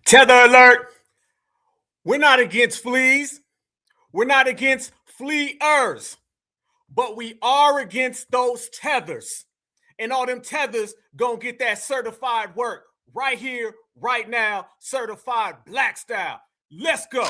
Tether alert. We're not against fleas. We're not against fleers. But we are against those tethers. And all them tethers gonna get that certified work right here, right now, certified black style. Let's go.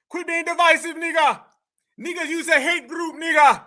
Quit being divisive, nigga. Niggas use a hate group, nigga.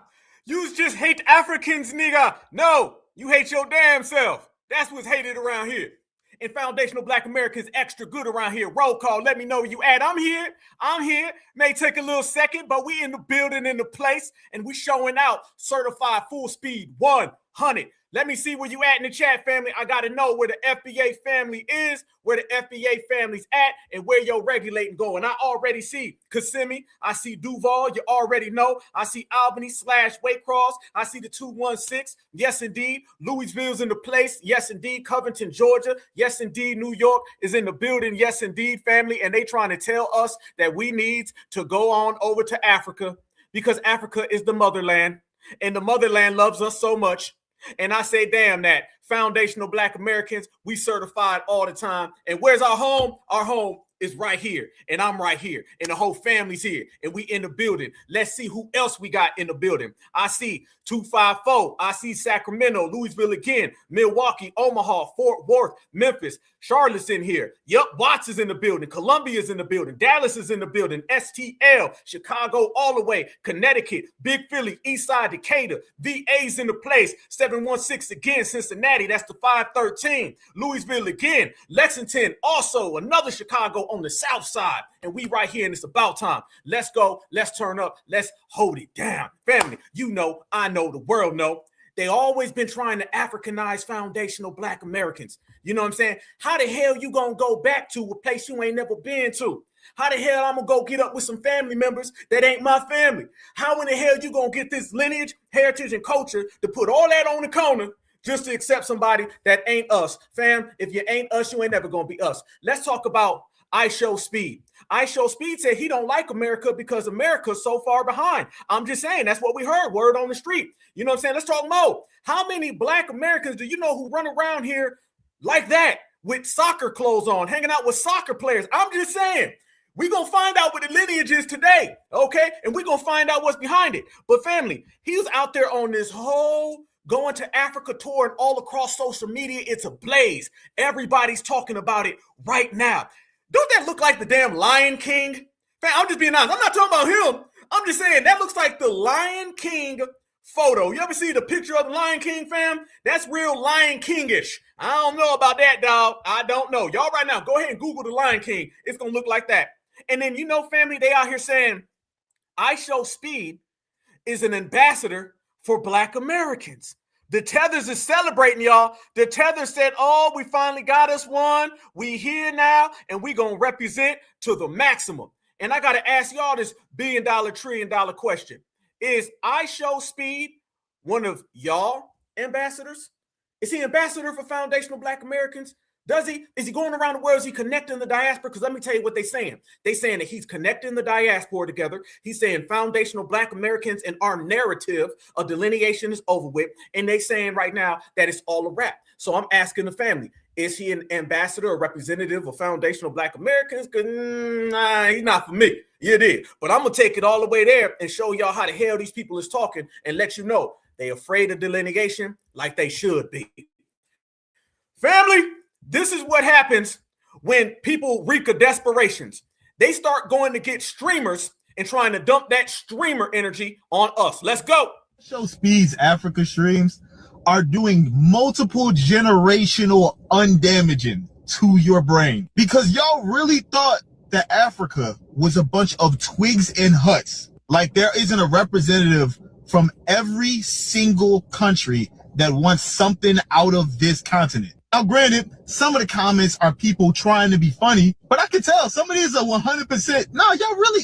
You just hate Africans, nigga. No, you hate your damn self. That's what's hated around here. And Foundational Black Americans extra good around here. Roll call. Let me know where you at. I'm here. May take a little second, but we in the building, in the place, and we showing out certified full speed 100. Let me see where you at in the chat, family. I got to know where the FBA family is, where the FBA family's at, and where your regulating going. I already see Kissimmee. I see Duval. You already know. I see Albany / Waycross. I see the 216. Yes, indeed. Louisville's in the place. Yes, indeed. Covington, Georgia. Yes, indeed. New York is in the building. Yes, indeed, family. And they trying to tell us that we need to go on over to Africa because Africa is the motherland, and the motherland loves us so much. And I say, damn that. Foundational Black Americans, we certified all the time. And where's our home? Our home is right here. And I'm right here. And the whole family's here. And we in the building. Let's see who else we got in the building. I see 254. I see Sacramento, Louisville again, Milwaukee, Omaha, Fort Worth, Memphis. Charlotte's in here. Yep, Watts is in the building. Columbia's in the building. Dallas is in the building. STL, Chicago all the way. Connecticut, Big Philly, Eastside, Decatur. VA's in the place. 716 again, Cincinnati. That's the 513. Louisville again. Lexington, also another Chicago on the south side. And we right here, and it's about time. Let's go. Let's turn up. Let's hold it down. Family, you know, I know, the world know. They always been trying to Africanize Foundational Black Americans. You know what I'm saying? How the hell you gonna go back to a place you ain't never been to? How the hell I'm gonna go get up with some family members that ain't my family? How in the hell you gonna get this lineage, heritage, and culture to put all that on the corner just to accept somebody that ain't us? Fam, if you ain't us, you ain't never gonna be us. Let's talk about IShowSpeed. IShowSpeed said he don't like America because America's so far behind. I'm just saying, that's what we heard, word on the street. You know what I'm saying? Let's talk more. How many Black Americans do you know who run around here like that with soccer clothes on, hanging out with soccer players? I'm just saying, we're going to find out what the lineage is today, okay? And we're going to find out what's behind it. But family, he was out there on this whole going to Africa tour, and all across social media, it's ablaze. Everybody's talking about it right now. Don't that look like the damn Lion King? Fam, I'm just being honest. I'm not talking about him. I'm just saying that looks like the Lion King photo. You ever see the picture of the Lion King, fam? That's real Lion King-ish. I don't know about that, dog. I don't know. Y'all right now, go ahead and Google the Lion King. It's going to look like that. And then, you know, family, they out here saying IShowSpeed is an ambassador for Black Americans. The Tethers is celebrating, y'all. The Tethers said, oh, we finally got us one. We here now, and we going to represent to the maximum. And I got to ask y'all this billion-dollar, trillion-dollar question. Is IShowSpeed one of y'all ambassadors? Is he ambassador for Foundational Black Americans? Does he? Is he going around the world? Is he connecting the diaspora? Because let me tell you what they're saying. They're saying that he's connecting the diaspora together. He's saying Foundational Black Americans and our narrative of delineation is over with. And they're saying right now that it's all a wrap. So I'm asking the family, is he an ambassador or representative of Foundational Black Americans? Nah, he's not for me. Yeah, it is. But I'm going to take it all the way there and show y'all how the hell these people is talking and let you know they're afraid of delineation like they should be. Family, this is what happens when people reek of desperations. They start going to get streamers and trying to dump that streamer energy on us. Let's go. IShowSpeed's Africa streams are doing multiple generational undamaging to your brain because y'all really thought that Africa was a bunch of twigs and huts. Like there isn't a representative from every single country that wants something out of this continent. Now, granted, some of the comments are people trying to be funny, but I can tell some of these are 100%. No,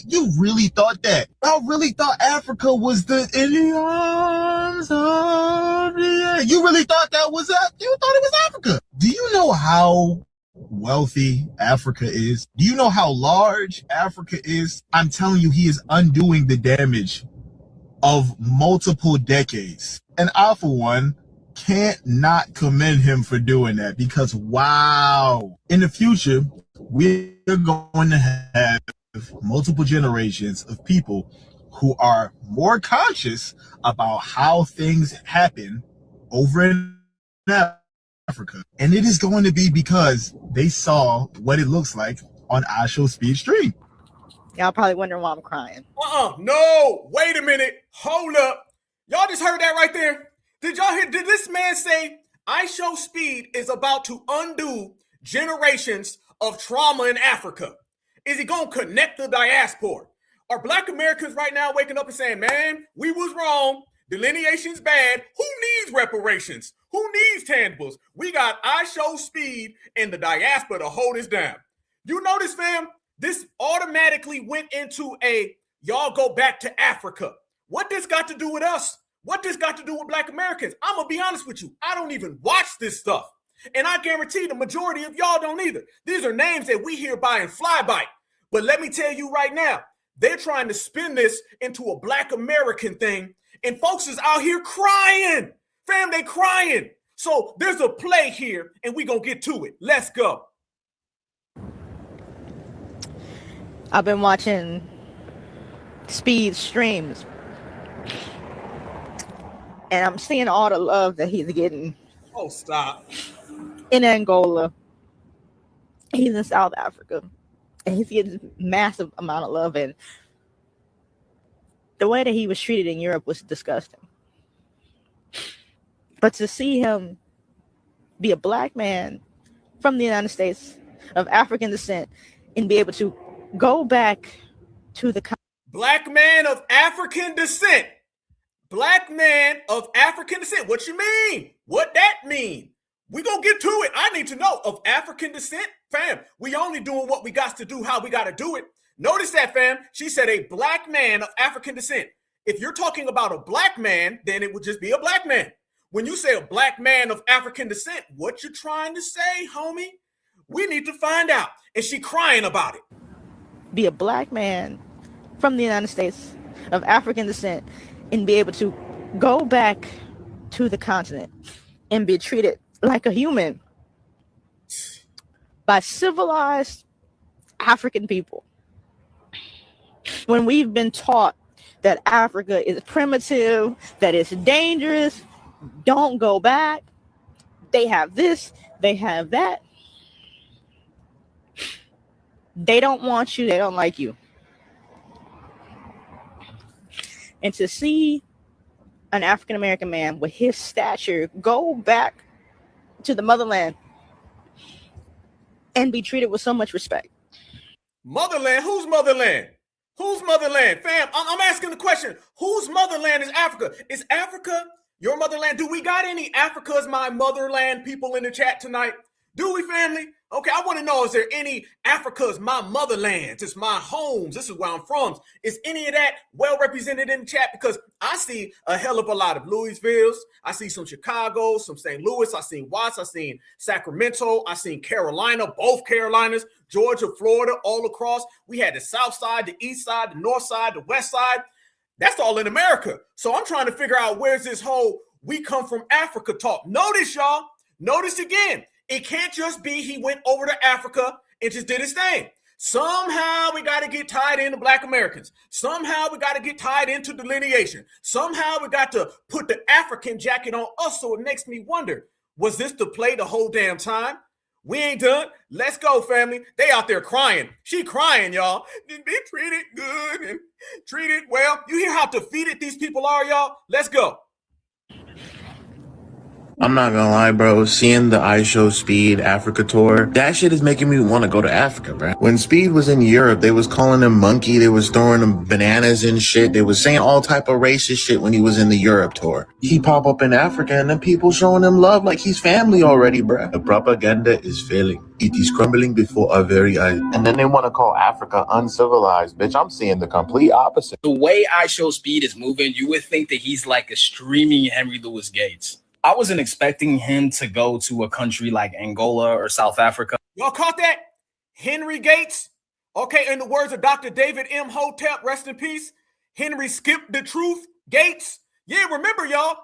you really thought that. Y'all really thought Africa was in the arms of the air. You really thought that was you thought it was Africa. Do you know how wealthy Africa is? Do you know how large Africa is? I'm telling you, he is undoing the damage of multiple decades. And I, for one, can't not commend him for doing that because, wow, in the future, we're going to have multiple generations of people who are more conscious about how things happen over in Africa. And it is going to be because they saw what it looks like on IShowSpeed's stream. Y'all probably wondering why I'm crying. No, wait a minute. Hold up. Y'all just heard that right there? Did y'all hear? Did this man say IShowSpeed is about to undo generations of trauma in Africa? Is he going to connect the diaspora? Are Black Americans right now waking up and saying, man, we was wrong. Delineation's bad. Who needs reparations? Who needs tangibles? We got IShowSpeed and the diaspora to hold us down. You notice, fam, this automatically went into a y'all go back to Africa. What this got to do with us? What this got to do with Black Americans? I'm going to be honest with you. I don't even watch this stuff. And I guarantee the majority of y'all don't either. These are names that we hear by and fly by. But let me tell you right now, they're trying to spin this into a Black American thing. And folks is out here crying. Fam, they crying. So there's a play here and we going to get to it. Let's go. I've been watching Speed streams. And I'm seeing all the love that he's getting. Oh, stop. In Angola. He's in South Africa. And he's getting massive amount of love. And the way that he was treated in Europe was disgusting. But to see him be a Black man from the United States of African descent and be able to go back to the Black man of African descent. Black man of African descent. What you mean? What that mean? We gonna get to it. I need to know. Of African descent, fam. We only doing what we got to do, how we got to do it. Notice that, fam. She said a Black man of African descent. If you're talking about a Black man, then it would just be a Black man. When you say a Black man of African descent, what you trying to say, homie? We need to find out. And she crying about it. Be a Black man from the United States of African descent and be able to go back to the continent and be treated like a human by civilized African people. When we've been taught that Africa is primitive, that it's dangerous, don't go back, they have this, they have that. They don't want you, they don't like you. And to see an African American man with his stature go back to the motherland and be treated with so much respect. Motherland? Whose motherland? Whose motherland? Fam, I'm asking the question. Whose motherland is Africa? Is Africa your motherland? Do we got any Africa's my motherland people in the chat tonight? Do we, family? Okay, I want to know, is there any Africa's my motherland? It's my homes. This is where I'm from. Is any of that well represented in the chat? Because I see a hell of a lot of Louisville's. I see some Chicago, some St. Louis. I seen Watts. I seen Sacramento. I seen Carolina, both Carolinas, Georgia, Florida, all across. We had the south side, the east side, the north side, the west side. That's all in America. So I'm trying to figure out where's this whole we come from Africa talk. Notice, y'all. Notice again. It can't just be he went over to Africa and just did his thing. Somehow we got to get tied into Black Americans. Somehow we got to get tied into delineation. Somehow we got to put the African jacket on us. So it makes me wonder, was this the play the whole damn time? We ain't done. Let's go, family. They out there crying. She crying, y'all. Be treated good and treated well. You hear how defeated these people are, y'all? Let's go. I'm not gonna lie, bro. Seeing the IShowSpeed Africa tour, that shit is making me want to go to Africa, bro. When Speed was in Europe, they was calling him monkey. They was throwing him bananas and shit. They was saying all type of racist shit when he was in the Europe tour. He pop up in Africa and then people showing him love like he's family already, bro. The propaganda is failing. It is crumbling before our very eyes. And then they want to call Africa uncivilized. Bitch, I'm seeing the complete opposite. The way IShowSpeed is moving, you would think that he's like a streaming Henry Louis Gates. I wasn't expecting him to go to a country like Angola or South Africa. Y'all caught that? Henry Gates? Okay, in the words of Dr. David M. Hotep, rest in peace, Henry skipped the truth Gates. Yeah, remember, y'all,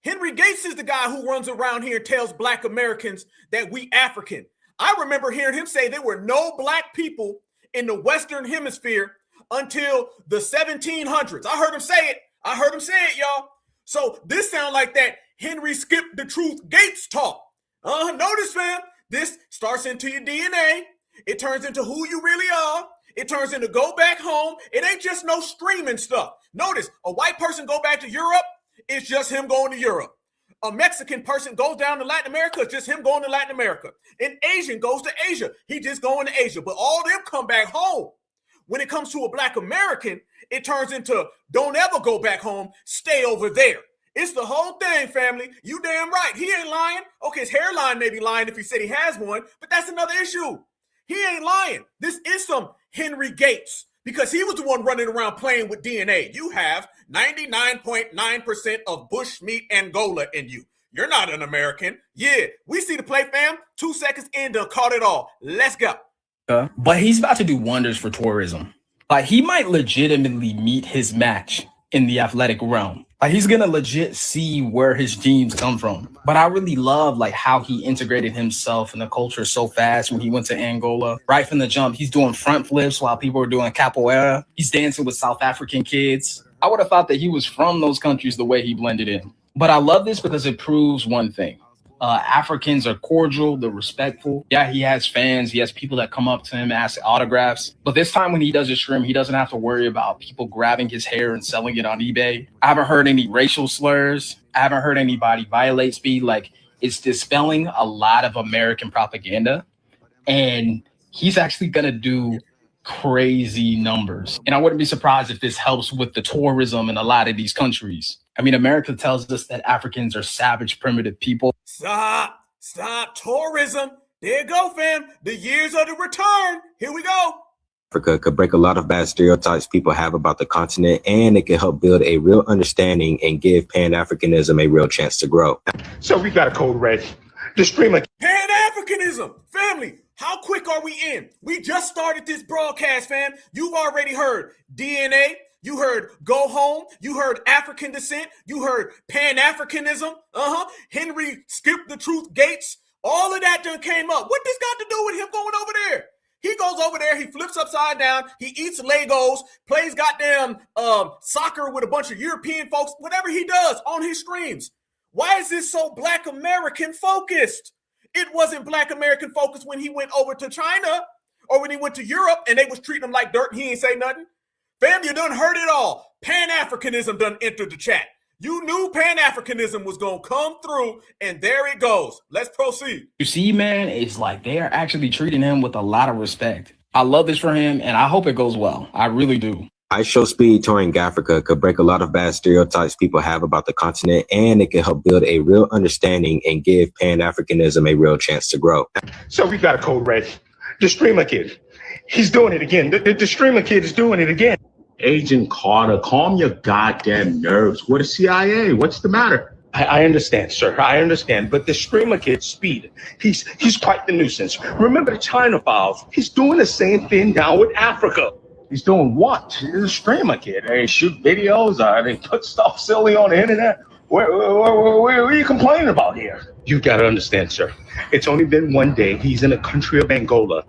Henry Gates is the guy who runs around here and tells Black Americans that we African. I remember hearing him say there were no Black people in the Western Hemisphere until the 1700s. I heard him say it. Y'all. So this sounds like that Henry skipped the truth Gates talk. Notice, fam, this starts into your DNA. It turns into who you really are. It turns into go back home. It ain't just no streaming stuff. Notice, a white person go back to Europe, it's just him going to Europe. A Mexican person goes down to Latin America, it's just him going to Latin America. An Asian goes to Asia, he just going to Asia. But all them come back home. When it comes to a Black American, it turns into don't ever go back home, stay over there. It's the whole thing, family. You damn right. He ain't lying. Okay, his hairline may be lying if he said he has one, but that's another issue. He ain't lying. This is some Henry Gates because he was the one running around playing with DNA. You have 99.9% of bushmeat Angola in you. You're not an American. Yeah, we see the play, fam. 2 seconds in to caught it all. Let's go. But he's about to do wonders for tourism. Like, he might legitimately meet his match in the athletic realm. Like, he's gonna legit see where his genes come from. But I really love like how he integrated himself in the culture so fast when he went to Angola. Right from the jump, he's doing front flips while people are doing capoeira. He's dancing with South African kids. I would have thought that he was from those countries the way he blended in. But I love this because it proves one thing. Africans are cordial, they're respectful. Yeah, he has fans, he has people that come up to him, ask autographs. But this time when he does his stream, he doesn't have to worry about people grabbing his hair and selling it on eBay. I haven't heard any racial slurs. I haven't heard anybody violate Speed. Like, it's dispelling a lot of American propaganda. And he's actually gonna do crazy numbers. And I wouldn't be surprised if this helps with the tourism in a lot of these countries. I mean, America tells us that Africans are savage, primitive people. Stop tourism. There you go, fam. The years of the return. Here we go. Africa could break a lot of bad stereotypes people have about the continent, and it can help build a real understanding and give Pan-Africanism a real chance to grow. So we got a code red. The streamer. Pan-Africanism. Family, how quick are we in? We just started this broadcast, fam. You've already heard DNA. You heard go home. You heard African descent. You heard Pan-Africanism. Henry skipped the truth Gates. All of that done came up. What this got to do with him going over there? He goes over there. He flips upside down. He eats Legos, plays goddamn soccer with a bunch of European folks, whatever he does on his streams. Why is this so Black American focused? It wasn't Black American focused when he went over to China or when he went to Europe and they was treating him like dirt and he ain't say nothing. Fam, you done heard it all. Pan-Africanism done entered the chat. You knew Pan-Africanism was going to come through, and there it goes. Let's proceed. You see, man, it's like they are actually treating him with a lot of respect. I love this for him, and I hope it goes well. I really do. IShowSpeed touring Africa could break a lot of bad stereotypes people have about the continent, and it can help build a real understanding and give Pan-Africanism a real chance to grow. So we got a code red. The streamer kid. He's doing it again. The streamer kid is doing it again. Agent Carter, calm your goddamn nerves. What a CIA? What's the matter? I understand, sir. I understand. But the streamer kid, Speed, he's quite the nuisance. Remember the China files? He's doing the same thing now with Africa. He's doing what? He's a streamer kid. They shoot videos, they put stuff silly on the internet. What are you complaining about here? You got to understand, sir. It's only been one day. He's in a country of Angola.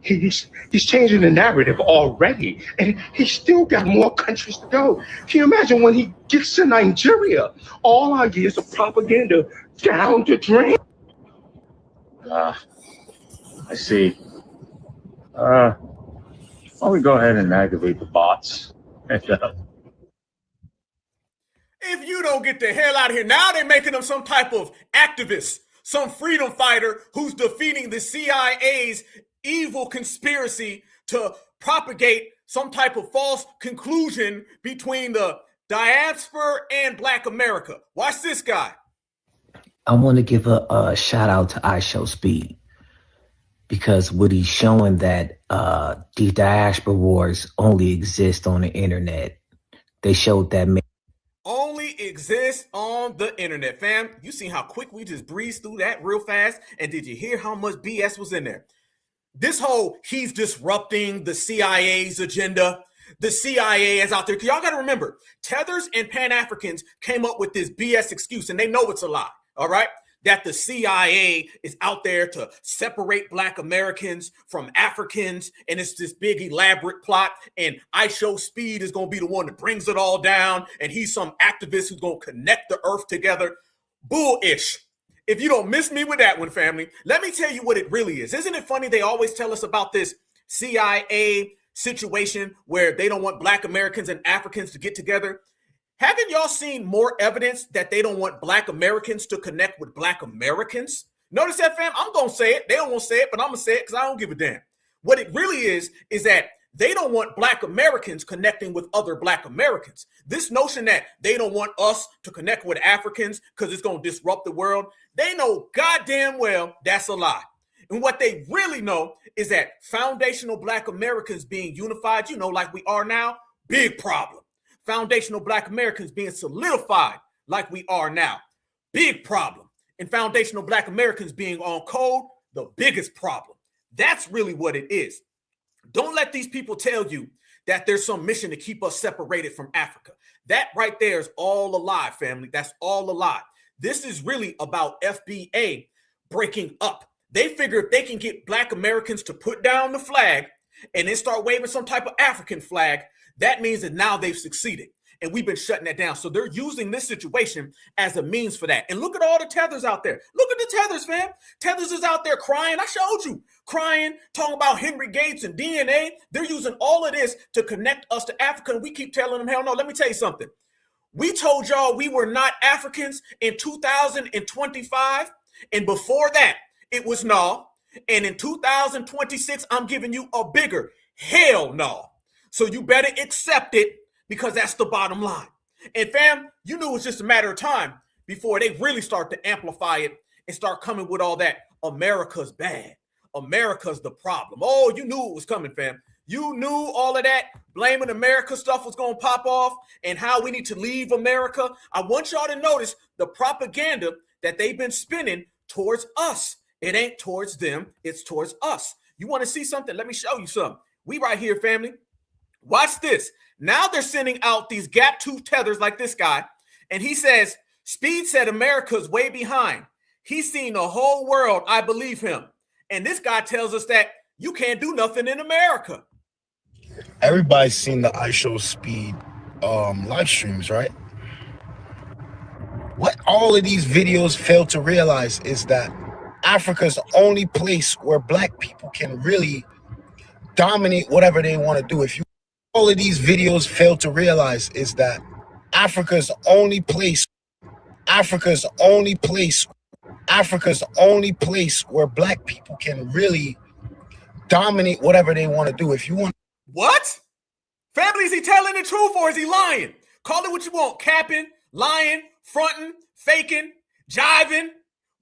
He's changing the narrative already, and he's still got more countries to go. Can you imagine when he gets to Nigeria? All our years of propaganda down the drain. I see. Why don't we go ahead and activate the bots? If you don't get the hell out of here, now they're making him some type of activist, some freedom fighter who's defeating the CIA's evil conspiracy to propagate some type of false conclusion between the diaspora and Black America. Watch this guy. I want to give a shout out to IShowSpeed, because what he's showing that the diaspora wars only exist on the internet. They showed that only exists on the internet, fam. You see how quick we just breezed through that real fast? And did you hear how much BS was in there? This whole he's disrupting the CIA's agenda. The CIA is out there. Y'all got to remember, Tethers and Pan-Africans came up with this BS excuse, and they know it's a lie, all right? That the CIA is out there to separate Black Americans from Africans, and it's this big elaborate plot, and IShowSpeed is going to be the one that brings it all down, and he's some activist who's going to connect the earth together. Bullish. If you don't miss me with that one, family, let me tell you what it really is. Isn't it funny they always tell us about this CIA situation where they don't want Black Americans and Africans to get together? Haven't y'all seen more evidence that they don't want Black Americans to connect with Black Americans? Notice that, fam? I'm going to say it. They don't want to say it, but I'm going to say it because I don't give a damn. What it really is that they don't want Black Americans connecting with other Black Americans. This notion that they don't want us to connect with Africans because it's going to disrupt the world, they know goddamn well that's a lie. And what they really know is that foundational Black Americans being unified, like we are now, big problem. Foundational Black Americans being solidified like we are now, big problem. And foundational Black Americans being on code, the biggest problem. That's really what it is. Don't let these people tell you that there's some mission to keep us separated from Africa. That right there is all a lie, family. That's all a lie. This is really about FBA breaking up. They figure if they can get Black Americans to put down the flag and then start waving some type of African flag, that means that now they've succeeded. And we've been shutting that down. So they're using this situation as a means for that. And look at all the Tethers out there. Look at the Tethers, fam. Tethers is out there crying. I showed you. Crying, talking about Henry Gates and DNA. They're using all of this to connect us to Africa. And we keep telling them, hell no. Let me tell you something. We told y'all we were not Africans in 2025. And before that, it was no. And in 2026, I'm giving you a bigger hell no. So you better accept it, because that's the bottom line. And fam, you knew it was just a matter of time before they really start to amplify it and start coming with all that America's bad. America's the problem. Oh, you knew it was coming, fam. You knew all of that blaming America stuff was going to pop off and how we need to leave America. I want y'all to notice the propaganda that they've been spinning towards us. It ain't towards them. It's towards us. You want to see something? Let me show you something. We right here, family. Watch this. Now they're sending out these gap-tooth tethers like this guy, and he says, Speed said America's way behind. He's seen the whole world. I believe him. And this guy tells us that you can't do nothing in America. Everybody's seen the IShowSpeed live streams, right? What all of these videos fail to realize is that Africa's the only place where Black people can really dominate whatever they want to do. All of these videos fail to realize is that Africa's the only place where Black people can really dominate whatever they want to do. If you want. What? Family, is he telling the truth or is he lying? Call it what you want. Capping, lying, fronting, faking, jiving,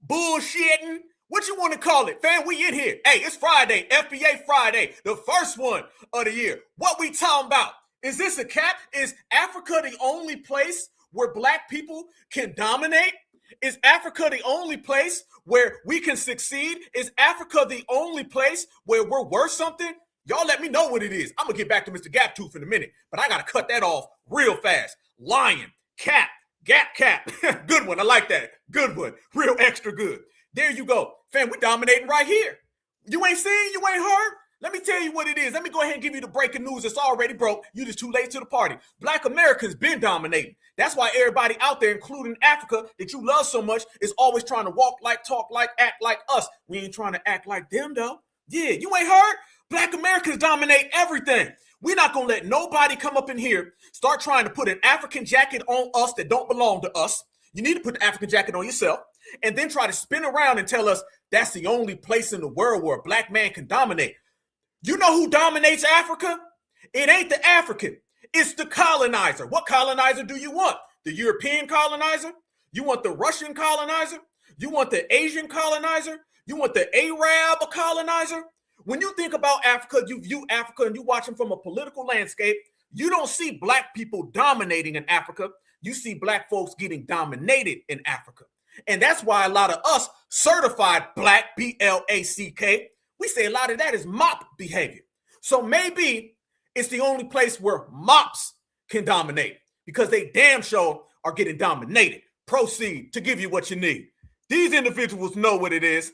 bullshitting. What you want to call it? Fam, we in here. Hey, it's Friday, FBA Friday, the first one of the year. What we talking about? Is this a cap? Is Africa the only place where Black people can dominate? Is Africa the only place where we can succeed? Is Africa the only place where we're worth something? Y'all let me know what it is. I'm going to get back to Mr. Gaptooth in a minute, but I got to cut that off real fast. Lion, cap, gap cap. Good one. I like that. Good one. Real extra good. There you go. Fam, we dominating right here. You ain't seen, you ain't heard? Let me tell you what it is. Let me go ahead and give you the breaking news. It's already broke. You just too late to the party. Black Americans been dominating. That's why everybody out there, including Africa, that you love so much, is always trying to walk like, talk like, act like us. We ain't trying to act like them, though. Yeah, you ain't heard? Black Americans dominate everything. We're not going to let nobody come up in here, start trying to put an African jacket on us that don't belong to us. You need to put the African jacket on yourself and then try to spin around and tell us that's the only place in the world where a black man can dominate. You know who dominates Africa? It ain't the African. It's the colonizer. What colonizer do you want? The European colonizer? You want the Russian colonizer? You want the Asian colonizer? You want the Arab colonizer? When you think about Africa, you view Africa and you watch them from a political landscape, you don't see black people dominating in Africa. You see black folks getting dominated in Africa. And that's why a lot of us certified black, B-L-A-C-K, we say a lot of that is mop behavior. So maybe it's the only place where mops can dominate because they damn sure are getting dominated. Proceed to give you what you need. These individuals know what it is.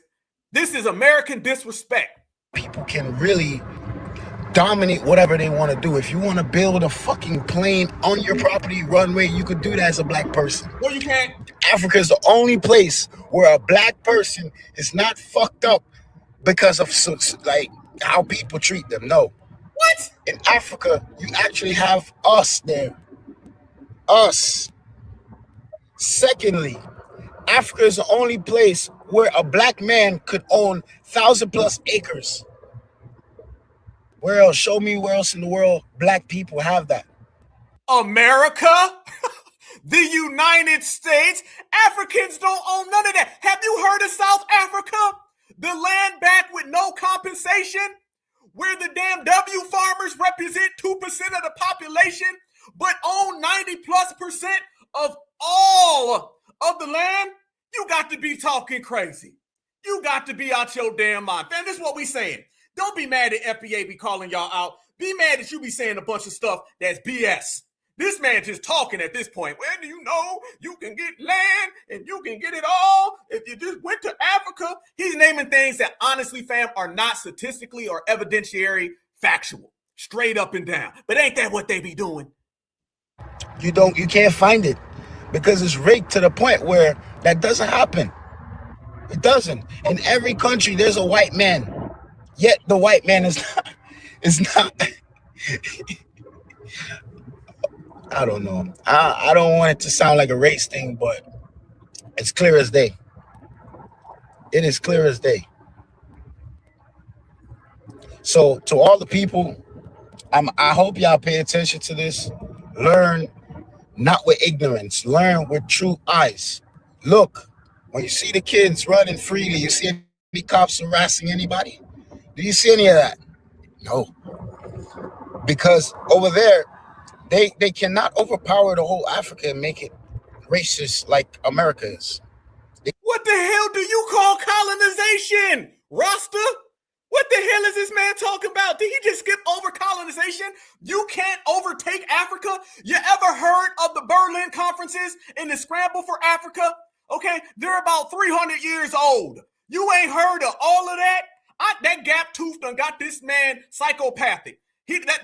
This is American disrespect. People can really dominate whatever they want to do. If you want to build a fucking plane on your property runway, you could do that as a black person. No, you can't. Africa is the only place where a black person is not fucked up because of like how people treat them. No. What? In Africa, you actually have us there. Us. Secondly, Africa is the only place where a black man could own 1,000+ acres. Where else? Show me where else in the world black people have that. America? The United States? Africans don't own none of that. Have you heard of South Africa? The land back with no compensation? Where the damn W farmers represent 2% of the population, but own 90+% of all of the land? You got to be talking crazy. You got to be out your damn mind. Fam, this is what we saying. Don't be mad at FBA be calling y'all out. Be mad that you be saying a bunch of stuff that's BS. This man just talking at this point. Well, do you know you can get land and you can get it all if you just went to Africa? He's naming things that honestly, fam, are not statistically or evidentiary factual. Straight up and down. But ain't that what they be doing? You can't find it because it's rigged to the point where that doesn't happen. It doesn't. In every country, there's a white man. Yet the white man is not. I don't know. I don't want it to sound like a race thing, but it's clear as day. It is clear as day. So to all the people, I hope y'all pay attention to this. Learn not with ignorance. Learn with true eyes. Look, when you see the kids running freely, you see any cops harassing anybody? Do you see any of that? No. Because over there, they cannot overpower the whole Africa and make it racist like America is. What the hell do you call colonization, Rasta? What the hell is this man talking about? Did he just skip over colonization? You can't overtake Africa? You ever heard of the Berlin conferences and the scramble for Africa? Okay, they're about 300 years old. You ain't heard of all of that? That gap tooth done got this man psychopathic.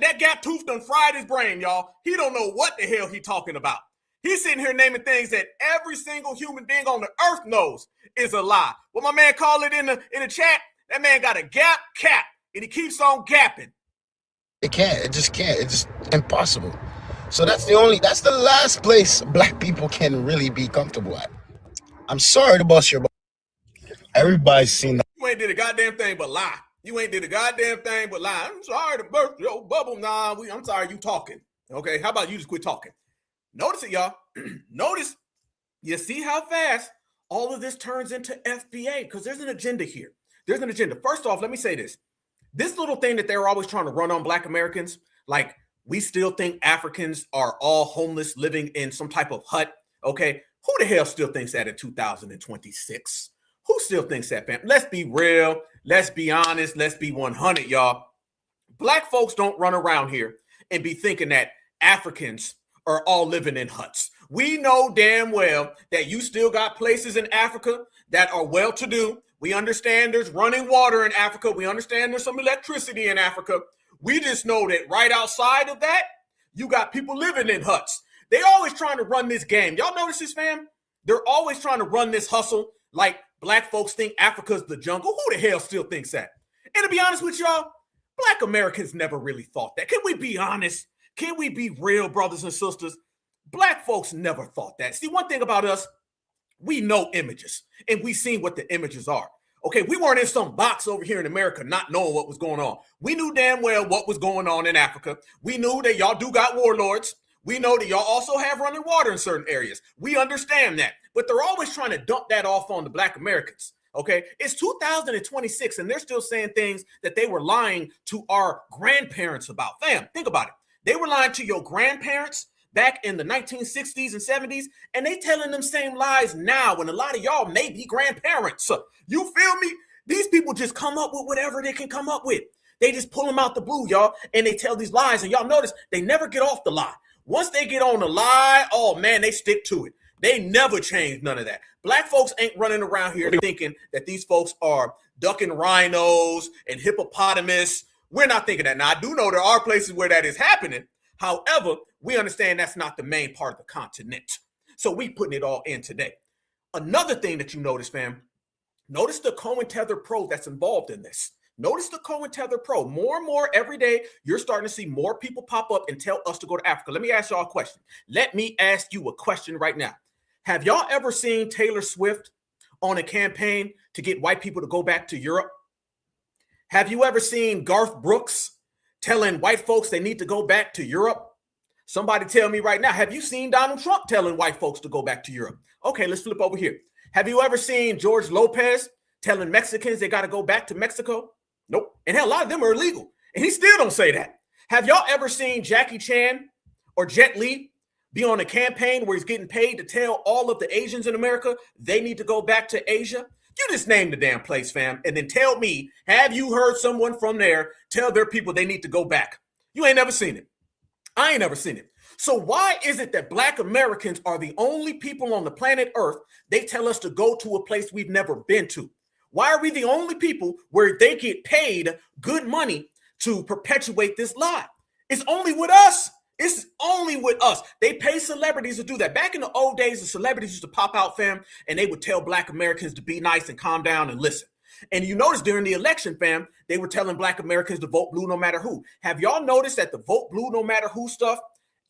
That gap tooth done fried his brain, y'all. He don't know what the hell he talking about. He's sitting here naming things that every single human being on the earth knows is a lie. What my man call it in the chat, that man got a gap cap, and he keeps on gapping. It can't. It just can't. It's just impossible. So that's the last place black people can really be comfortable at. I'm sorry to bust your butt. Everybody's seen that. You ain't did a goddamn thing but lie. You ain't did a goddamn thing but lie. I'm sorry to burst your bubble. Nah, I'm sorry you talking. Okay, how about you just quit talking? Notice it, y'all. Notice, you see how fast all of this turns into FBA, because there's an agenda here. There's an agenda. First off, let me say this. This little thing that they're always trying to run on black Americans, like we still think Africans are all homeless living in some type of hut, okay? Who the hell still thinks that in 2026? Who still thinks that, fam? Let's be real. Let's be honest. Let's be 100, y'all. Black folks don't run around here and be thinking that Africans are all living in huts. We know damn well that you still got places in Africa that are well-to-do. We understand there's running water in Africa. We understand there's some electricity in Africa. We just know that right outside of that, you got people living in huts. They always trying to run this game. Y'all notice this, fam? They're always trying to run this hustle like black folks think Africa's the jungle. Who the hell still thinks that? And to be honest with y'all, Black Americans never really thought that. Can we be honest? Can we be real, brothers and sisters? Black folks never thought that. See, one thing about us, we know images, and we seen what the images are. Okay, we weren't in some box over here in America not knowing what was going on. We knew damn well what was going on in Africa. We knew that y'all do got warlords. We know that y'all also have running water in certain areas. We understand that. But they're always trying to dump that off on the Black Americans. Okay, it's 2026, and they're still saying things that they were lying to our grandparents about. Fam, think about it. They were lying to your grandparents back in the 1960s and 70s, and they telling them same lies now, and a lot of y'all may be grandparents. You feel me? These people just come up with whatever they can come up with. They just pull them out the blue, y'all, and they tell these lies, and y'all notice they never get off the lie. Once they get on the lie, oh man, they stick to it. They never change none of that. Black folks ain't running around here thinking that these folks are ducking rhinos and hippopotamus. We're not thinking that. Now, I do know there are places where that is happening. However, we understand that's not the main part of the continent. So we putting it all in today. Another thing that you notice, fam, notice the COINTELPRO Pro that's involved in this. Notice the COINTELPRO Pro. More and more every day, you're starting to see more people pop up and tell us to go to Africa. Let me ask y'all a question. Let me ask you a question right now. Have y'all ever seen Taylor Swift on a campaign to get white people to go back to Europe? Have you ever seen Garth Brooks telling white folks they need to go back to Europe? Somebody tell me right now, have you seen Donald Trump telling white folks to go back to Europe? Okay, let's flip over here. Have you ever seen George Lopez telling Mexicans they got to go back to Mexico? Nope. And hell, a lot of them are illegal. And he still don't say that. Have y'all ever seen Jackie Chan or Jet Li be on a campaign where he's getting paid to tell all of the Asians in America they need to go back to Asia? You just name the damn place, fam, and then tell me, have you heard someone from there tell their people they need to go back? You ain't never seen it. I ain't never seen it. So why is it that Black Americans are the only people on the planet Earth they tell us to go to a place we've never been to? Why are we the only people where they get paid good money to perpetuate this lie? It's only with us. It's only with us. They pay celebrities to do that. Back in the old days, the celebrities used to pop out, fam, and they would tell Black Americans to be nice and calm down and listen. And you notice during the election, fam, they were telling Black Americans to vote blue no matter who. Have y'all noticed that the vote blue no matter who stuff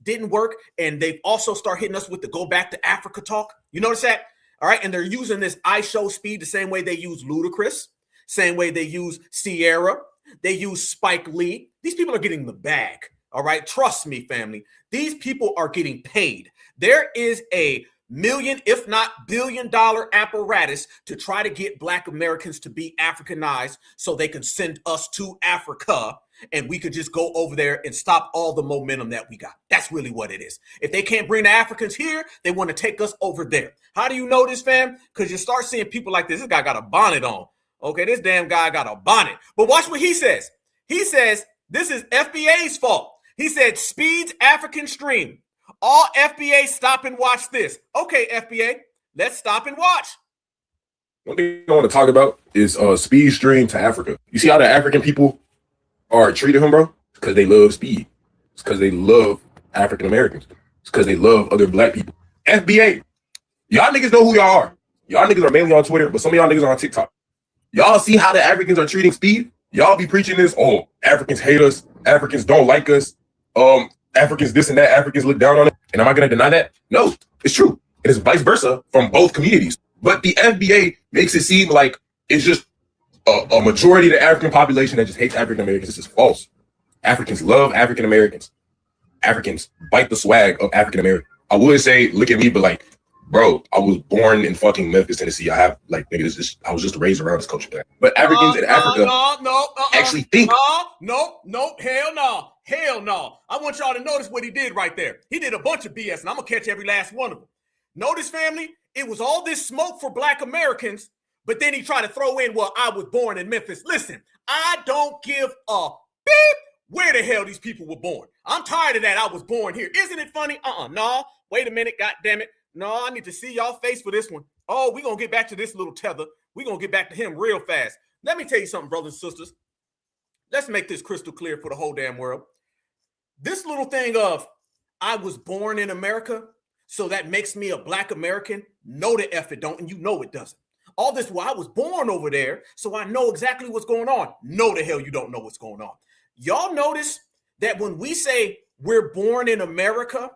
didn't work? And they've also started hitting us with the go back to Africa talk. You notice that? All right. And they're using this IShowSpeed the same way they use Ludacris, same way they use Sierra, they use Spike Lee. These people are getting the bag. All right. Trust me, family. These people are getting paid. There is a million, if not billion-dollar apparatus to try to get Black Americans to be Africanized so they can send us to Africa and we could just go over there and stop all the momentum that we got. That's really what it is. If they can't bring the Africans here, they want to take us over there. How do you know this, fam? Because you start seeing people like this. This guy got a bonnet on. Okay, this damn guy got a bonnet. But watch what he says. He says this is FBA's fault. He said, Speed's African stream. All FBA stop and watch this. Okay, FBA, let's stop and watch. One thing I want to talk about is Speed stream to Africa. You see how the African people are treating him, bro? It's because they love Speed. It's because they love African Americans. It's because they love other Black people. FBA, y'all niggas know who y'all are. Y'all niggas are mainly on Twitter, but some of y'all niggas are on TikTok. Y'all see how the Africans are treating Speed? Y'all be preaching this, oh, Africans hate us. Africans don't like us. Africans this and that, Africans look down on it. And am I going to deny that? No, it's true. It is vice versa from both communities. But the FBA makes it seem like it's just a majority of the African population that just hates African Americans. This is false. Africans love African Americans. Africans bite the swag of African Americans. I would say, look at me, but like, bro, I was born in fucking Memphis, Tennessee. I have like, nigga, I was just raised around this culture. But Africans in Africa actually think. No, hell no. I want y'all to notice what he did right there. He did a bunch of BS, and I'm gonna catch every last one of them. Notice, family, it was all this smoke for Black Americans, but then he tried to throw in, well, I was born in Memphis. Listen, I don't give a beep where the hell these people were born. I'm tired of that. I was born here. Isn't it funny? No. Wait a minute. God damn it. No, I need to see y'all face for this one. Oh, we're going to get back to this little tether. We're going to get back to him real fast. Let me tell you something, brothers and sisters. Let's make this crystal clear for the whole damn world. This little thing of I was born in America, so that makes me a Black American. No, the F it don't, and you know it doesn't. All this, well, I was born over there, so I know exactly what's going on. No, the hell you don't know what's going on. Y'all notice that when we say we're born in America,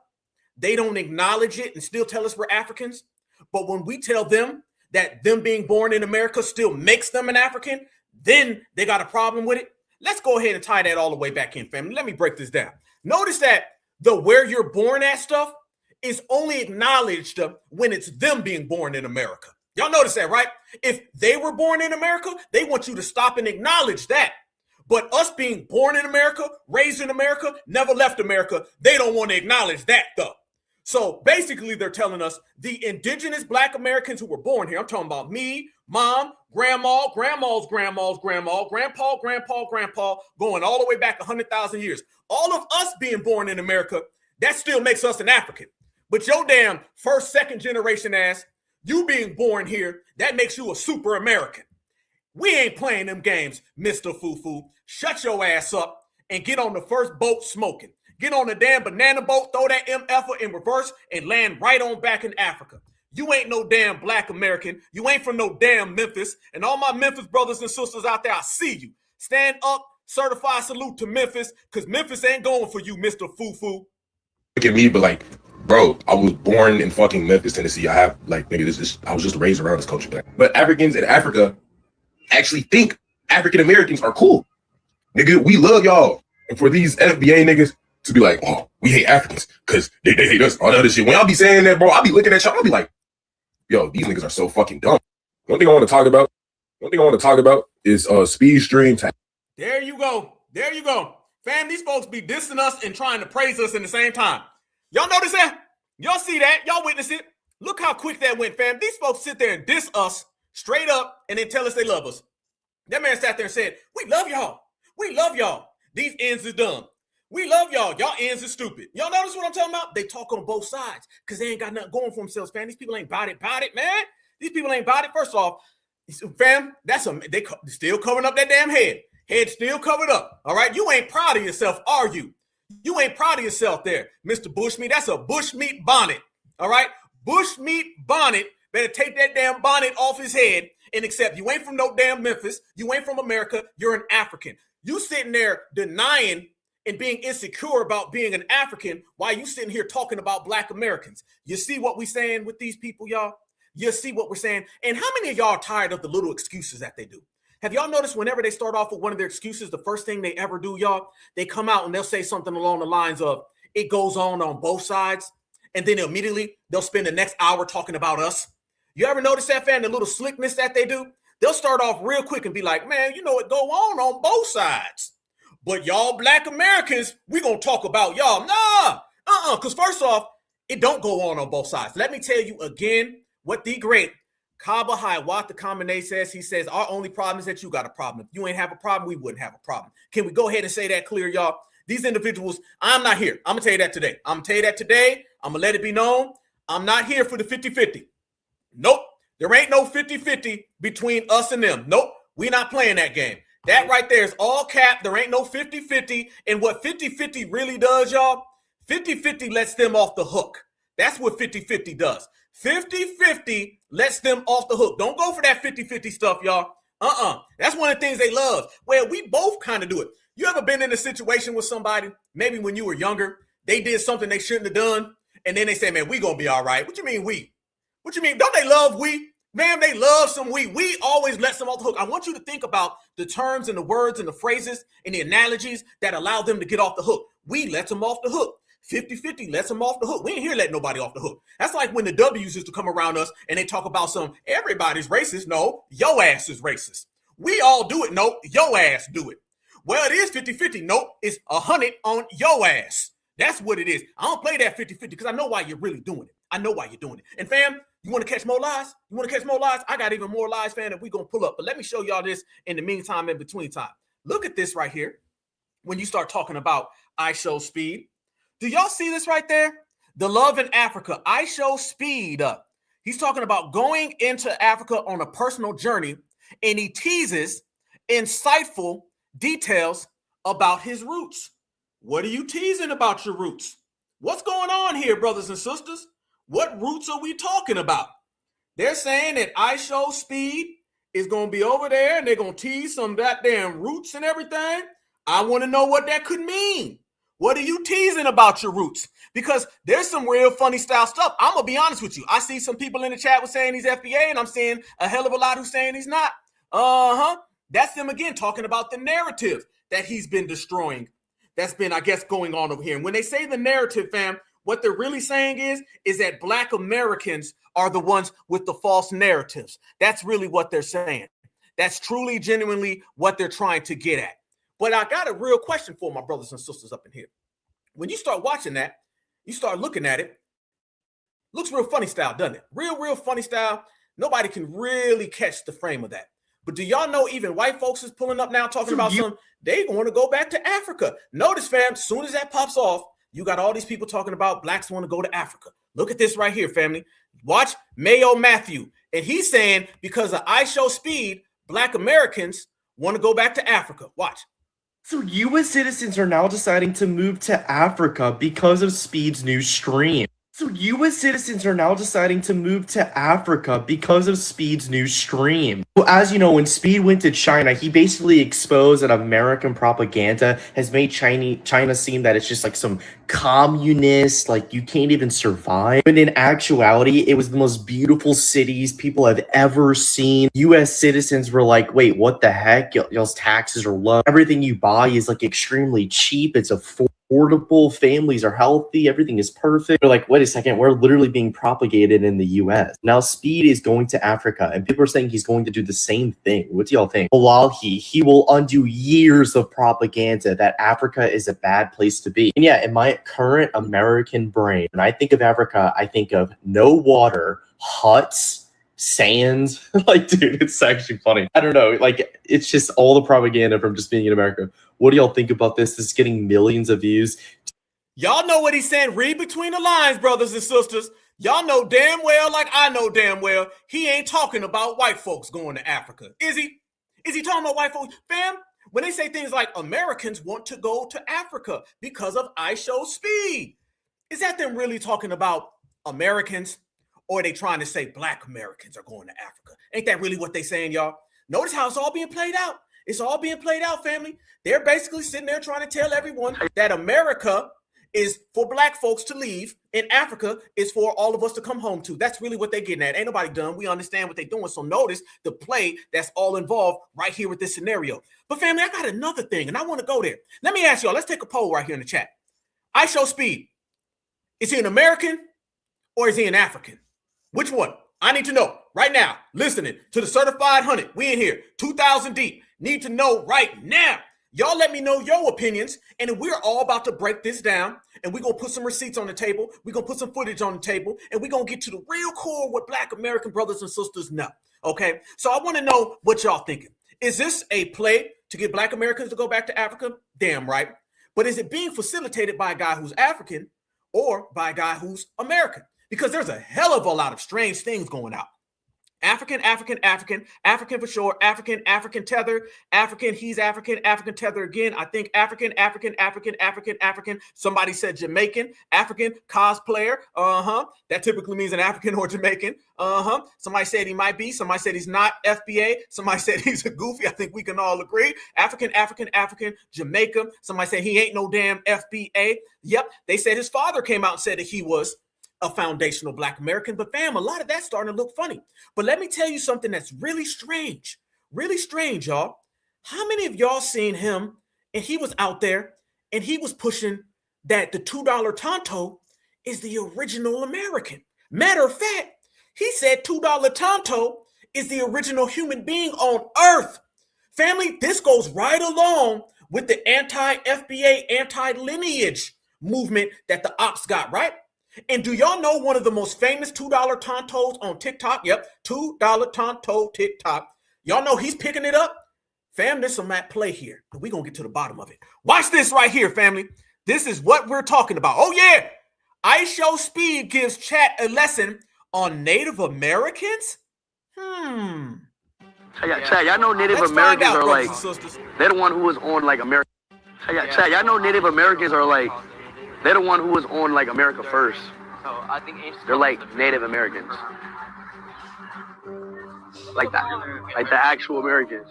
they don't acknowledge it and still tell us we're Africans. But when we tell them that them being born in America still makes them an African, then they got a problem with it. Let's go ahead and tie that all the way back in, family. Let me break this down. Notice that the where you're born at stuff is only acknowledged when it's them being born in America. Y'all notice that, right? If they were born in America, they want you to stop and acknowledge that. But us being born in America, raised in America, never left America, they don't want to acknowledge that, though. So basically, they're telling us the indigenous Black Americans who were born here, I'm talking about me, mom, grandma, grandma's grandma's grandma, grandpa, going all the way back 100,000 years. All of us being born in America, that still makes us an African. But your damn first, second generation ass, you being born here, that makes you a super American. We ain't playing them games, Mr. Fufu. Shut your ass up and get on the first boat smoking. Get on the damn banana boat, throw that MF in reverse, and land right on back in Africa. You ain't no damn Black American. You ain't from no damn Memphis. And all my Memphis brothers and sisters out there, I see you. Stand up, certified salute to Memphis, because Memphis ain't going for you, Mr. Fufu. Look at me, but like, bro, I was born in fucking Memphis, Tennessee. I have, like, nigga, I was just raised around this culture. But Africans in Africa actually think African Americans are cool. Nigga, we love y'all. And for these FBA niggas to be like, oh, we hate Africans because they hate us, all that other shit. When y'all be saying that, bro, I'll be looking at y'all, I'll be like, yo, these niggas are so fucking dumb. One thing I want to talk about is speed stream time. There you go. There you go. Fam, these folks be dissing us and trying to praise us in the same time. Y'all notice that? Y'all see that? Y'all witness it? Look how quick that went, fam. These folks sit there and diss us straight up and then tell us they love us. That man sat there and said, we love y'all. We love y'all. These ends is dumb. We love y'all. Y'all ends is stupid. Y'all notice what I'm talking about? They talk on both sides because they ain't got nothing going for themselves, fam. These people ain't about it, man. These people ain't about it. First off, fam, they still covering up that damn head. Head still covered up. All right? You ain't proud of yourself, are you? You ain't proud of yourself there, Mr. Bushmeat. That's a bushmeat bonnet. All right? Bushmeat bonnet. Better take that damn bonnet off his head and accept you ain't from no damn Memphis. You ain't from America. You're an African. You sitting there denying and being insecure about being an African while you sitting here talking about Black Americans. You see what we saying with these people, y'all? You see what we're saying? And how many of y'all are tired of the little excuses that they do? Have y'all noticed whenever they start off with one of their excuses, the first thing they ever do, y'all, they come out and they'll say something along the lines of, it goes on both sides. And then immediately they'll spend the next hour talking about us. You ever notice that, fam? The little slickness that they do? They'll start off real quick and be like, man, you know, it go on both sides. But y'all Black Americans, we gonna talk about y'all. Nah, because first off, it don't go on both sides. Let me tell you again what the great Kaba Hiawatha Kamene says. He says, our only problem is that you got a problem. If you ain't have a problem, we wouldn't have a problem. Can we go ahead and say that clear, y'all? These individuals, I'm not here. I'm gonna tell you that today. I'm gonna let it be known. I'm not here for the 50-50. Nope. There ain't no 50-50 between us and them. Nope. We're not playing that game. That right there is all cap. There ain't no 50-50. And what 50-50 really does, y'all, 50-50 lets them off the hook. That's what 50-50 does. 50-50 lets them off the hook. Don't go for that 50-50 stuff, y'all. That's one of the things they love. Well, we both kind of do it. You ever been in a situation with somebody, maybe when you were younger, they did something they shouldn't have done, and then they say, man, we gonna be all right. What you mean we? What you mean? Don't they love we? Man, they love some we. We always let them off the hook. I want you to think about the terms and the words and the phrases and the analogies that allow them to get off the hook. We let them off the hook. 50-50 lets them off the hook. We ain't here letting nobody off the hook. That's like when the W's used to come around us and they talk about everybody's racist. No, yo ass is racist. We all do it. No, yo ass do it. Well, it is 50-50. Nope, it's 100 on yo ass. That's what it is. I don't play that 50-50 because I know why you're really doing it. I know why you're doing it. And fam, you want to catch more lies? I got even more lies, fam, that we're going to pull up. But let me show y'all this in the meantime, in between time. Look at this right here. When you start talking about IShowSpeed. Do y'all see this right there? The love in Africa. IShowSpeed. He's talking about going into Africa on a personal journey, and he teases insightful details about his roots. What are you teasing about your roots? What's going on here, brothers and sisters? What roots are we talking about? They're saying that IShowSpeed is going to be over there and they're going to tease some goddamn roots and everything. I want to know what that could mean. What are you teasing about your roots? Because there's some real funny style stuff. I'm going to be honest with you. I see some people in the chat was saying he's FBA, and I'm seeing a hell of a lot who's saying he's not. That's them again talking about the narrative that he's been destroying. That's been, I guess, going on over here. And when they say the narrative, fam, what they're really saying is that Black Americans are the ones with the false narratives. That's really what they're saying. That's truly, genuinely what they're trying to get at. But I got a real question for my brothers and sisters up in here. When you start watching that, you start looking at it, looks real funny style, doesn't it? Real funny style. Nobody can really catch the frame of that. But do y'all know even white folks is pulling up now talking about they want to go back to Africa. Notice, fam, as soon as that pops off, you got all these people talking about blacks want to go to Africa. Look at this right here, family. Watch Mayo Matthew. And he's saying because of IShowSpeed, Black Americans want to go back to Africa. Watch. So U.S. citizens are now deciding to move to Africa because of Speed's new stream. So U.S. citizens are now deciding to move to Africa because of Speed's new stream. Well, as you know, when Speed went to China, he basically exposed that American propaganda has made China seem that it's just like some communist, like you can't even survive. But in actuality, it was the most beautiful cities people have ever seen. U.S. citizens were like, wait, what the heck? Y'all's taxes are low. Everything you buy is like extremely cheap. It's affordable, families are healthy, everything is perfect. They're like, wait a second, we're literally being propagated in the US. Now Speed is going to Africa and people are saying he's going to do the same thing. What do y'all think? Wallahi, he will undo years of propaganda that Africa is a bad place to be. And yeah, in my current American brain, when I think of Africa, I think of no water, huts, sands. Like, dude, it's actually funny. I don't know, like it's just all the propaganda from just being in America. What do y'all think about this? This is getting millions of views. Y'all know what he's saying. Read between the lines, brothers and sisters. Y'all know damn well, like I know damn well, he ain't talking about white folks going to Africa. Is he? Is he talking about white folks? Fam, when they say things like Americans want to go to Africa because of IShowSpeed, is that them really talking about Americans? Or are they trying to say Black Americans are going to Africa? Ain't that really what they saying, y'all? Notice how it's all being played out. It's all being played out, family. They're basically sitting there trying to tell everyone that America is for Black folks to leave and Africa is for all of us to come home to. That's really what they're getting at. Ain't nobody dumb. We understand what they're doing. So notice the play that's all involved right here with this scenario. But family, I got another thing and I want to go there. Let me ask y'all, let's take a poll right here in the chat. IShowSpeed, is he an American or is he an African? Which one? I need to know right now. Listening to the Certified 100. We in here, 2,000 deep. Need to know right now. Y'all let me know your opinions. And we're all about to break this down. And we're going to put some receipts on the table. We're going to put some footage on the table. And we're going to get to the real core of what Black American brothers and sisters know. Okay? So I want to know what y'all thinking. Is this a play to get Black Americans to go back to Africa? Damn right. But is it being facilitated by a guy who's African or by a guy who's American? Because there's a hell of a lot of strange things going out. African for sure, African tether, African, he's African tether again. I think African. Somebody said Jamaican, African cosplayer. That typically means an African or Jamaican. Somebody said he might be. Somebody said he's not FBA. Somebody said he's a goofy. I think we can all agree. African, Jamaica. Somebody said he ain't no damn FBA. Yep. They said his father came out and said that he was a foundational Black American, but fam, a lot of that's starting to look funny. But let me tell you something that's really strange, y'all. How many of y'all seen him and he was out there and he was pushing that the $2 Tonto is the original American? Matter of fact, he said $2 Tonto is the original human being on earth. Family, this goes right along with the anti-FBA, anti-lineage movement that the ops got, right? And do y'all know one of the most famous $2 Tontos on TikTok? Yep, $2 Tonto TikTok. Y'all know he's picking it up? Fam, there's some at play here. And we're going to get to the bottom of it. Watch this right here, family. This is what we're talking about. Oh, yeah. IShowSpeed gives chat a lesson on Native Americans? Chat, y'all know Native Americans are like, they're the one who was on like America. Chat, y'all know Native Americans are like, they're the one who was on like America First. They're like Native Americans. Like that. Like the actual Americans.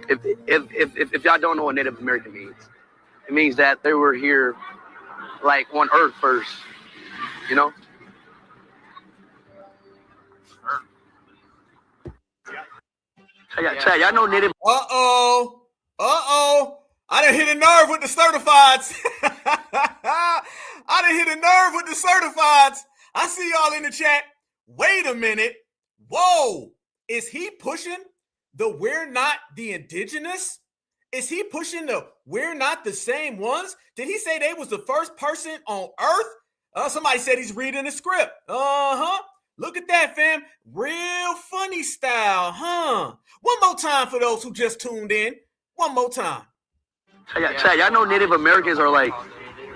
If y'all don't know what Native American means, it means that they were here like on Earth first, you know? Chat, y'all know Native. I done hit a nerve with the certifieds. I done hit a nerve with the certifieds. I see y'all in the chat. Wait a minute. Whoa. Is he pushing the we're not the indigenous? Is he pushing the we're not the same ones? Did he say they was the first person on Earth? Somebody said he's reading the script. Look at that, fam. Real funny style, huh? One more time for those who just tuned in. One more time. Chat, y'all know Native Americans are like,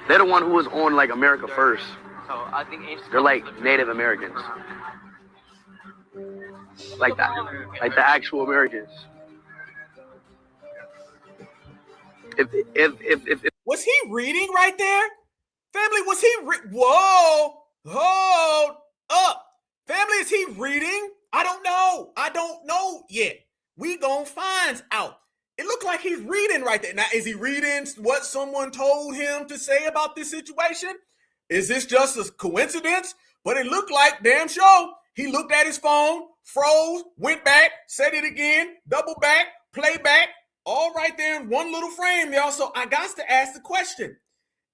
they're the one who was on like America first. They're like Native Americans. Like that. Like the actual Americans. If was he reading right there? Family, was he whoa, hold up. Family, is he reading? I don't know. I don't know yet. We gonna find out. It looked like he's reading right there. Now, is he reading what someone told him to say about this situation? Is this just a coincidence? But it looked like, damn sure, he looked at his phone, froze, went back, said it again, double back, play back, all right there in one little frame, y'all. So I got to ask the question,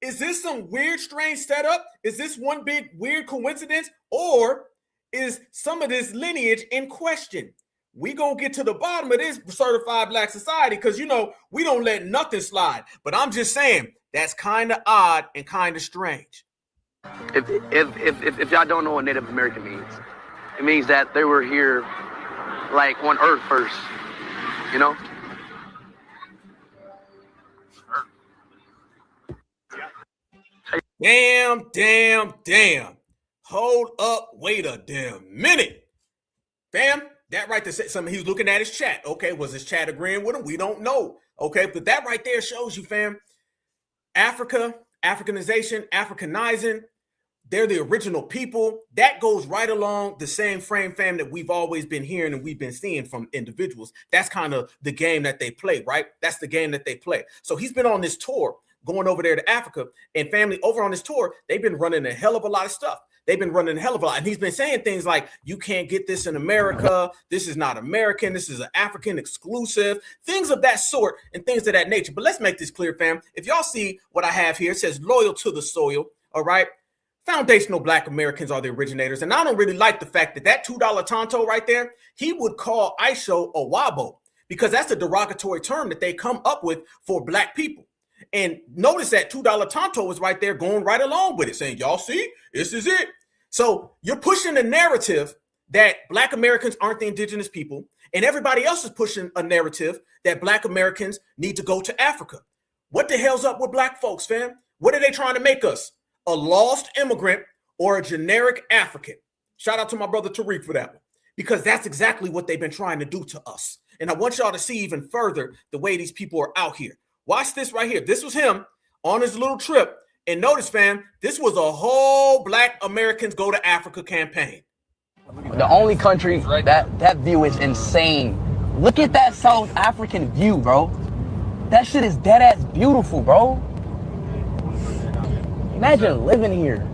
is this some weird, strange setup? Is this one big weird coincidence? Or is some of this lineage in question? We gonna get to the bottom of this certified black society because, you know, we don't let nothing slide. But I'm just saying, that's kind of odd and kind of strange. If y'all don't know what Native American means, it means that they were here like on Earth first, you know? Damn. Hold up, wait a damn minute. Fam, that right there said something. He was looking at his chat. Okay, was his chat agreeing with him? We don't know. Okay, but that right there shows you, fam, Africa, Africanization, Africanizing, they're the original people. That goes right along the same frame, fam, that we've always been hearing and we've been seeing from individuals. That's kind of the game that they play, right? That's the game that they play. So he's been on this tour going over there to Africa, and family over on this tour, they've been running a hell of a lot of stuff. They've been running a hell of a lot. And he's been saying things like, you can't get this in America. This is not American. This is an African exclusive. Things of that sort and things of that nature. But let's make this clear, fam. If y'all see what I have here, it says loyal to the soil, all right? Foundational Black Americans are the originators. And I don't really like the fact that that $2 Tonto right there, he would call ISho a wabo because that's a derogatory term that they come up with for Black people. And notice that $2 Tonto is right there going right along with it, saying, y'all see, this is it. So you're pushing a narrative that Black Americans aren't the indigenous people, and everybody else is pushing a narrative that Black Americans need to go to Africa. What the hell's up with Black folks, fam? What are they trying to make us? A lost immigrant or a generic African? Shout out to my brother Tariq for that one, because that's exactly what they've been trying to do to us. And I want y'all to see even further the way these people are out here. Watch this right here. This was him on his little trip. And notice, fam, this was a whole Black Americans Go to Africa campaign. The only country, that view is insane. Look at that South African view, bro. That shit is dead ass beautiful, bro. Imagine living here.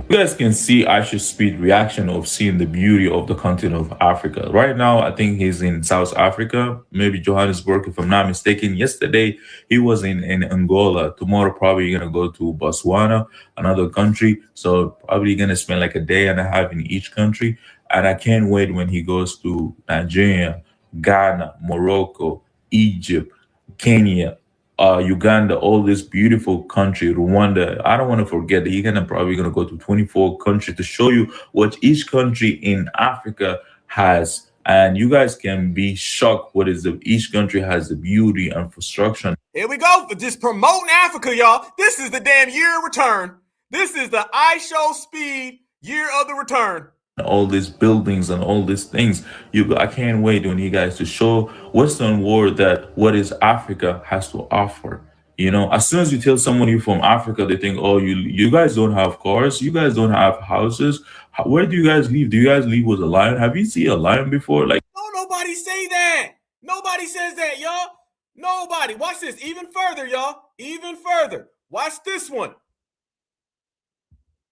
You guys can see IShowSpeed's reaction of seeing the beauty of the continent of Africa. Right now, I think he's in South Africa, maybe Johannesburg, if I'm not mistaken. Yesterday, he was in Angola. Tomorrow, probably going to go to Botswana, another country. So probably going to spend like a day and a half in each country. And I can't wait when he goes to Nigeria, Ghana, Morocco, Egypt, Kenya, Uganda, all this beautiful country, Rwanda. I don't want to forget that you're probably gonna go to 24 countries to show you what each country in Africa has, and you guys can be shocked what is each country has the beauty and infrastructure. Here we go for just promoting Africa, y'all. This is the damn year of return. This is the IShowSpeed year of the return. All these buildings and all these things. I can't wait when you guys to show Western world that what is Africa has to offer. You know, as soon as you tell someone you're from Africa, they think, oh, you guys don't have cars, you guys don't have houses. Where do you guys live? Do you guys live with a lion? Have you seen a lion before? Like, No, nobody say that. Nobody says that, y'all. Nobody. Watch this. Even further, y'all. Even further. Watch this one.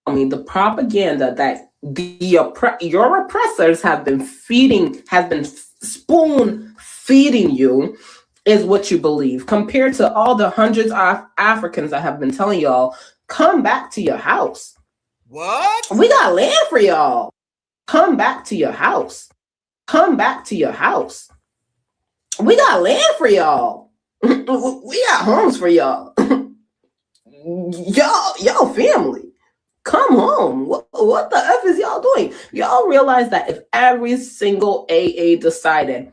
I mean, the propaganda that your oppressors have been spoon feeding you is what you believe, compared to all the hundreds of Africans that have been telling y'all, come back to your house. What? We got land for y'all. Come back to your house. Come back to your house. We got land for y'all. We got homes for y'all. Y'all family. Come home. What the F is y'all doing? Y'all realize that if every single AA decided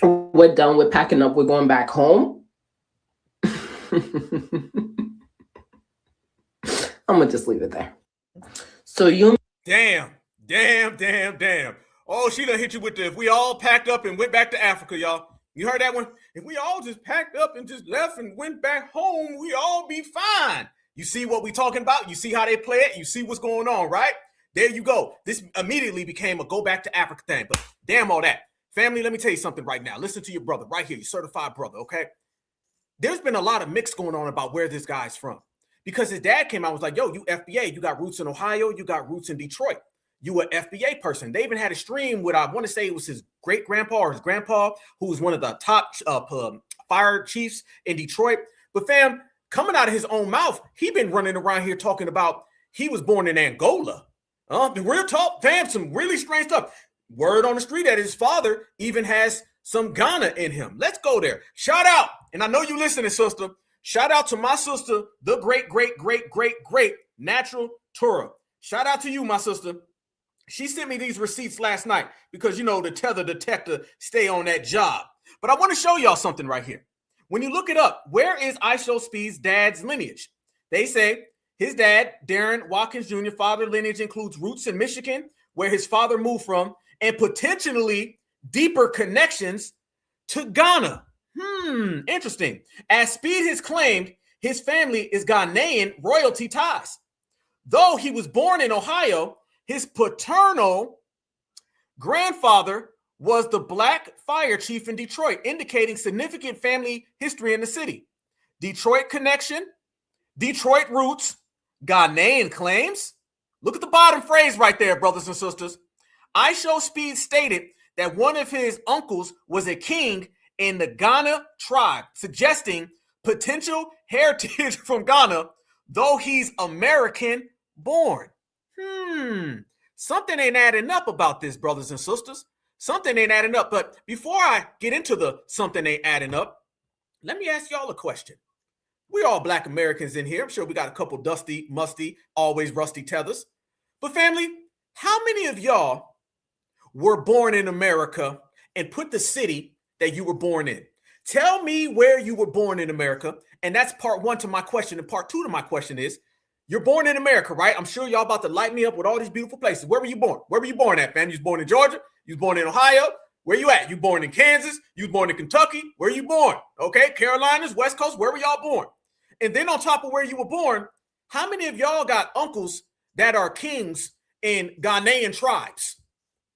we're done with packing up, we're going back home, I'm gonna just leave it there. So you Damn. Oh, she done hit you with the if we all packed up and went back to Africa, y'all. You heard that one? If we all just packed up and just left and went back home, we all be fine. You see what we talking about? You see how they play it? You see what's going on, right? There you go. This immediately became a go back to Africa thing, but damn all that. Family, let me tell you something right now. Listen to your brother right here, your certified brother, okay? There's been a lot of mix going on about where this guy's from. Because his dad came out and was like, yo, you FBA, you got roots in Ohio, you got roots in Detroit. You an FBA person. They even had a stream with, I want to say it was his great-grandpa or his grandpa, who was one of the top fire chiefs in Detroit. But fam, coming out of his own mouth, he been running around here talking about he was born in Angola. The real talk, fam, some really strange stuff. Word on the street that his father even has some Ghana in him. Let's go there. Shout out, and I know you listening, sister. Shout out to my sister, the great Natural Tura. Shout out to you, my sister. She sent me these receipts last night because, you know, the tether detector stay on that job. But I want to show y'all something right here. When you look it up, where is IShowSpeed's dad's lineage? They say his dad, Darren Watkins Jr., father lineage includes roots in Michigan, where his father moved from, and potentially deeper connections to Ghana. Interesting. As Speed has claimed, his family is Ghanaian royalty ties. Though he was born in Ohio, his paternal grandfather was the black fire chief in Detroit, indicating significant family history in the city. Detroit connection, Detroit roots, Ghanaian claims. Look at the bottom phrase right there, brothers and sisters. IShowSpeed stated that one of his uncles was a king in the Ghana tribe, suggesting potential heritage from Ghana, though he's American born. Something ain't adding up about this, brothers and sisters. Something ain't adding up. But before I get into the something ain't adding up, let me ask y'all a question. We're all Black Americans in here. I'm sure we got a couple dusty, musty, always rusty tethers. But family, how many of y'all were born in America and put the city that you were born in? Tell me where you were born in America. And that's part one to my question. And part two to my question is, you're born in America, right? I'm sure y'all about to light me up with all these beautiful places. Where were you born? Where were you born at, man? You was born in Georgia? You was born in Ohio? Where you at? You born in Kansas? You was born in Kentucky? Where you born? Okay, Carolinas, West Coast, where were y'all born? And then on top of where you were born, how many of y'all got uncles that are kings in Ghanaian tribes?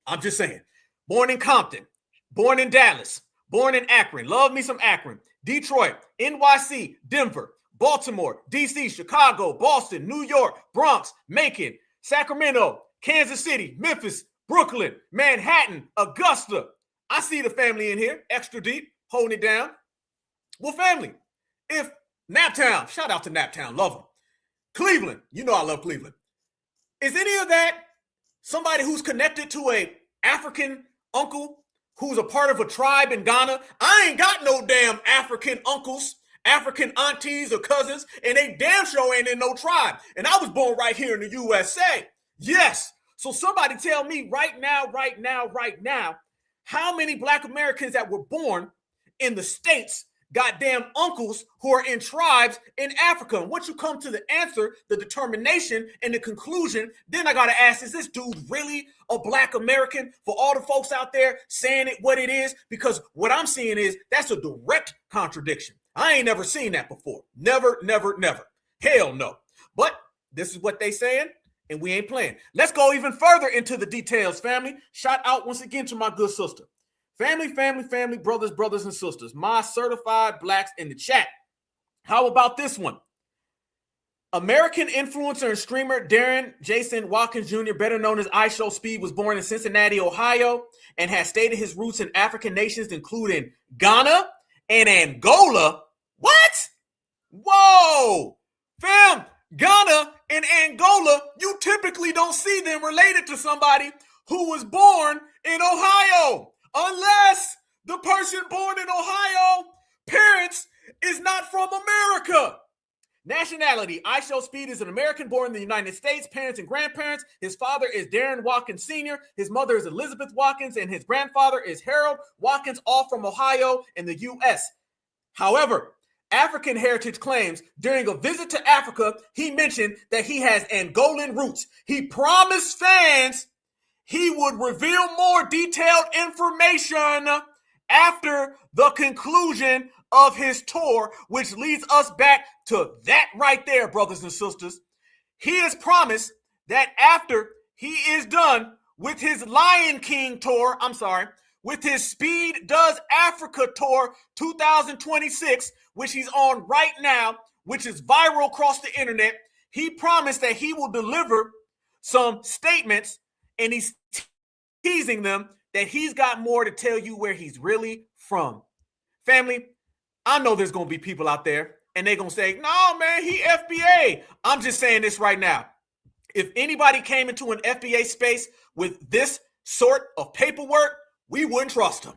I'm just saying. Born in Compton, born in Dallas, born in Akron. Love me some Akron. Detroit, NYC, Denver, Baltimore, DC, Chicago, Boston, New York, Bronx, Macon, Sacramento, Kansas City, Memphis, Brooklyn, Manhattan, Augusta. I see the family in here, extra deep, holding it down. Well, family, if Naptown, shout out to Naptown, love them. Cleveland, you know I love Cleveland. Is any of that somebody who's connected to a African uncle who's a part of a tribe in Ghana? I ain't got no damn African uncles, African aunties or cousins, and they damn sure ain't in no tribe. And I was born right here in the USA. Yes. So somebody tell me right now, how many Black Americans that were born in the States goddamn uncles who are in tribes in Africa? And once you come to the answer, the determination, and the conclusion, then I got to ask, is this dude really a Black American? For all the folks out there saying it what it is, because what I'm seeing is that's a direct contradiction. I ain't never seen that before. Never, never, never. Hell no. But this is what they saying, and we ain't playing. Let's go even further into the details, family. Shout out once again to my good sister. Family, brothers, and sisters. My certified blacks in the chat. How about this one? American influencer and streamer Darren Jason Watkins Jr., better known as IShowSpeed, was born in Cincinnati, Ohio, and has stated his roots in African nations, including Ghana and Angola. What? Whoa! Fam, Ghana and Angola, you typically don't see them related to somebody who was born in Ohio, unless the person born in Ohio, parents, is not from America. Nationality, IShowSpeed is an American born in the United States, parents and grandparents. His father is Darren Watkins Sr., his mother is Elizabeth Watkins, and his grandfather is Harold Watkins, all from Ohio in the U.S. However, African heritage claims during a visit to Africa, he mentioned that he has Angolan roots. He promised fans he would reveal more detailed information after the conclusion of his tour, which leads us back to that right there, brothers and sisters. He has promised that after he is done with his Lion King tour, with his Speed Does Africa tour 2026, which he's on right now, which is viral across the internet, he promised that he will deliver some statements, and he's teasing them that he's got more to tell you where he's really from. Family, I know there's going to be people out there, and they're going to say, no, man, he FBA. I'm just saying this right now. If anybody came into an FBA space with this sort of paperwork, we wouldn't trust him.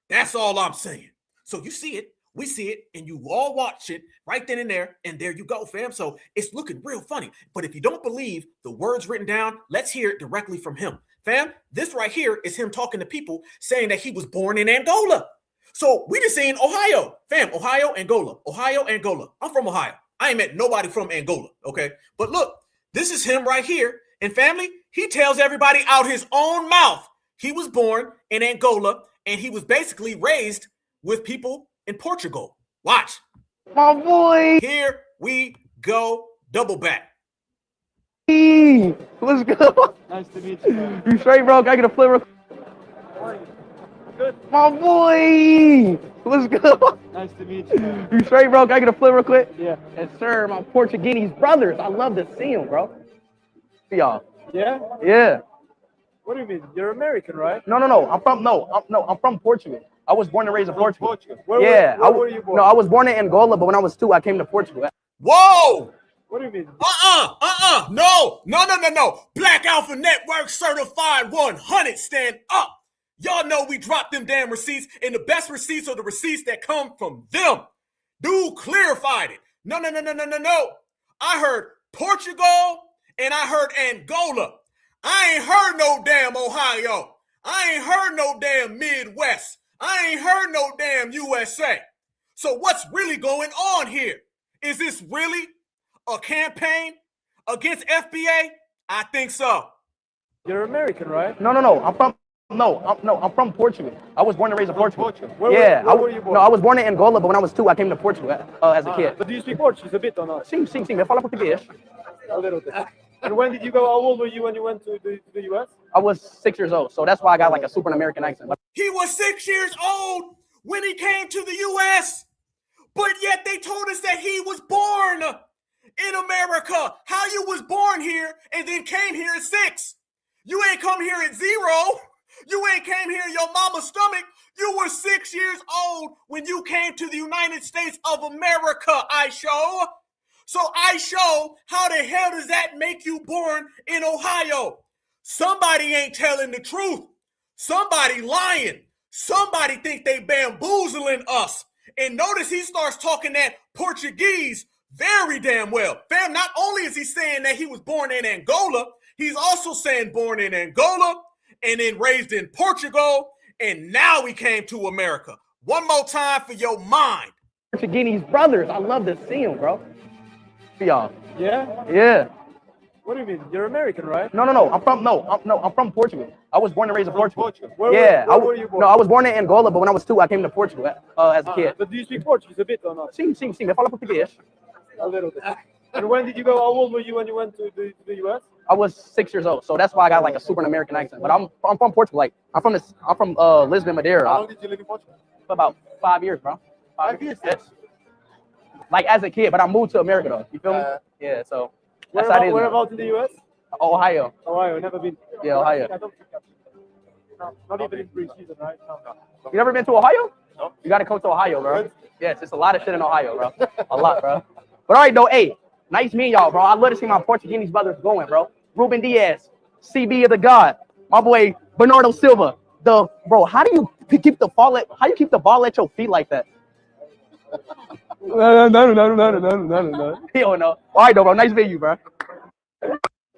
That's all I'm saying. So you see it, we see it, and you all watch it right then and there you go, fam. So it's looking real funny. But if you don't believe the words written down, let's hear it directly from him. Fam, this right here is him talking to people saying that he was born in Angola. So we just seen Ohio. Fam, Ohio, Angola. Ohio, Angola. I'm from Ohio. I ain't met nobody from Angola, okay? But look, this is him right here. And family, he tells everybody out his own mouth he was born in Angola, and he was basically raised with people in Portugal. Watch. My boy. Here we go. Double back. Let's go. Nice to meet you, man. You straight, bro? Can I get a flavor? Good. My boy. Let's go. Nice to meet you, man. You straight, bro? Can I get a flavor real quick? Yeah. Yes, sir. My Portuguese brothers. I love to see them, bro. See y'all. Yeah? Yeah. What do you mean? You're American, right? No. I'm from Portugal. I was born and raised in Portugal. Where were you born? No, I was born in Angola, but when I was 2, I came to Portugal. Whoa! What do you mean? No. Black Alpha Network certified 100. Stand up. Y'all know we dropped them damn receipts, and the best receipts are the receipts that come from them. Dude clarified it. No. I heard Portugal and I heard Angola. I ain't heard no damn Ohio. I ain't heard no damn Midwest. I ain't heard no damn USA. So what's really going on here? Is this really a campaign against FBA? I think so. You're American, right? No. I'm from Portugal. I was born and raised in Portugal. Where were you born? No, I was born in Angola, but when I was 2, I came to Portugal as a kid. But do you speak Portuguese a bit or not? Sim. Eu falo português. A little bit. And when did you go? How old were you when you went to the US? I was 6 years old, so that's why I got like a super American accent. He was 6 years old when he came to the US, but yet they told us that he was born in America. How you was born here and then came here at 6? You ain't come here at 0. You ain't came here in your mama's stomach. You were 6 years old when you came to the United States of America, IShow. So IShow, how the hell does that make you born in Ohio? Somebody ain't telling the truth. Somebody lying. Somebody think they bamboozling us. And notice he starts talking that Portuguese very damn well. Fam, not only is he saying that he was born in Angola, he's also saying born in Angola and then raised in Portugal, and now he came to America. One more time for your mind. Portuguese brothers. I love to see them, bro. See y'all. Yeah? Yeah. What do you mean? You're American, right? No. I'm from Portugal. I was born and raised in Portugal. Where were you born? No, I was born in Angola, but when I was 2, I came to Portugal as a kid. But do you speak Portuguese a bit or not? Sim. Me fala português. A little bit. And when did you go? How old were you when you went to the US? I was 6 years old, so that's why I got like a super American accent. But I'm from Portugal. Like I'm from Lisbon, Madeira. How long did you live in Portugal? For about 5 years, bro. 5 years. Yes. Like as a kid, but I moved to America though. You feel me? Yeah. So that's how it is. Whereabouts in the US? Ohio. Ohio. Never been. Yeah, Ohio. I don't think no, not even in pre-season, right? No. You never been to Ohio? No. You gotta come to Ohio, bro. Yes, it's a lot of shit in Ohio, bro. A lot, bro. But all right, though, hey, nice meeting y'all, bro. I love to see my Portuguese brothers going, bro. Ruben Diaz, CB of the God, my boy Bernardo Silva. Bro, how do you keep the ball at your feet like that? No. He don't know. All right, though, bro. Nice meeting you, bro.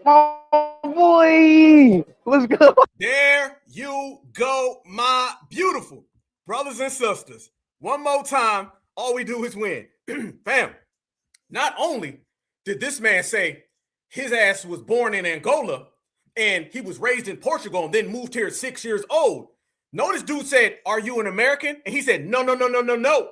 My boy, let's go. There you go, my beautiful brothers and sisters. One more time, all we do is win. Fam, not only did this man say his ass was born in Angola and he was raised in Portugal and then moved here at 6 years old. Notice dude said, "Are you an American?" And he said, No.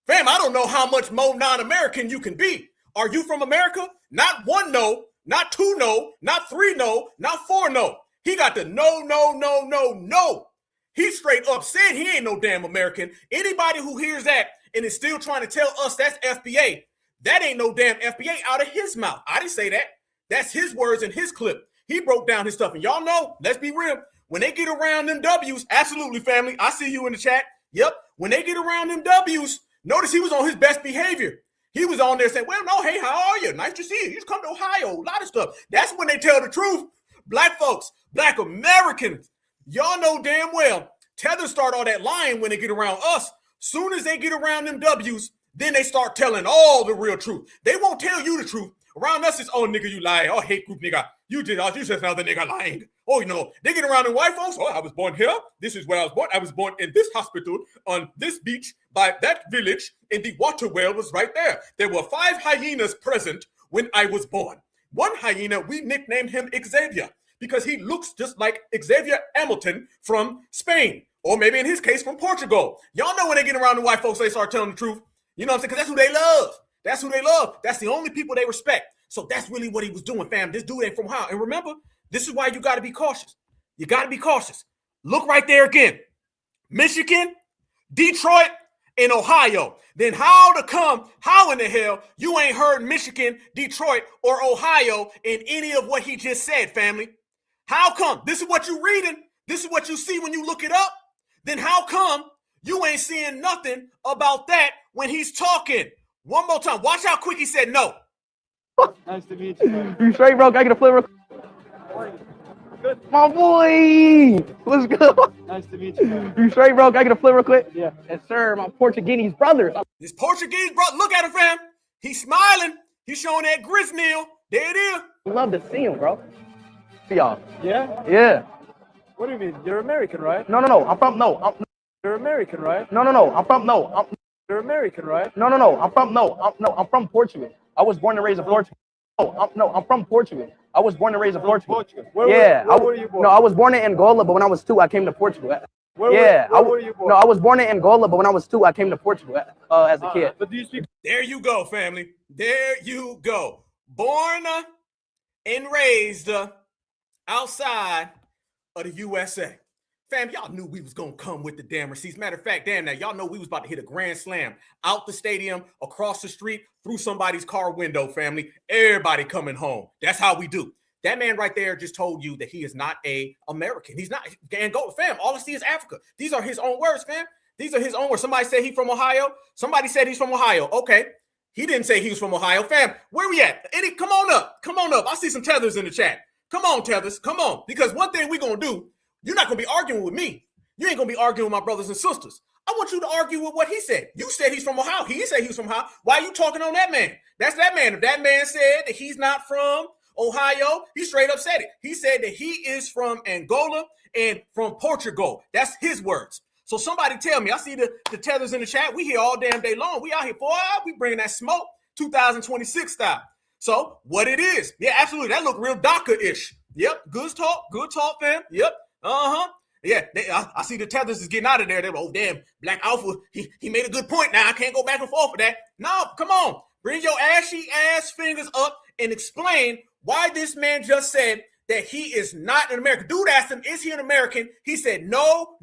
Fam, I don't know how much more non-American you can be. Are you from America? Not 1 no, not 2 no, not 3 no, not 4 no. He got the no. He straight up said he ain't no damn American. Anybody who hears that and is still trying to tell us that's FBA, that ain't no damn FBA out of his mouth. I didn't say that. That's his words in his clip. He broke down his stuff. And y'all know, let's be real, when they get around them W's, absolutely, family, I see you in the chat. Yep, when they get around them W's, notice he was on his best behavior. He was on there saying, well, no, hey, how are you? Nice to see you. You just come to Ohio, a lot of stuff. That's when they tell the truth. Black folks, Black Americans, y'all know damn well, tethers start all that lying when they get around us. Soon as they get around them W's, then they start telling all the real truth. They won't tell you the truth. Around us, it's, oh, nigga, you lying. Oh, hate group, nigga. You just another nigga lying. Oh, you know, they get around the white folks. Oh, I was born here. This is where I was born. I was born in this hospital on this beach by that village, and the water well was right there. There were 5 hyenas present when I was born. One hyena, we nicknamed him Xavier because he looks just like Xavier Hamilton from Spain, or maybe in his case from Portugal. Y'all know when they get around the white folks, they start telling the truth. You know what I'm saying? Because that's who they love. That's who they love. That's the only people they respect. So that's really what he was doing, fam. This dude ain't from Ohio. And remember, this is why you got to be cautious. You got to be cautious. Look right there again. Michigan, Detroit, and Ohio. Then how in the hell you ain't heard Michigan, Detroit, or Ohio in any of what he just said, family? How come? This is what you reading. This is what you see when you look it up. Then how come you ain't seeing nothing about that when he's talking? One more time. Watch how quick he said no. Nice to meet you, man. You straight, bro? Can I get a flavor? Good. My boy, let's go. Nice to meet you, man. You straight, bro? Can I get a flavor quick? Yeah. Yes, sir. My Portuguese brothers. This Portuguese brother, look at him, fam. He's smiling. He's showing that grisnil. There it is. I love to see him, bro. See y'all. Yeah? Yeah. What do you mean? You're American, right? No. You're American, right? No. You're American, right? No. I'm from Portugal. I was born and raised in Portugal. I'm from Portugal. I was born and raised in Portugal. Where were you born? No, I was born in Angola, but when I was 2, I came to Portugal. Where were you born? No, I was born in Angola, but when I was 2, I came to Portugal as a kid. But do you speak? There you go, family. There you go. Born and raised outside of the USA. Fam, y'all knew we was going to come with the damn receipts. Matter of fact, damn, now y'all know we was about to hit a grand slam out the stadium, across the street, through somebody's car window, family. Everybody coming home. That's how we do. That man right there just told you that he is not a American. He's not. Angola, fam, all I see is Africa. These are his own words, fam. These are his own words. Somebody said he's from Ohio. Somebody said he's from Ohio. Okay. He didn't say he was from Ohio. Fam, where we at? Eddie, come on up. Come on up. I see some tethers in the chat. Come on, tethers. Come on. Because one thing we're going to do, you're not going to be arguing with me. You ain't going to be arguing with my brothers and sisters. I want you to argue with what he said. You said he's from Ohio. He said he's from Ohio. Why are you talking on that man? That's that man. If that man said that he's not from Ohio, he straight up said it. He said that he is from Angola and from Portugal. That's his words. So somebody tell me. I see the tethers in the chat. We here all damn day long. We out here, boy. We bringing that smoke 2026 style. So what it is? Yeah, absolutely. That look real DACA-ish. Yep, good talk, fam. Yep, yeah. I see the tethers is getting out of there. They're like, oh damn, Black Alpha, he made a good point. Now I can't go back and forth with that. No, come on, bring your ashy ass fingers up and explain why this man just said that he is not an American. Dude asked him, is he an American? He said, no,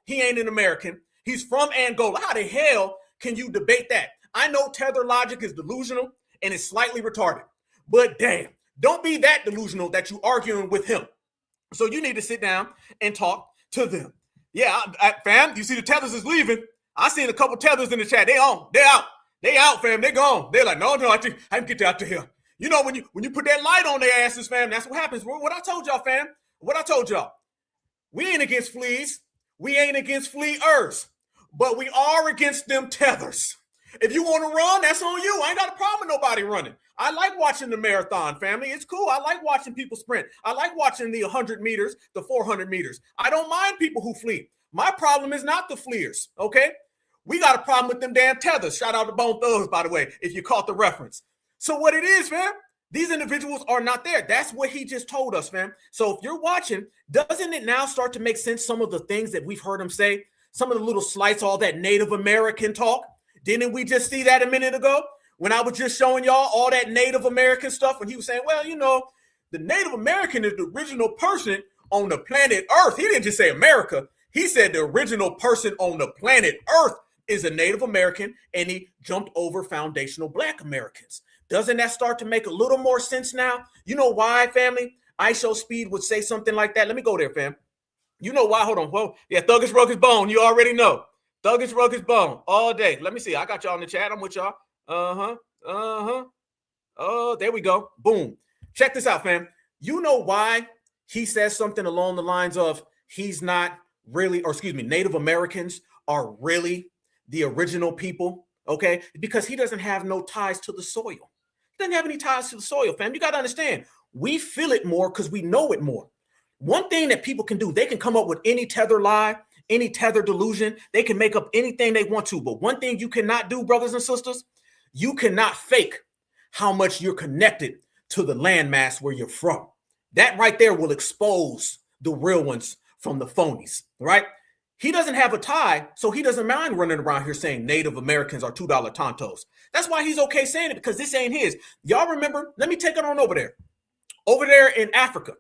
he ain't an American. He's from Angola. How the hell can you debate that? I know tether logic is delusional and it's slightly retarded, but damn, don't be that delusional that you arguing with him. So you need to sit down and talk to them. Yeah, fam, you see the tethers is leaving. I seen a couple tethers in the chat. They out, fam. They gone. They're like, no, I can get out to here. You know, when you put that light on their asses, fam, that's what happens. What I told y'all, fam. What I told y'all. We ain't against fleas. We ain't against fleers. But we are against them tethers. If you want to run, that's on you. I ain't got a problem with nobody running. I like watching the marathon, family. It's cool. I like watching people sprint. I like watching the 100 meters, the 400 meters. I don't mind people who flee. My problem is not the fleers, okay? We got a problem with them damn tethers. Shout out to Bone Thugs, by the way, if you caught the reference. So what it is, fam, these individuals are not there. That's what he just told us, fam. So if you're watching, doesn't it now start to make sense, some of the things that we've heard him say, some of the little slights, all that Native American talk? Didn't we just see that a minute ago when I was just showing y'all all that Native American stuff when he was saying, well, you know, the Native American is the original person on the planet Earth. He didn't just say America. He said the original person on the planet Earth is a Native American, and he jumped over foundational Black Americans. Doesn't that start to make a little more sense now? You know why, family? IShowSpeed would say something like that. Let me go there, fam. You know why? Hold on. Whoa. Yeah, Thuggish Rug is Bone. You already know. Thuggish Rug is Bone all day. Let me see. I got y'all in the chat. I'm with y'all. Oh, there we go. Boom. Check this out, fam. You know why he says something along the lines of he's not really, or excuse me, Native Americans are really the original people, okay? Because he doesn't have no ties to the soil. He doesn't have any ties to the soil, fam. You got to understand, we feel it more because we know it more. One thing that people can do, they can come up with any tether lie, any tether delusion. They can make up anything they want to. But one thing you cannot do, brothers and sisters, you cannot fake how much you're connected to the landmass where you're from. That right there will expose the real ones from the phonies, right? He doesn't have a tie, so he doesn't mind running around here saying Native Americans are $2 tontos. That's why he's okay saying it, because this ain't his. Y'all remember, let me take it on over there. Over there in Africa.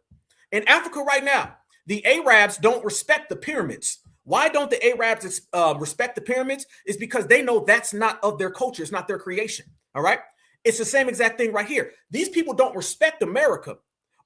In Africa right now, the Arabs don't respect the pyramids. Why don't the Arabs respect the pyramids? It's because they know that's not of their culture. It's not their creation, all right? It's the same exact thing right here. These people don't respect America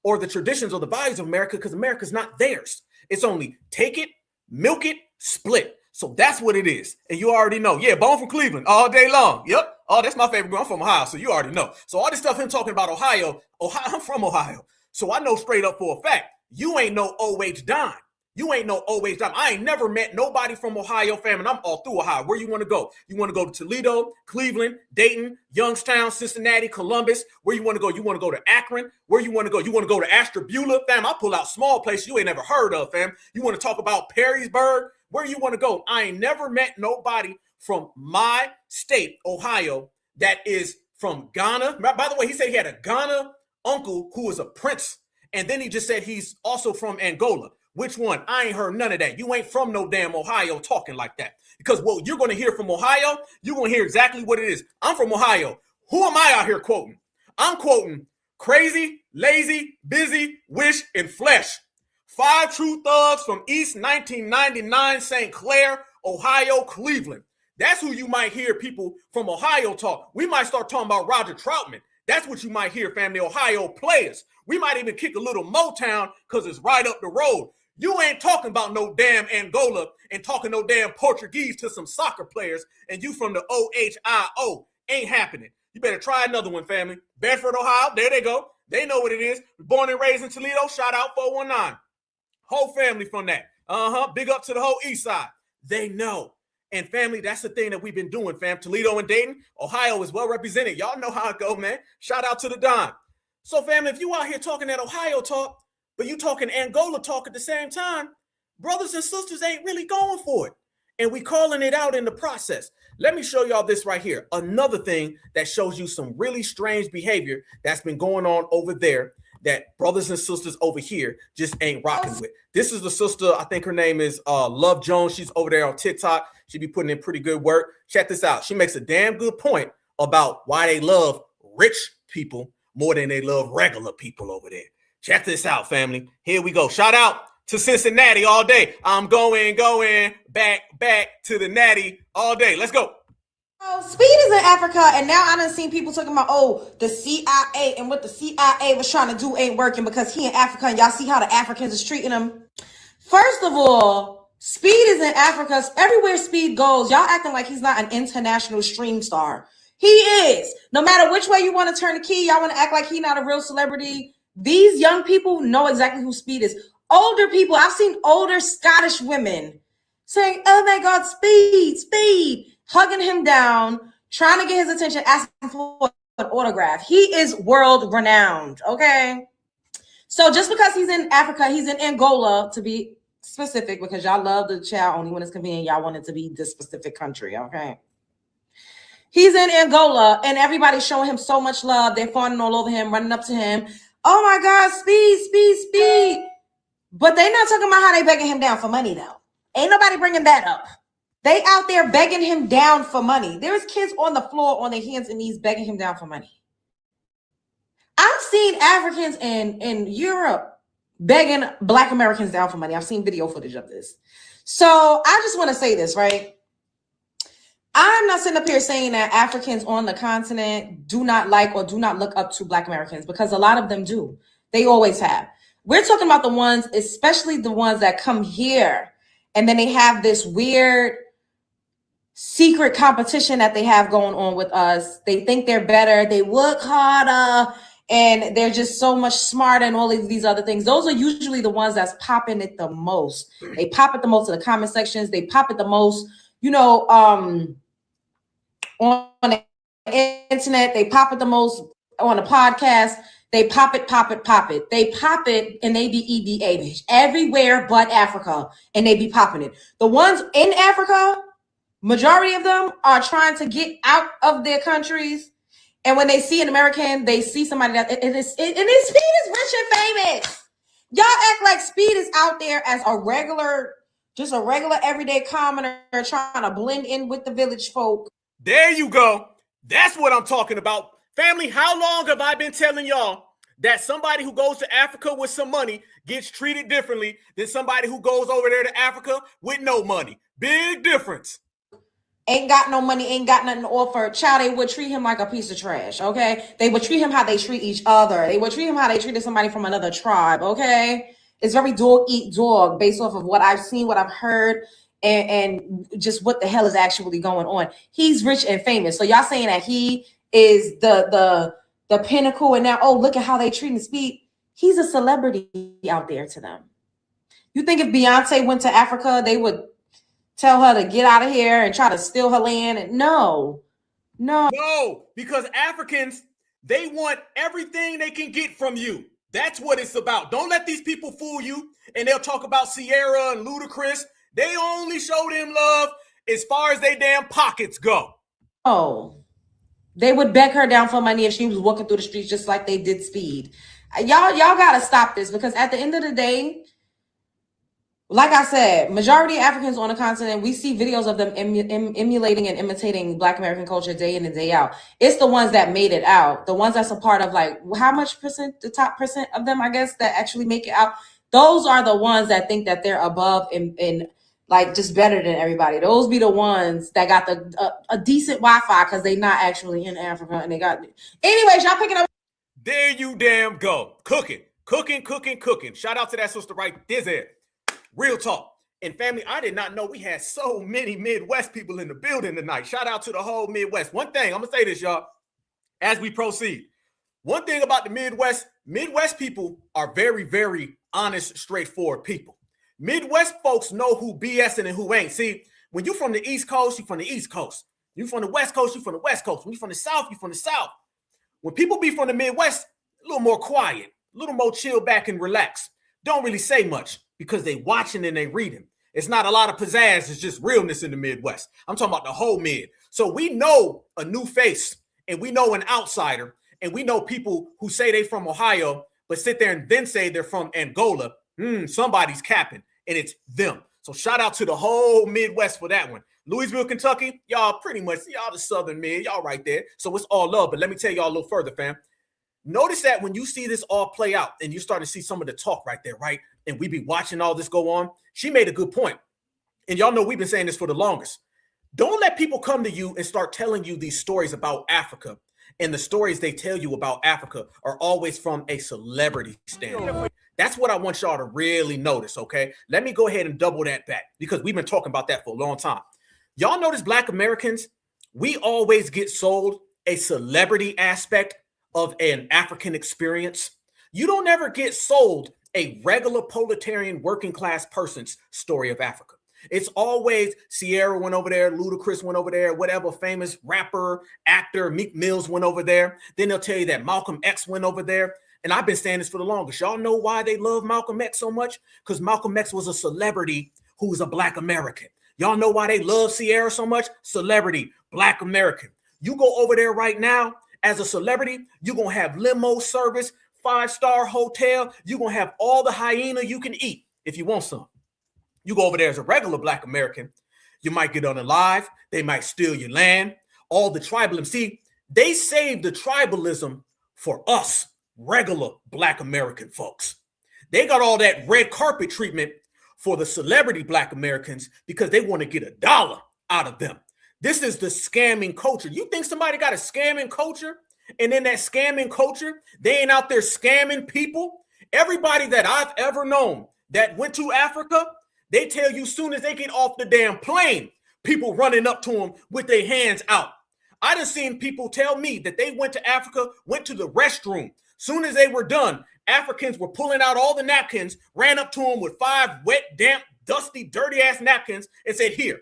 or the traditions or the values of America because America's not theirs. It's only take it, milk it, split. So that's what it is. And you already know. Yeah, Bone from Cleveland all day long. Yep. Oh, that's my favorite girl. I'm from Ohio, so you already know. So all this stuff him talking about Ohio, I'm from Ohio. So I know straight up for a fact, you ain't no O.H. Don. You ain't no O.H. Don. I ain't never met nobody from Ohio, fam, and I'm all through Ohio. Where you want to go? You want to go to Toledo, Cleveland, Dayton, Youngstown, Cincinnati, Columbus? Where you want to go? You want to go to Akron? Where you want to go? You want to go to Ashtabula? Fam, I pull out small places you ain't never heard of, fam. You want to talk about Perrysburg? Where you want to go? I ain't never met nobody from my state, Ohio, that is from Ghana. By the way, he said he had a Ghana uncle who was a prince, and then he just said he's also from Angola. Which one? I ain't heard none of that. You ain't from no damn Ohio talking like that. Because what you're going to hear from Ohio, you're going to hear exactly what it is. I'm from Ohio. Who am I out here quoting? I'm quoting Crazy, Lazy, Busy, Wish, and Flesh. 5 true thugs from East 1999 St. Clair, Ohio, Cleveland. That's who you might hear people from Ohio talk. We might start talking about Roger Troutman. That's what you might hear, family, Ohio players. We might even kick a little Motown because it's right up the road. You ain't talking about no damn Angola and talking no damn Portuguese to some soccer players, and you from the OHIO. Ain't happening. You better try another one, family. Bedford, Ohio, there they go. They know what it is. Born and raised in Toledo, shout out 419. Whole family from that. Big up to the whole east side. They know. And family, that's the thing that we've been doing, fam. Toledo and Dayton, Ohio is well represented. Y'all know how it go, man. Shout out to the Don. So, family, if you out here talking that Ohio talk, but you talking Angola talk at the same time, brothers and sisters ain't really going for it. and we calling it out in the process. Let me show y'all this right here. Another thing that shows you some really strange behavior that's been going on over there that brothers and sisters over here just ain't rocking with. This is the sister, I think her name is Love Jones. She's over there on TikTok. She be putting in pretty good work. Check this out. She makes a damn good point about why they love rich people more than they love regular people over there. Check this out, family. Here we go. Shout out to Cincinnati all day. I'm going back to the natty all day. Let's go. Oh, Speed is in Africa, and now I done seen people talking about, oh, the CIA and what the CIA was trying to do ain't working because he in Africa, and y'all see how the Africans is treating him. First of all, Speed is in Africa. Everywhere Speed goes, y'all acting like he's not an international stream star. He is. No matter which way you want to turn the key, y'all want to act like he's not a real celebrity. These young people know exactly who Speed is. Older people, I've seen older Scottish women saying, oh my God, Speed, hugging him down, trying to get his attention, asking for an autograph. He is world renowned, okay? So just because he's in Africa, he's in Angola, to be specific, because y'all love the child only when it's convenient. Y'all want it to be this specific country, okay? He's in Angola, and everybody's showing him so much love. They're fawning all over him, running up to him. Oh my God, Speed. But they not talking about how they begging him down for money, though. Ain't nobody bringing that up. They out there begging him down for money. There's kids on the floor on their hands and knees begging him down for money. I've seen Africans in Europe begging Black Americans down for money. I've seen video footage of this. So I just want to say this, right? I'm not sitting up here saying that Africans on the continent do not like or do not look up to Black Americans, because a lot of them do. They always have. We're talking about the ones, especially the ones that come here, and then they have this weird secret competition that they have going on with us. They think they're better. They work harder, and they're just so much smarter and all of these other things. Those are usually the ones that's popping it the most. They pop it the most in the comment sections. They pop it the most, on the internet. They pop it the most on a podcast. They pop it. They pop it, and they be EBA everywhere but Africa, and they be popping it. The ones in Africa, majority of them are trying to get out of their countries, and when they see an American, they see somebody that Speed is rich and famous. Y'all act like Speed is out there as a regular everyday commoner trying to blend in with the village folk. There you go. That's what I'm talking about. Family, how long have I been telling y'all that somebody who goes to Africa with some money gets treated differently than somebody who goes over there to Africa with no money? Big difference. Ain't got no money, ain't got nothing to offer. Child, they would treat him like a piece of trash, okay? They would treat him how they treat each other. They would treat him how they treated somebody from another tribe, okay? It's very dog eat dog based off of what I've seen, what I've heard, and just what the hell is actually going on. He's rich and famous. So y'all saying that he is the pinnacle, and now, oh, look at how they treat and Speed. He's a celebrity out there to them. You think if Beyonce went to Africa, they would tell her to get out of here and try to steal her land? And no, because Africans, they want everything they can get from you. That's what it's about. Don't let these people fool you, and they'll talk about Sierra and Ludacris. They only show them love as far as they damn pockets go. Oh, they would beg her down for money if she was walking through the streets, just like they did Speed. Y'all gotta stop this, because at the end of the day, like I said, majority of Africans on the continent, we see videos of them emulating and imitating Black American culture day in and day out. It's the ones that made it out, the ones that's a part of, like, how much percent, the top percent of them, I guess, that actually make it out. Those are the ones that think that they're above and like just better than everybody. Those be the ones that got a decent Wi-Fi because they not actually in Africa, and they got. Anyways, y'all picking up. There you damn go. Cooking. Shout out to that sister right there. Real talk. And family, I did not know we had so many Midwest people in the building tonight. Shout out to the whole Midwest. One thing, I'm going to say this, y'all, as we proceed. One thing about the Midwest people are very, very honest, straightforward people. Midwest folks know who BSing and who ain't. See, when you from the East Coast, you from the East Coast. You from the West Coast, you from the West Coast. When you from the South, you from the South. When people be from the Midwest, a little more quiet, a little more chill back and relax. Don't really say much because they watching and they reading. It's not a lot of pizzazz. It's just realness in the Midwest. I'm talking about the whole mid. So we know a new face, and we know an outsider, and we know people who say they from Ohio, but sit there and then say they're from Angola. Somebody's capping, and it's them. So shout out to the whole Midwest for that one. Louisville, Kentucky, y'all pretty much, y'all the Southern mid, y'all right there. So it's all love. But let me tell y'all a little further, fam. Notice that when you see this all play out and you start to see some of the talk right there, right? And we be watching all this go on. She made a good point. And y'all know we've been saying this for the longest. Don't let people come to you and start telling you these stories about Africa. And the stories they tell you about Africa are always from a celebrity standpoint. That's what I want y'all to really notice, okay? Let me go ahead and double that back because we've been talking about that for a long time. Y'all notice Black Americans, we always get sold a celebrity aspect of an African experience. You don't ever get sold a regular proletarian working class person's story of Africa. It's always Sierra went over there, Ludacris went over there, whatever famous rapper, actor, Meek Mills went over there. Then they'll tell you that Malcolm X went over there. And I've been saying this for the longest. Y'all know why they love Malcolm X so much? Because Malcolm X was a celebrity who was a Black American. Y'all know why they love Sierra so much? Celebrity, Black American. You go over there right now as a celebrity, you're going to have limo service, 5-star hotel. You're going to have all the hyena you can eat if you want some. You go over there as a regular Black American, you might get unalive. They might steal your land. All the tribalism. See, they saved the tribalism for us, regular Black American folks. They got all that red carpet treatment for the celebrity Black Americans because they want to get $1 out of them. This is the scamming culture. You think somebody got a scamming culture? And in that scamming culture, they ain't out there scamming people. Everybody that I've ever known that went to Africa, they tell you soon as they get off the damn plane, people running up to them with their hands out. I done seen people tell me that they went to Africa, went to the restroom. Soon as they were done, Africans were pulling out all the napkins, ran up to them with 5 wet, damp, dusty, dirty-ass napkins and said, here,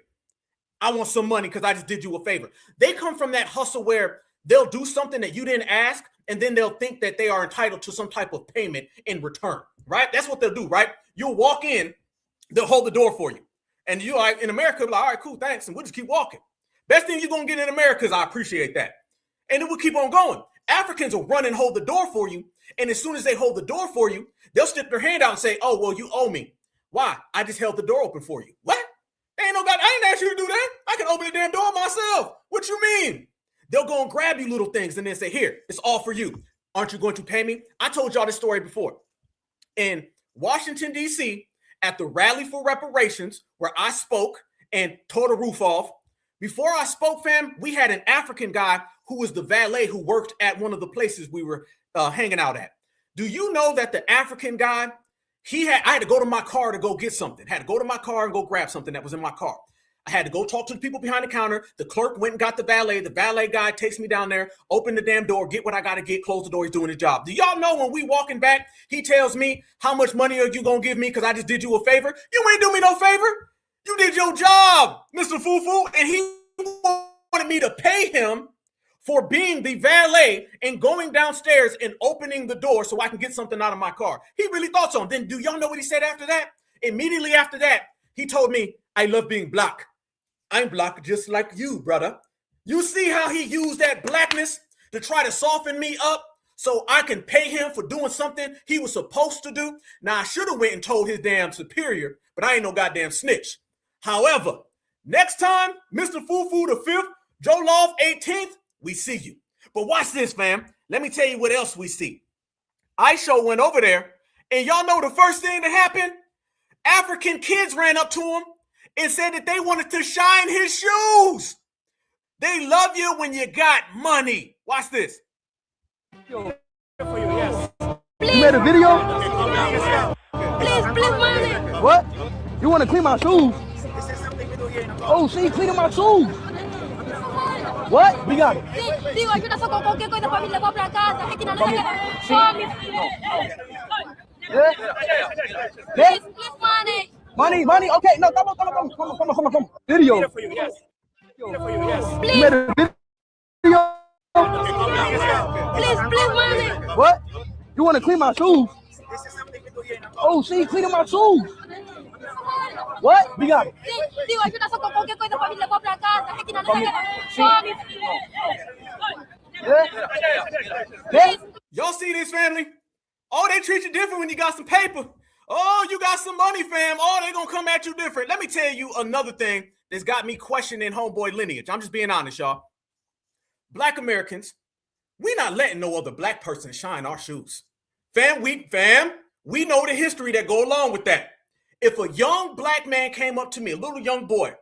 I want some money because I just did you a favor. They come from that hustle where they'll do something that you didn't ask, and then they'll think that they are entitled to some type of payment in return, right? That's what they'll do, right? You'll walk in, they'll hold the door for you. And you like in America, like, all right, cool, thanks. And we'll just keep walking. Best thing you're going to get in America is I appreciate that. And it will keep on going. Africans will run and hold the door for you. And as soon as they hold the door for you, they'll stick their hand out and say, oh, well, you owe me. Why? I just held the door open for you. What? I ain't asked you to do that. I can open the damn door myself. What you mean? They'll go and grab you little things and then say, here, it's all for you. Aren't you going to pay me? I told y'all this story before. In Washington, D.C., at the Rally for Reparations, where I spoke and tore the roof off, before I spoke, fam, we had an African guy who was the valet who worked at one of the places we were hanging out at. Do you know that the African guy, I had to go to my car to go get something. Had to go to my car and go grab something that was in my car. I had to go talk to the people behind the counter. The clerk went and got the valet. The valet guy takes me down there, open the damn door, get what I got to get, close the door. He's doing his job. Do y'all know when we walking back, he tells me, how much money are you going to give me because I just did you a favor? You ain't do me no favor. You did your job, Mr. Fufu. And he wanted me to pay him for being the valet and going downstairs and opening the door so I can get something out of my car. He really thought so. Then do y'all know what he said after that? Immediately after that, he told me, I love being black. I'm black just like you, brother. You see how he used that blackness to try to soften me up so I can pay him for doing something he was supposed to do? Now, I should have went and told his damn superior, but I ain't no goddamn snitch. However, next time, Mr. Fufu the 5th, Joe Love 18th, we see you. But watch this, fam. Let me tell you what else we see. IShow went over there, and y'all know the first thing that happened? African kids ran up to him and said that they wanted to shine his shoes. They love you when you got money. Watch this. You made a video? Please, money. What? You want to clean my shoes? Oh, see, cleaning my shoes. What? We got it. Digo, ayuda con cualquier cosa para mí, le voy para casa. Please, money. Money. Okay, no, come on. Video. Please. Video. Please, money. What? You want to clean my shoes? Oh, see, cleaning my shoes. What? We got it. Digo, ajuda só com qualquer coisa pra me levar pra casa. Aqui na nossa Y'all see this, family? Oh, they treat you different when you got some paper. Oh, you got some money, fam. Oh, they gonna come at you different. Let me tell you another thing that's got me questioning homeboy lineage. I'm just being honest, y'all. Black Americans, we not letting no other black person shine our shoes. Fam, we know the history that go along with that. If a young black man came up to me, a little young boy,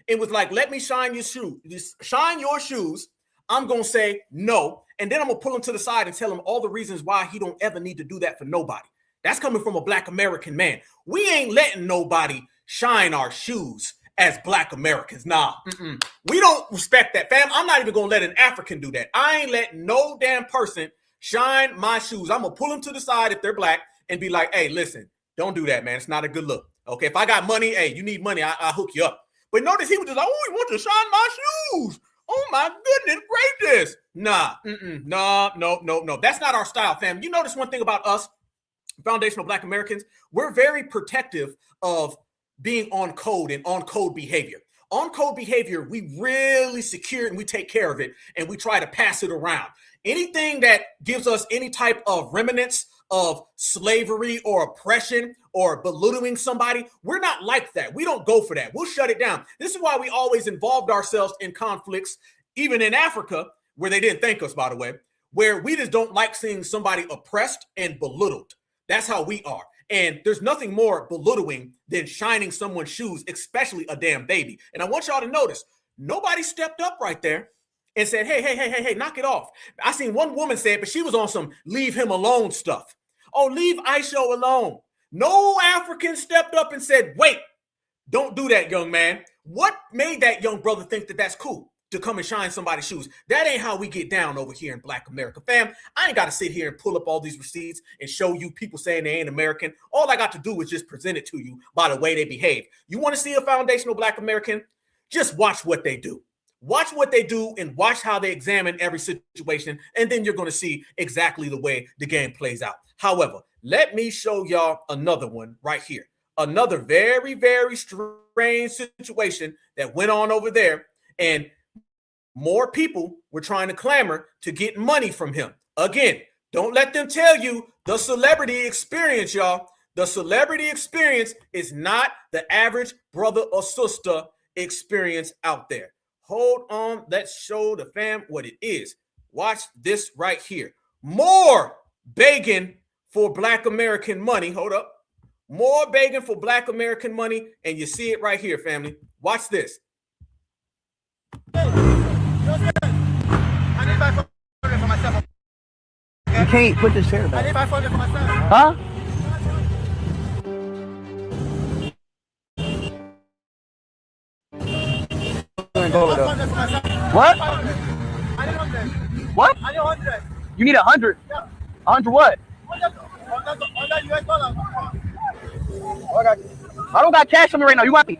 and was like, let me shine your shoes, I'm gonna say no. And then I'm gonna pull him to the side and tell him all the reasons why he don't ever need to do that for nobody. That's coming from a black American man. We ain't letting nobody shine our shoes as black Americans. Nah, we don't respect that, fam. I'm not even gonna let an African do that. I ain't letting no damn person shine my shoes. I'm gonna pull them to the side if they're black and be like, hey, listen, don't do that, man. It's not a good look. Okay, if I got money, hey, you need money, I'll hook you up. But notice he was just like, oh, he wants to shine my shoes. Oh my goodness gracious. Nah, no. That's not our style, fam. You notice one thing about us, Foundational Black Americans, we're very protective of being on code and on code behavior. On code behavior, we really secure it and we take care of it and we try to pass it around. Anything that gives us any type of remnants of slavery or oppression or belittling somebody, we're not like that. We don't go for that. We'll shut it down. This is why we always involved ourselves in conflicts, even in Africa, where they didn't thank us, by the way, where we just don't like seeing somebody oppressed and belittled. That's how we are. And there's nothing more belittling than shining someone's shoes, especially a damn baby. And I want y'all to notice, nobody stepped up right there and said, hey, knock it off. I seen one woman say it, but she was on some leave him alone stuff. Oh, leave IShow alone. No African stepped up and said, wait, don't do that, young man. What made that young brother think that that's cool to come and shine somebody's shoes? That ain't how we get down over here in Black America, fam. I ain't got to sit here and pull up all these receipts and show you people saying they ain't American. All I got to do is just present it to you by the way they behave. You want to see a foundational Black American? Just watch what they do. Watch what they do and watch how they examine every situation, and then you're going to see exactly the way the game plays out. However, let me show y'all another one right here. Another very, very strange situation that went on over there, and more people were trying to clamor to get money from him. Again, don't let them tell you the celebrity experience, y'all. The celebrity experience is not the average brother or sister experience out there. Hold on. Let's show the fam what it is. Watch this right here. More begging for Black American money. Hold up. More begging for Black American money. And you see it right here, family. Watch this. You can't put this chair back. Huh? What? What? You need 100. 100 what? I don't got cash on me right now. You want me?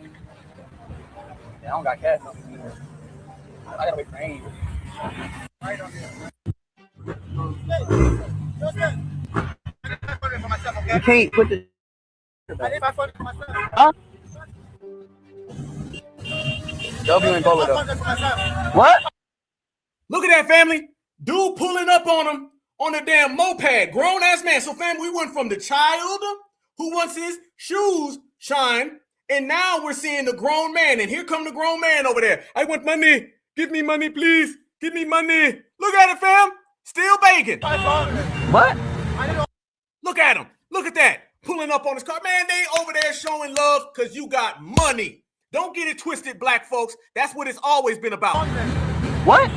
Yeah, I don't got cash on me. I gotta wait for Aim. You can't put this. Huh? W and Bolo though. What? Look at that, family. Dude pulling up on him on a damn moped. Grown ass man. So, fam, we went from the child who wants his shoes shine, and now we're seeing the grown man. And here come the grown man over there. I want money. Give me money, please. Give me money. Look at it, fam. Still begging. What? Look at him. Look at that. Pulling up on his car. Man, they over there showing love because you got money. Don't get it twisted, black folks. That's what it's always been about. What?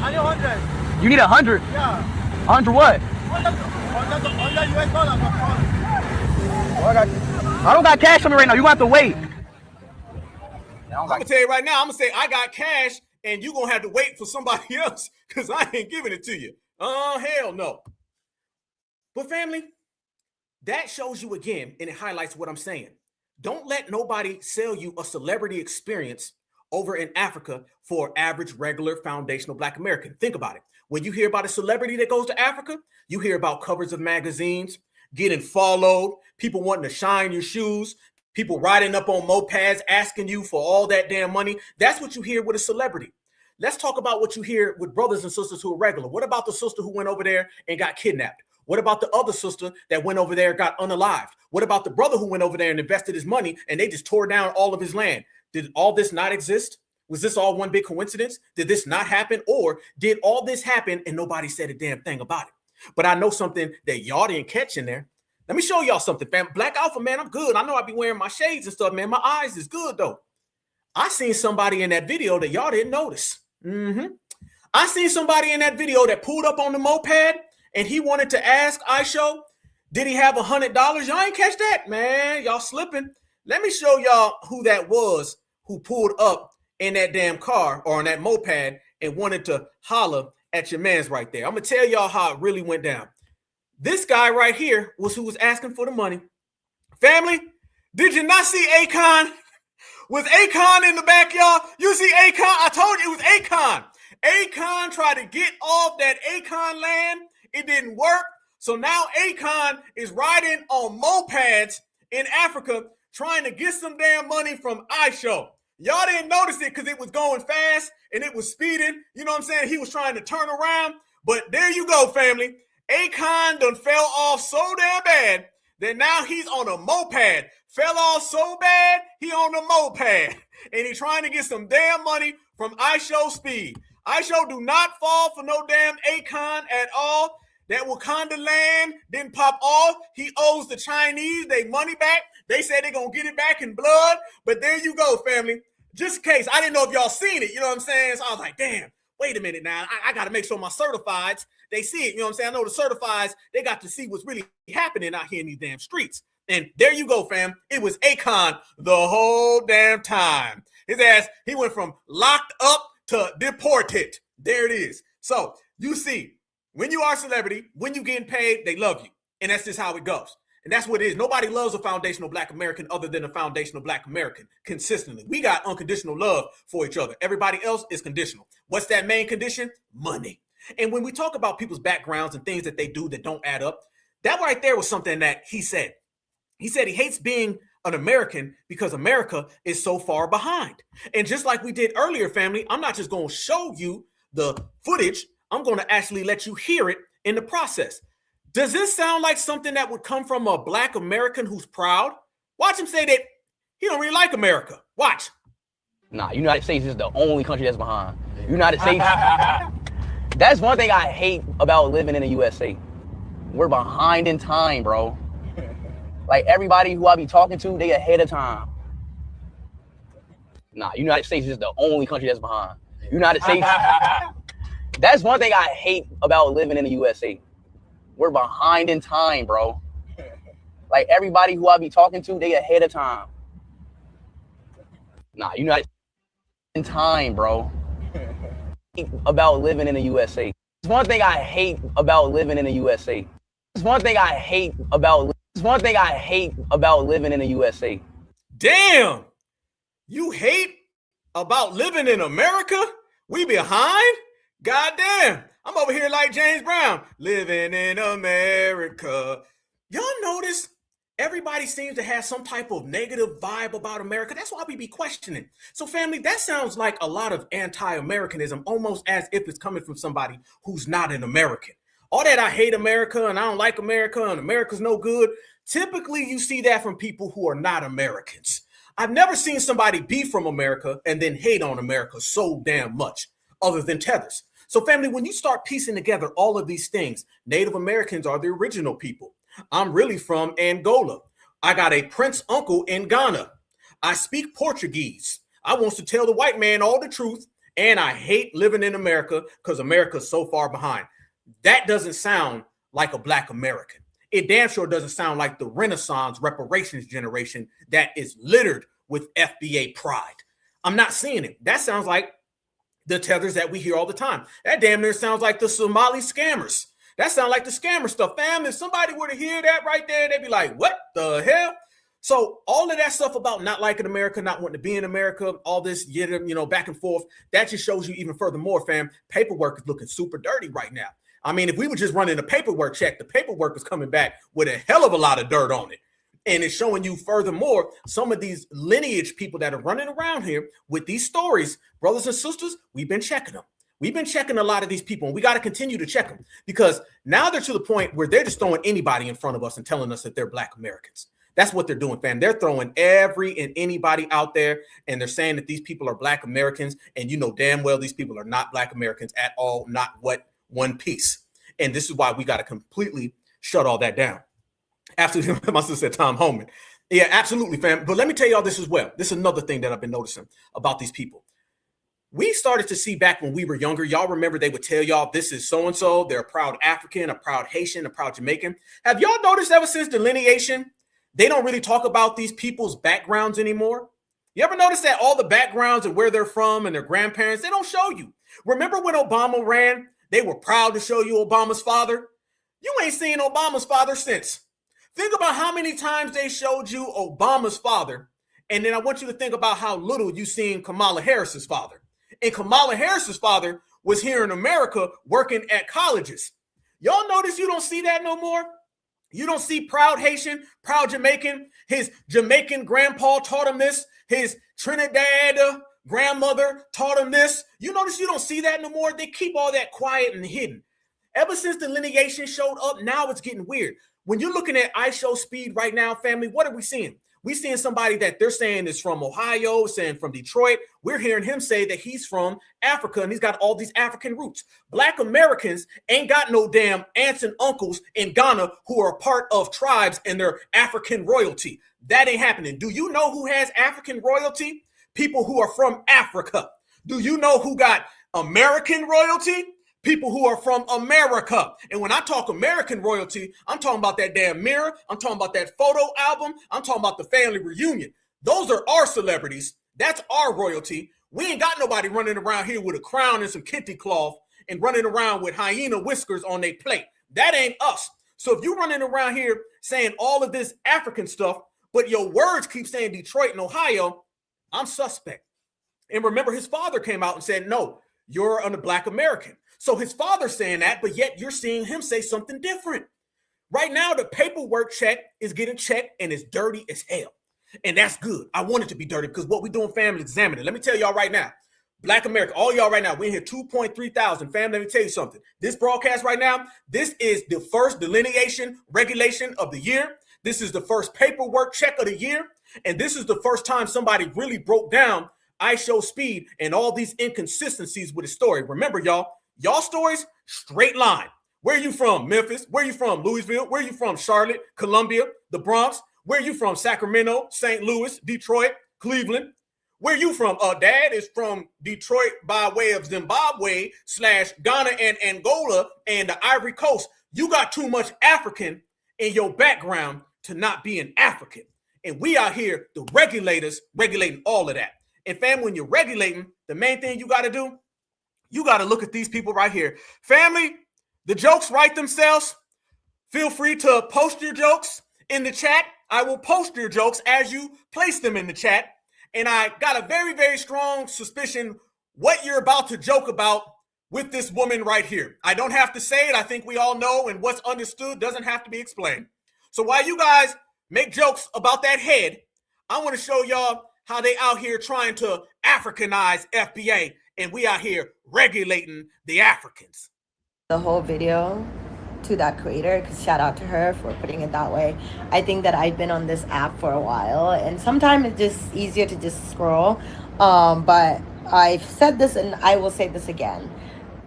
You need 100. Yeah. 100 what? I don't got cash on me right now. You have to wait. I'm gonna tell you right now. I'm gonna say I got cash, and you're gonna have to wait for somebody else because I ain't giving it to you. Hell no. But family, that shows you again, and it highlights what I'm saying. Don't let nobody sell you a celebrity experience over in Africa for average, regular, foundational Black American. Think about it. When you hear about a celebrity that goes to Africa, you hear about covers of magazines, getting followed, people wanting to shine your shoes, People riding up on mopeds, asking you for all that damn money. That's what you hear with a celebrity. Let's talk about what you hear with brothers and sisters who are regular. What about the sister who went over there and got kidnapped? What about the other sister that went over there and got unalived? What about the brother who went over there and invested his money and they just tore down all of his land? Did all this not exist? Was this all one big coincidence? Did this not happen? Or did all this happen and nobody said a damn thing about it? But I know something that y'all didn't catch in there. Let me show y'all something, fam. Black Alpha, man, I'm good. I know I be wearing my shades and stuff, man. My eyes is good, though. I seen somebody in that video that y'all didn't notice. I seen somebody in that video that pulled up on the moped and he wanted to ask IShow, did he have $100? Y'all ain't catch that, man. Y'all slipping. Let me show y'all who that was who pulled up in that damn car or on that moped and wanted to holler at your mans right there. I'm going to tell y'all how it really went down. This guy right here was who was asking for the money. Family, did you not see Akon? Was Akon in the back, y'all? You see Akon? I told you it was Akon. Akon tried to get off that Akon land. It didn't work. So now Akon is riding on mopeds in Africa trying to get some damn money from IShow. Y'all didn't notice it because it was going fast and it was speeding. You know what I'm saying? He was trying to turn around. But there you go, family. Akon done fell off so damn bad that now he's on a moped. Fell off so bad, he on a moped. And he's trying to get some damn money from IShowSpeed. IShow do not fall for no damn Akon at all. That Wakanda land didn't pop off. He owes the Chinese their money back. They said they're going to get it back in blood. But there you go, family. Just in case. I didn't know if y'all seen it. You know what I'm saying? So I was like, damn, wait a minute now. I got to make sure my certifieds, they see it. You know what I'm saying? I know the certifieds, they got to see what's really happening out here in these damn streets. And there you go, fam. It was Akon the whole damn time. His ass, he went from locked up to deported. There it is. So you see, when you are a celebrity, when you getting paid, they love you. And that's just how it goes. And that's what it is. Nobody loves a foundational Black American other than a foundational Black American consistently. We got unconditional love for each other. Everybody else is conditional. What's that main condition? Money. And when we talk about people's backgrounds and things that they do that don't add up, that right there was something that he said. He said he hates being an American because America is so far behind. And just like we did earlier, family, I'm not just going to show you the footage. I'm going to actually let you hear it in the process. Does this sound like something that would come from a Black American who's proud? Watch him say that he don't really like America. Watch. Nah, United States is the only country that's behind. United States. That's one thing I hate about living in the USA. We're behind in time, bro. Like everybody who I be talking to, they ahead of time. Nah, United States is the only country that's behind. United States. That's one thing I hate about living in the USA. We're behind in time, bro. Like everybody who I be talking to, they ahead of time. Nah, United in time, bro. About living in the USA. It's one thing I hate about living in the USA. It's one thing I hate about living in the USA. Damn! You hate about living in America? We behind? Goddamn! I'm over here like James Brown, living in America. Y'all notice everybody seems to have some type of negative vibe about America. That's why we be questioning. So family, that sounds like a lot of anti-Americanism, almost as if it's coming from somebody who's not an American. All that I hate America and I don't like America and America's no good. Typically, you see that from people who are not Americans. I've never seen somebody be from America and then hate on America so damn much, other than Tethers. So family, when you start piecing together all of these things, Native Americans are the original people. I'm really from Angola. I got a prince uncle in Ghana. I speak Portuguese. I want to tell the white man all the truth, and I hate living in America because America's so far behind. That doesn't sound like a Black American. It damn sure doesn't sound like the Renaissance reparations generation that is littered with FBA pride. I'm not seeing it. That sounds like the Tethers that we hear all the time. That damn near sounds like the Somali scammers. That sounds like the scammer stuff. Fam, if somebody were to hear that right there, they'd be like, what the hell? So all of that stuff about not liking America, not wanting to be in America, all this, back and forth, that just shows you even furthermore, fam, paperwork is looking super dirty right now. I mean, if we were just running a paperwork check, the paperwork is coming back with a hell of a lot of dirt on it. And it's showing you furthermore some of these lineage people that are running around here with these stories. Brothers and sisters, we've been checking them. We've been checking a lot of these people, and we got to continue to check them because now they're to the point where they're just throwing anybody in front of us and telling us that they're Black Americans. That's what they're doing, fam. They're throwing every and anybody out there, and they're saying that these people are Black Americans, and you know damn well these people are not Black Americans at all, not one piece. And this is why we got to completely shut all that down. Absolutely, my sister said Tom Homan. Yeah, absolutely, fam. But let me tell y'all this as well. This is another thing that I've been noticing about these people. We started to see back when we were younger, y'all remember they would tell y'all this is so-and-so, they're a proud African, a proud Haitian, a proud Jamaican. Have y'all noticed ever since delineation, they don't really talk about these people's backgrounds anymore? You ever notice that all the backgrounds and where they're from and their grandparents, they don't show you? Remember when Obama ran, they were proud to show you Obama's father? You ain't seen Obama's father since. Think about how many times they showed you Obama's father, and then I want you to think about how little you seen Kamala Harris's father. And Kamala Harris's father was here in America working at colleges. Y'all notice you don't see that no more? You don't see proud Haitian, proud Jamaican. His Jamaican grandpa taught him this. His Trinidad grandmother taught him this. You notice you don't see that no more? They keep all that quiet and hidden. Ever since delineation showed up, now it's getting weird. When you're looking at IShowSpeed right now, family, what are we seeing? We're seeing somebody that they're saying is from Ohio, saying from Detroit. We're hearing him say that he's from Africa and he's got all these African roots. Black Americans ain't got no damn aunts and uncles in Ghana who are a part of tribes and their African royalty. That ain't happening. Do you know who has African royalty? People who are from Africa. Do you know who got American royalty? People who are from America. And when I talk American royalty, I'm talking about that damn mirror. I'm talking about that photo album. I'm talking about the family reunion. Those are our celebrities. That's our royalty. We ain't got nobody running around here with a crown and some kente cloth and running around with hyena whiskers on their plate. That ain't us. So if you're running around here saying all of this African stuff, but your words keep saying Detroit and Ohio, I'm suspect. And remember, his father came out and said, no, you're a Black American. So his father's saying that, but yet you're seeing him say something different. Right now, the paperwork check is getting checked and it's dirty as hell. And that's good. I want it to be dirty because what we're doing, family, examining. Let me tell y'all right now, Black America, all y'all right now, we're in here 2.3 thousand. Family, let me tell you something. This broadcast right now, this is the first delineation regulation of the year. This is the first paperwork check of the year. And this is the first time somebody really broke down IShowSpeed and all these inconsistencies with the story. Remember, y'all stories, straight line. Where are you from? Memphis? Where are you from? Louisville? Where are you from? Charlotte, Columbia, the Bronx? Where are you from? Sacramento, St. Louis, Detroit, Cleveland? Where are you from? Dad is from Detroit by way of Zimbabwe / Ghana and Angola and the Ivory Coast. You got too much African in your background to not be an African. And we out here, the regulators, regulating all of that. And fam, when you're regulating, the main thing you got to do, you got to look at these people right here. Family, the jokes write themselves. Feel free to post your jokes in the chat. I will post your jokes as you place them in the chat. And I got a very, very strong suspicion what you're about to joke about with this woman right here. I don't have to say it. I think we all know, and what's understood doesn't have to be explained. So while you guys make jokes about that head, I want to show y'all how they out here trying to Africanize FBA. And we out here regulating the Africans. The whole video to that creator, because shout out to her for putting it that way. I think that I've been on this app for a while, and sometimes it's just easier to just scroll. But I've said this, and I will say this again.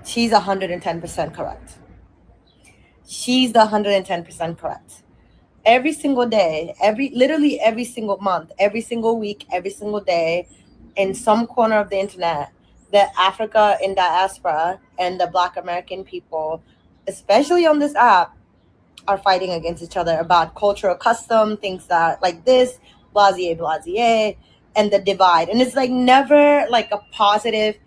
She's 110% correct. She's the 110% correct. Every single day, literally every single month, every single week, every single day, in some corner of the internet, the Africa in diaspora and the Black American people, especially on this app, are fighting against each other about cultural custom, things that like this, blase, and the divide. And it's like never like a positive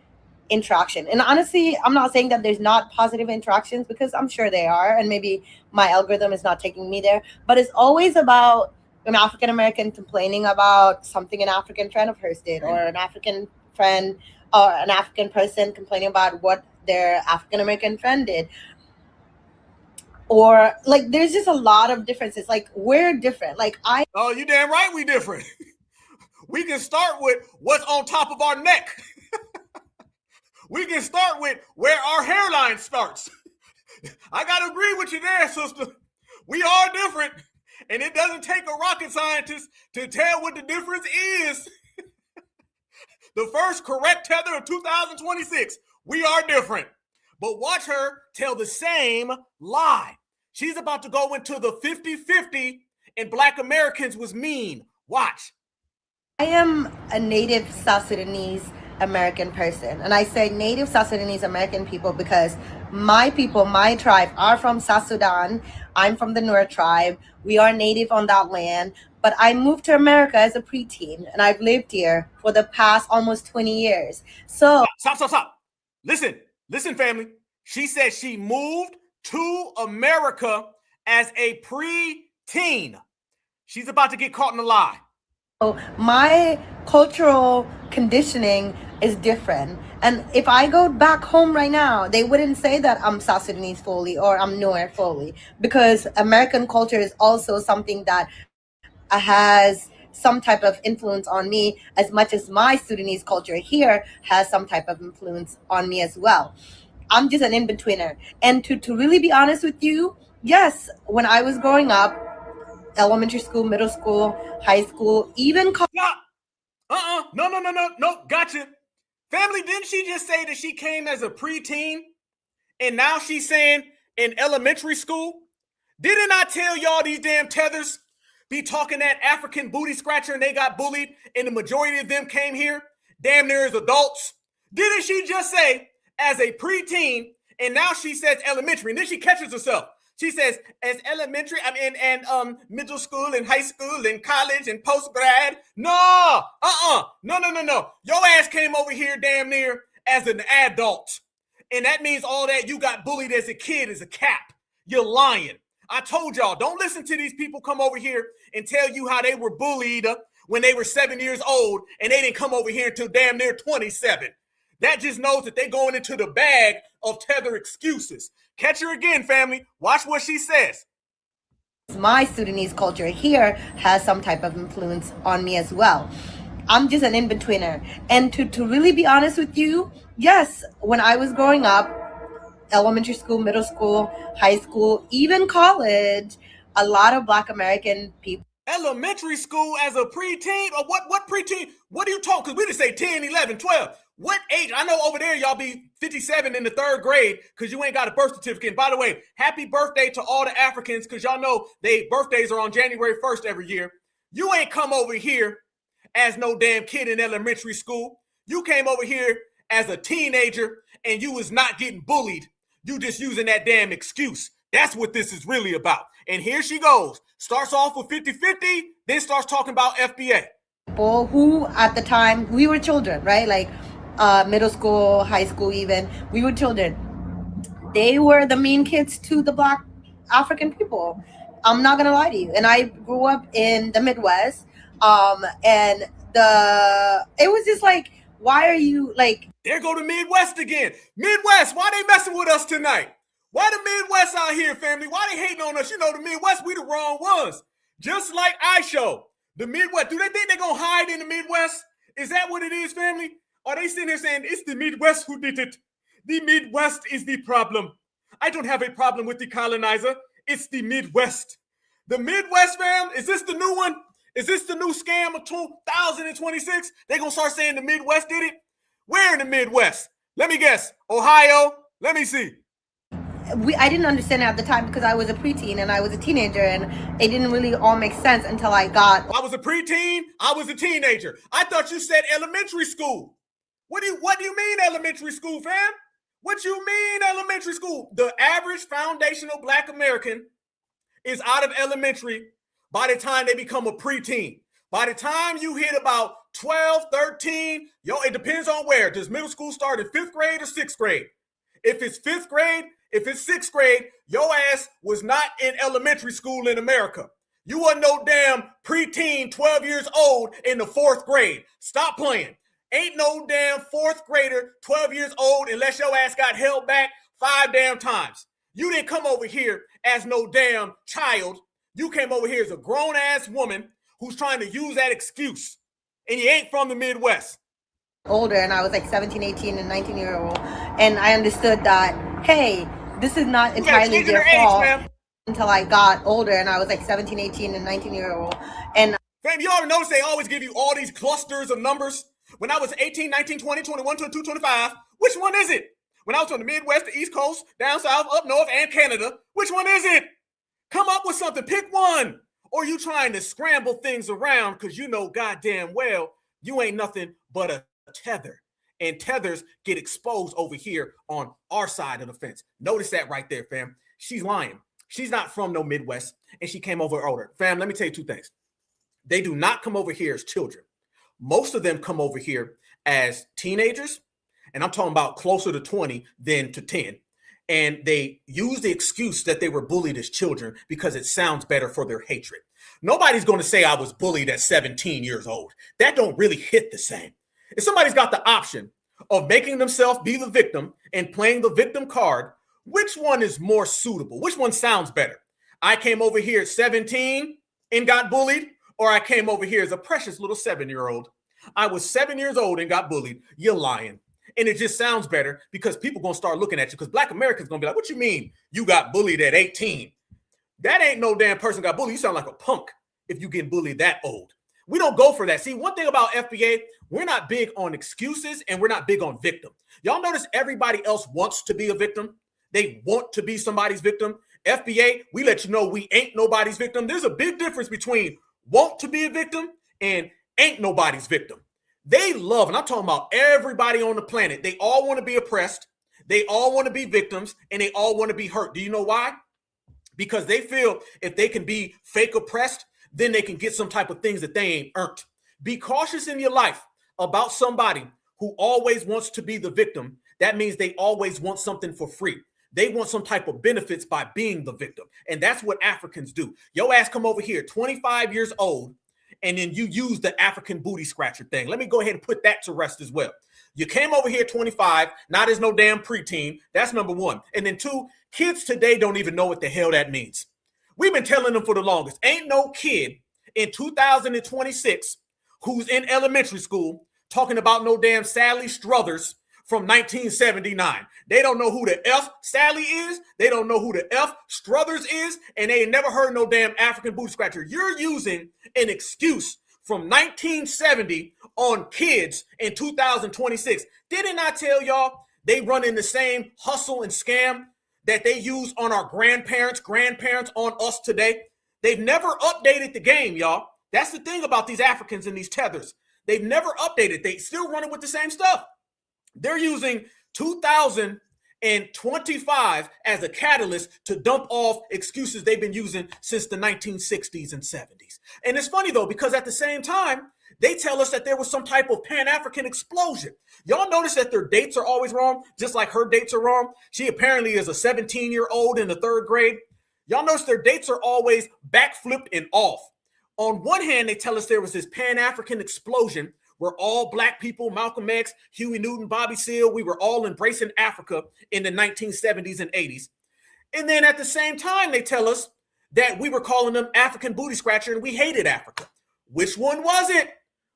interaction. And honestly, I'm not saying that there's not positive interactions, because I'm sure they are, and maybe my algorithm is not taking me there, but it's always about an African American complaining about something an African friend of hers did, or an African friend or an African person complaining about what their African American friend did. or like there's just a lot of differences. Like we're different. Like Oh, you damn right we different. We can start with what's on top of our neck. We can start with where our hairline starts. I gotta agree with you there, sister. We are different, and it doesn't take a rocket scientist to tell what the difference is. The first correct tether of 2026. We are different. But watch her tell the same lie. She's about to go into the 50-50 and Black Americans was mean. Watch. I am a native South Sudanese American person. And I say native South Sudanese American people because my people, my tribe are from South Sudan. I'm from the Nur tribe. We are native on that land. But I moved to America as a preteen and I've lived here for the past almost 20 years. So Stop. Listen, family. She said she moved to America as a preteen. She's about to get caught in a lie. my cultural conditioning is different. And if I go back home right now, they wouldn't say that I'm South Sudanese fully or I'm Nuer fully, because American culture is also something that has some type of influence on me, as much as my Sudanese culture here has some type of influence on me as well. I'm just an in-betweener. And to really be honest with you, yes, when I was growing up, elementary school, middle school, high school, even college. No, gotcha. Family, didn't she just say that she came as a preteen and now she's saying in elementary school? Didn't I tell y'all these damn tethers be talking that African booty scratcher and they got bullied and the majority of them came here damn near as adults? Didn't she just say as a preteen and now she says elementary, and then she catches herself? She says as elementary, and middle school and high school and college and post-grad. No. Your ass came over here damn near as an adult. And that means all that you got bullied as a kid is a cap. You're lying. I told y'all, don't listen to these people come over here and tell you how they were bullied when they were 7 years old and they didn't come over here until damn near 27. That just knows that they're going into the bag of tether excuses. Catch her again, family. Watch what she says. My Sudanese culture here has some type of influence on me as well. I'm just an in-betweener. And to really be honest with you, yes, when I was growing up, elementary school, middle school, high school, even college, a lot of Black American people. Elementary school as a preteen? Or what preteen? What are you talking? Because we just say 10, 11, 12. What age? I know over there y'all be 57 in the third grade because you ain't got a birth certificate. And by the way, happy birthday to all the Africans, because y'all know their birthdays are on January 1st every year. You ain't come over here as no damn kid in elementary school. You came over here as a teenager and you was not getting bullied. You just using that damn excuse. That's what this is really about. And here she goes. Starts off with 50-50, then starts talking about FBA. People who at the time, we were children, right? Like middle school, high school even, we were children. They were the mean kids to the Black African people. I'm not gonna lie to you. And I grew up in the Midwest, and it was just like, why are you like... There go the Midwest again. Midwest, why they messing with us tonight? Why the Midwest out here, family? Why they hating on us? You know, the Midwest, we the wrong ones. Just like IShow. The Midwest, do they think they're going to hide in the Midwest? Is that what it is, family? Are they sitting there saying, it's the Midwest who did it? The Midwest is the problem. I don't have a problem with the colonizer. It's the Midwest. The Midwest, fam, is this the new one? Is this the new scam of 2026? They're going to start saying the Midwest did it? Where in the Midwest? Let me guess. Ohio? Let me see. I didn't understand it at the time because I was a preteen and I was a teenager, and it didn't really all make sense until I was a preteen, I was a teenager. I thought you said elementary school. What do you mean elementary school, fam? What you mean elementary school? The average foundational Black American is out of elementary by the time they become a preteen. By the time you hit about 12, 13, it depends on where. Does middle school start in 5th grade or 6th grade? If it's 5th grade, if it's 6th grade, your ass was not in elementary school in America. You wasn't no damn preteen, 12 years old in the 4th grade. Stop playing. Ain't no damn 4th grader, 12 years old, unless your ass got held back 5 damn times. You didn't come over here as no damn child. You came over here as a grown-ass woman who's trying to use that excuse. And you ain't from the Midwest. Older, and I was like 17, 18, and 19-year-old, and I understood that, hey, this is not entirely their fault until I got older, and I was like 17, 18, and 19-year-old. And fam, you already notice they always give you all these clusters of numbers. When I was 18, 19, 20, 21, 22, 25, which one is it? When I was from the Midwest, the East Coast, down south, up north, and Canada, which one is it? Come up with something. Pick one. Or you trying to scramble things around because you know goddamn well you ain't nothing but a tether. And tethers get exposed over here on our side of the fence. Notice that right there, fam. She's lying. She's not from no Midwest, and she came over older. Fam, let me tell you two things. They do not come over here as children. Most of them come over here as teenagers, and I'm talking about closer to 20 than to 10. And they use the excuse that they were bullied as children because it sounds better for their hatred. Nobody's going to say I was bullied at 17 years old. That don't really hit the same. If somebody's got the option of making themselves be the victim and playing the victim card, which one is more suitable? Which one sounds better? I came over here at 17 and got bullied, or I came over here as a precious little 7-year-old. I was 7 years old and got bullied. You're lying. And it just sounds better because people going to start looking at you because Black Americans going to be like, what you mean you got bullied at 18? That ain't no damn person got bullied. You sound like a punk if you get bullied that old. We don't go for that. See, one thing about FBA, we're not big on excuses and we're not big on victim. Y'all notice everybody else wants to be a victim. They want to be somebody's victim. FBA, we let you know we ain't nobody's victim. There's a big difference between want to be a victim and ain't nobody's victim. They love, and I'm talking about everybody on the planet. They all want to be oppressed. They all want to be victims, and they all want to be hurt. Do you know why? Because they feel if they can be fake oppressed, then they can get some type of things that they ain't earned. Be cautious in your life about somebody who always wants to be the victim. That means they always want something for free. They want some type of benefits by being the victim. And that's what Africans do. Your ass come over here, 25 years old, and then you use the African booty scratcher thing. Let me go ahead and put that to rest as well. You came over here 25, not as no damn preteen. That's number one. And then two, kids today don't even know what the hell that means. We've been telling them for the longest. Ain't no kid in 2026 who's in elementary school talking about no damn Sally Struthers from 1979. They don't know who the F Sally is. They don't know who the F Struthers is. And they ain't never heard no damn African booty scratcher. You're using an excuse from 1970 on kids in 2026. Didn't I tell y'all they run in the same hustle and scam that they use on our grandparents on us today? They've never updated the game, y'all. That's the thing about these Africans and these tethers. They've never updated. They still running with the same stuff. They're using 2025 as a catalyst to dump off excuses they've been using since the 1960s and 70s. And it's funny, though, because at the same time, they tell us that there was some type of Pan-African explosion. Y'all notice that their dates are always wrong, just like her dates are wrong. She apparently is a 17-year-old in the third grade. Y'all notice their dates are always backflipped and off. On one hand, they tell us there was this Pan-African explosion where all Black people, Malcolm X, Huey Newton, Bobby Seale, we were all embracing Africa in the 1970s and 80s. And then at the same time, they tell us that we were calling them African booty scratcher and we hated Africa. Which one was it?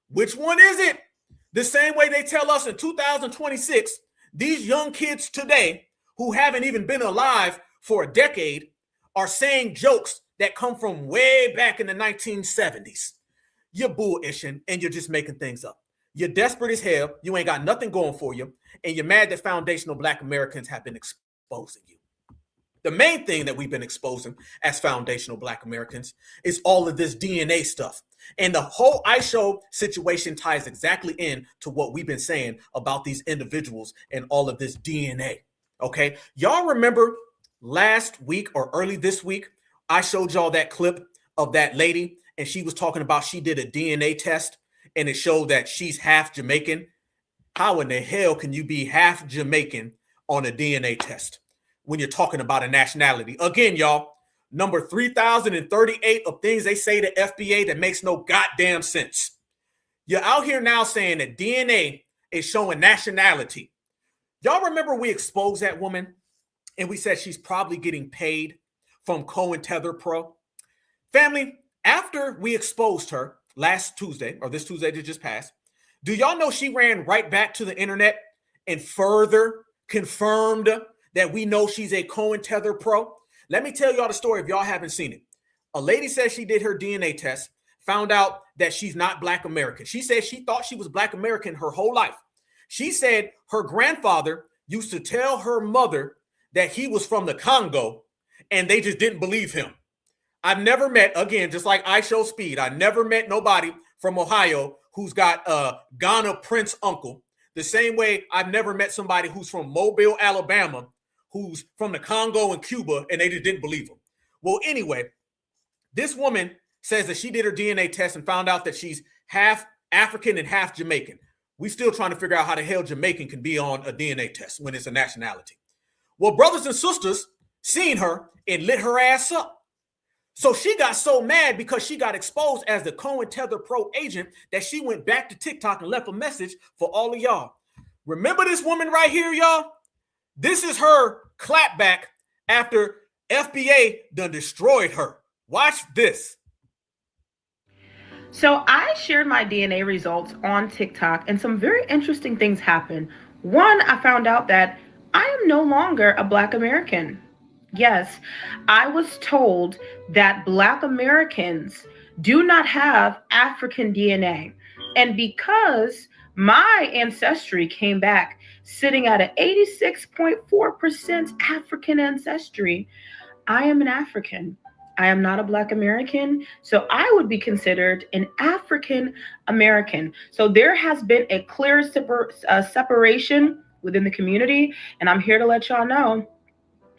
Which one is it? The same way they tell us in 2026, these young kids today who haven't even been alive for a decade are saying jokes that come from way back in the 1970s. You're bullishing and you're just making things up. You're desperate as hell. You ain't got nothing going for you. And you're mad that Foundational Black Americans have been exposing you. The main thing that we've been exposing as Foundational Black Americans is all of this DNA stuff. And the whole IShow situation ties exactly in to what we've been saying about these individuals and all of this DNA. Okay. Y'all remember last week or early this week, I showed y'all that clip of that lady and she was talking about she did a DNA test and it showed that she's half Jamaican. How in the hell can you be half Jamaican on a DNA test when you're talking about a nationality? Again, y'all, number 3038 of things they say to FBA that makes no goddamn sense. You're out here now saying that DNA is showing nationality. Y'all remember we exposed that woman and we said she's probably getting paid from COINTELPRO. Family, after we exposed her last Tuesday, or this Tuesday that just passed, do y'all know she ran right back to the internet and further confirmed that we know she's a COINTELPRO? Let me tell y'all the story if y'all haven't seen it. A lady says she did her DNA test, found out that she's not Black American. She said she thought she was Black American her whole life. She said her grandfather used to tell her mother that he was from the Congo, and they just didn't believe him. I've never met, again, just like IShowSpeed, I never met nobody from Ohio who's got a Ghana Prince uncle. The same way I've never met somebody who's from Mobile, Alabama, who's from the Congo and Cuba, and they just didn't believe him. Well, anyway, this woman says that she did her DNA test and found out that she's half African and half Jamaican. We still trying to figure out how the hell Jamaican can be on a DNA test when it's a nationality. Well, brothers and sisters seen her and lit her ass up. So she got so mad because she got exposed as the COINTELPRO agent that she went back to TikTok and left a message for all of y'all. Remember this woman right here, y'all? This is her clapback after FBA done destroyed her. Watch this. So I shared my DNA results on TikTok, and some very interesting things happened. One, I found out that I am no longer a Black American. Yes, I was told that Black Americans do not have African DNA. And because my ancestry came back sitting at an 86.4% African ancestry, I am an African. I am not a Black American, so I would be considered an African American. So there has been a clear separation within the community, and I'm here to let y'all know,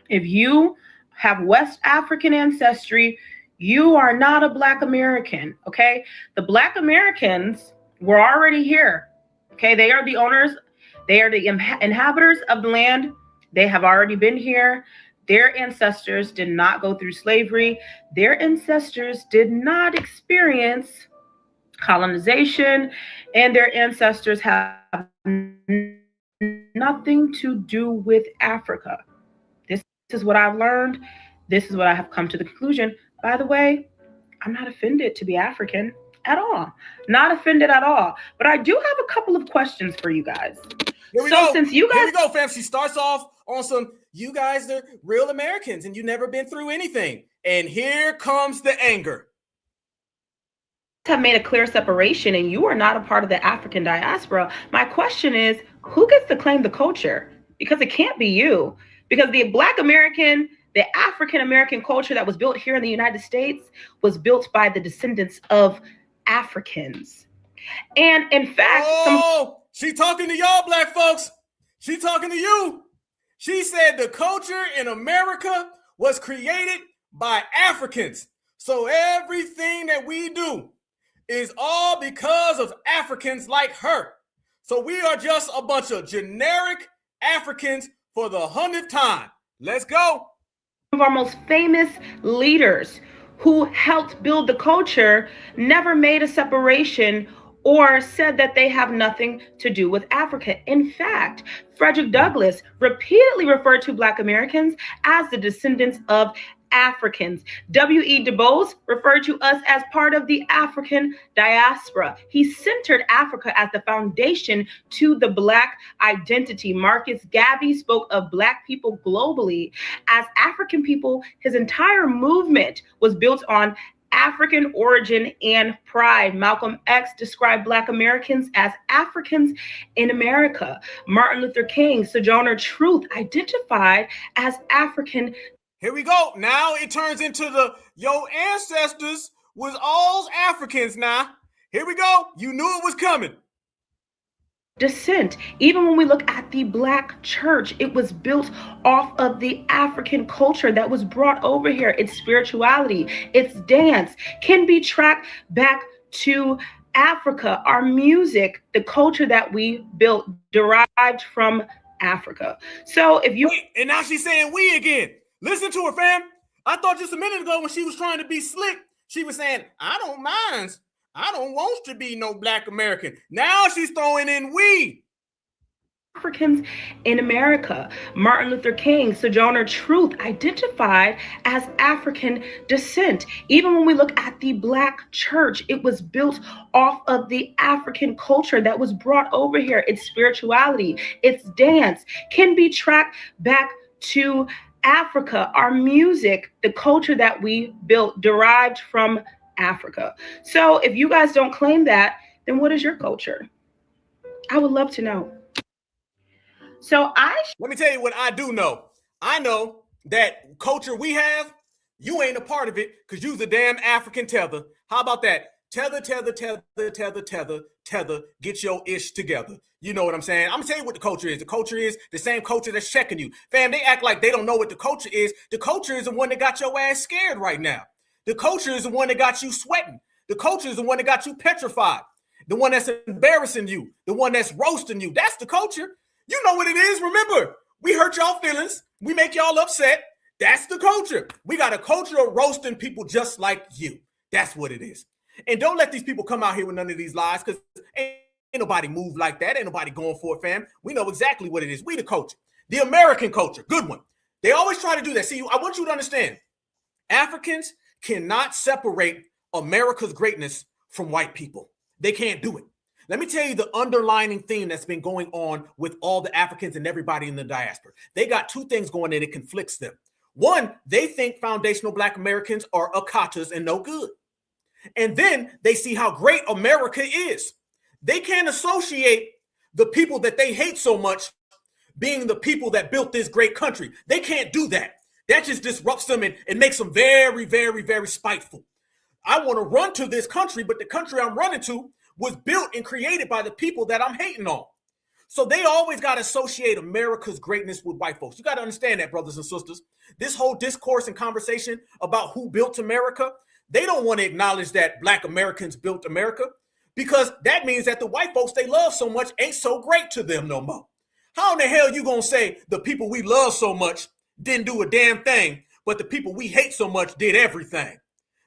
if you have West African ancestry, you are not a Black American, okay? The Black Americans were already here, okay? They are the owners, they are the inhabitants of the land. They have already been here. Their ancestors did not go through slavery. Their ancestors did not experience colonization, and their ancestors have nothing to do with Africa. This is what I've learned. This is what I have come to the conclusion. By the way, I'm not offended to be African at all. Not offended at all. But I do have a couple of questions for you guys. Here we go. Since you guys, here we go, fam. She starts off on some, you guys are real Americans and you've never been through anything. And here comes the anger. Have made a clear separation and you are not a part of the African diaspora. My question is, who gets to claim the culture? Because it can't be you. Because the Black American, the African American culture that was built here in the United States was built by the descendants of Africans. And in fact, she talking to y'all Black folks. She talking to you. She said the culture in America was created by Africans. So everything that we do is all because of Africans like her. So we are just a bunch of generic Africans for the 100th time. Let's go. One of our most famous leaders who helped build the culture never made a separation or said that they have nothing to do with Africa. In fact, Frederick Douglass repeatedly referred to Black Americans as the descendants of Africans. W.E. Du Bois referred to us as part of the African diaspora. He centered Africa as the foundation to the Black identity. Marcus Garvey spoke of Black people globally as African people. His entire movement was built on African origin and pride. Malcolm X described Black Americans as Africans in America. Martin Luther King, Sojourner Truth, identified as African. Here we go. Now it turns into the, your ancestors was all Africans now. Here we go. You knew it was coming. Descent. Even when we look at the Black church, it was built off of the African culture that was brought over here. Its spirituality, its dance can be tracked back to Africa. Our music, the culture that we built, derived from Africa. So if you... Wait, and now she's saying we again. Listen to her, fam. I thought just a minute ago when she was trying to be slick, she was saying, I don't mind. I don't want to be no Black American. Now she's throwing in we. Africans in America. Martin Luther King, Sojourner Truth, identified as African descent. Even when we look at the Black church, it was built off of the African culture that was brought over here. Its spirituality, its dance can be tracked back to Africa. Our music, the culture that we built, derived from Africa. So if you guys don't claim that, then what is your culture? I would love to know. So let me tell you what I do know. I know that culture we have, you ain't a part of it because you's a damn African tether. How about that? Tether, get your ish together. You know what I'm saying? I'm gonna tell you what the culture is. The culture is the same culture that's checking you. Fam, they act like they don't know what the culture is. The culture is the one that got your ass scared right now. The culture is the one that got you sweating. The culture is the one that got you petrified. The one that's embarrassing you. The one that's roasting you. That's the culture. You know what it is. Remember, we hurt y'all feelings. We make y'all upset. That's the culture. We got a culture of roasting people just like you. That's what it is. And don't let these people come out here with none of these lies because ain't nobody move like that. Ain't nobody going for it, fam. We know exactly what it is. We the culture. The American culture. Good one. They always try to do that. See, I want you to understand. Africans cannot separate America's greatness from white people. They can't do it. Let me tell you the underlining theme that's been going on with all the Africans and everybody in the diaspora. They got two things going that it conflicts them. One, they think foundational Black Americans are akatas and no good. And then they see how great America is. They can't associate the people that they hate so much being the people that built this great country. They can't do that. That just disrupts them and makes them very, very, very spiteful. I want to run to this country, but the country I'm running to was built and created by the people that I'm hating on. So they always got to associate America's greatness with white folks. You got to understand that, brothers and sisters. This whole discourse and conversation about who built America, they don't want to acknowledge that Black Americans built America because that means that the white folks they love so much ain't so great to them no more. How in the hell you going to say the people we love so much didn't do a damn thing, but the people we hate so much did everything?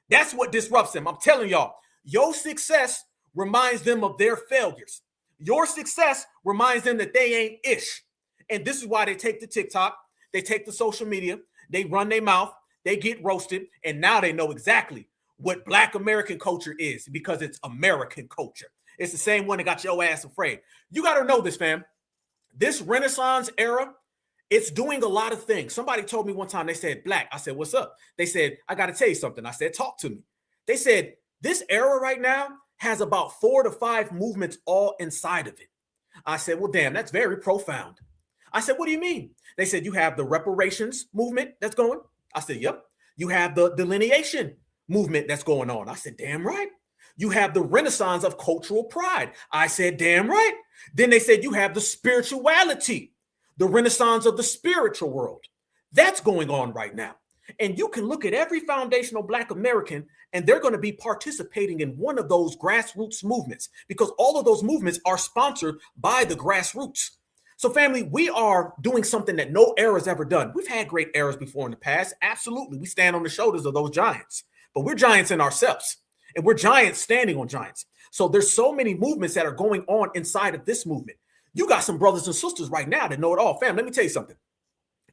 That's what disrupts them. I'm telling y'all, your success reminds them of their failures. Your success reminds them that they ain't ish. And this is why they take the TikTok, they take the social media, they run their mouth, they get roasted, and now they know exactly what Black American culture is because it's American culture. It's the same one that got your ass afraid. You got to know this, fam. This Renaissance era, it's doing a lot of things. Somebody told me one time, they said, Black. I said, what's up? They said, I got to tell you something. I said, talk to me. They said, this era right now has about 4 to 5 movements all inside of it. I said, well, damn, that's very profound. I said, what do you mean? They said, you have the reparations movement that's going. I said, yep. You have the delineation movement that's going on. I said, damn right. You have the renaissance of cultural pride. I said, damn right. Then they said, you have the spirituality, the renaissance of the spiritual world. That's going on right now. And you can look at every foundational Black American and they're going to be participating in one of those grassroots movements because all of those movements are sponsored by the grassroots. So family, we are doing something that no era's ever done. We've had great eras before in the past. Absolutely. We stand on the shoulders of those giants, but we're giants in ourselves and we're giants standing on giants. So there's so many movements that are going on inside of this movement. You got some brothers and sisters right now that know it all. Fam, let me tell you something.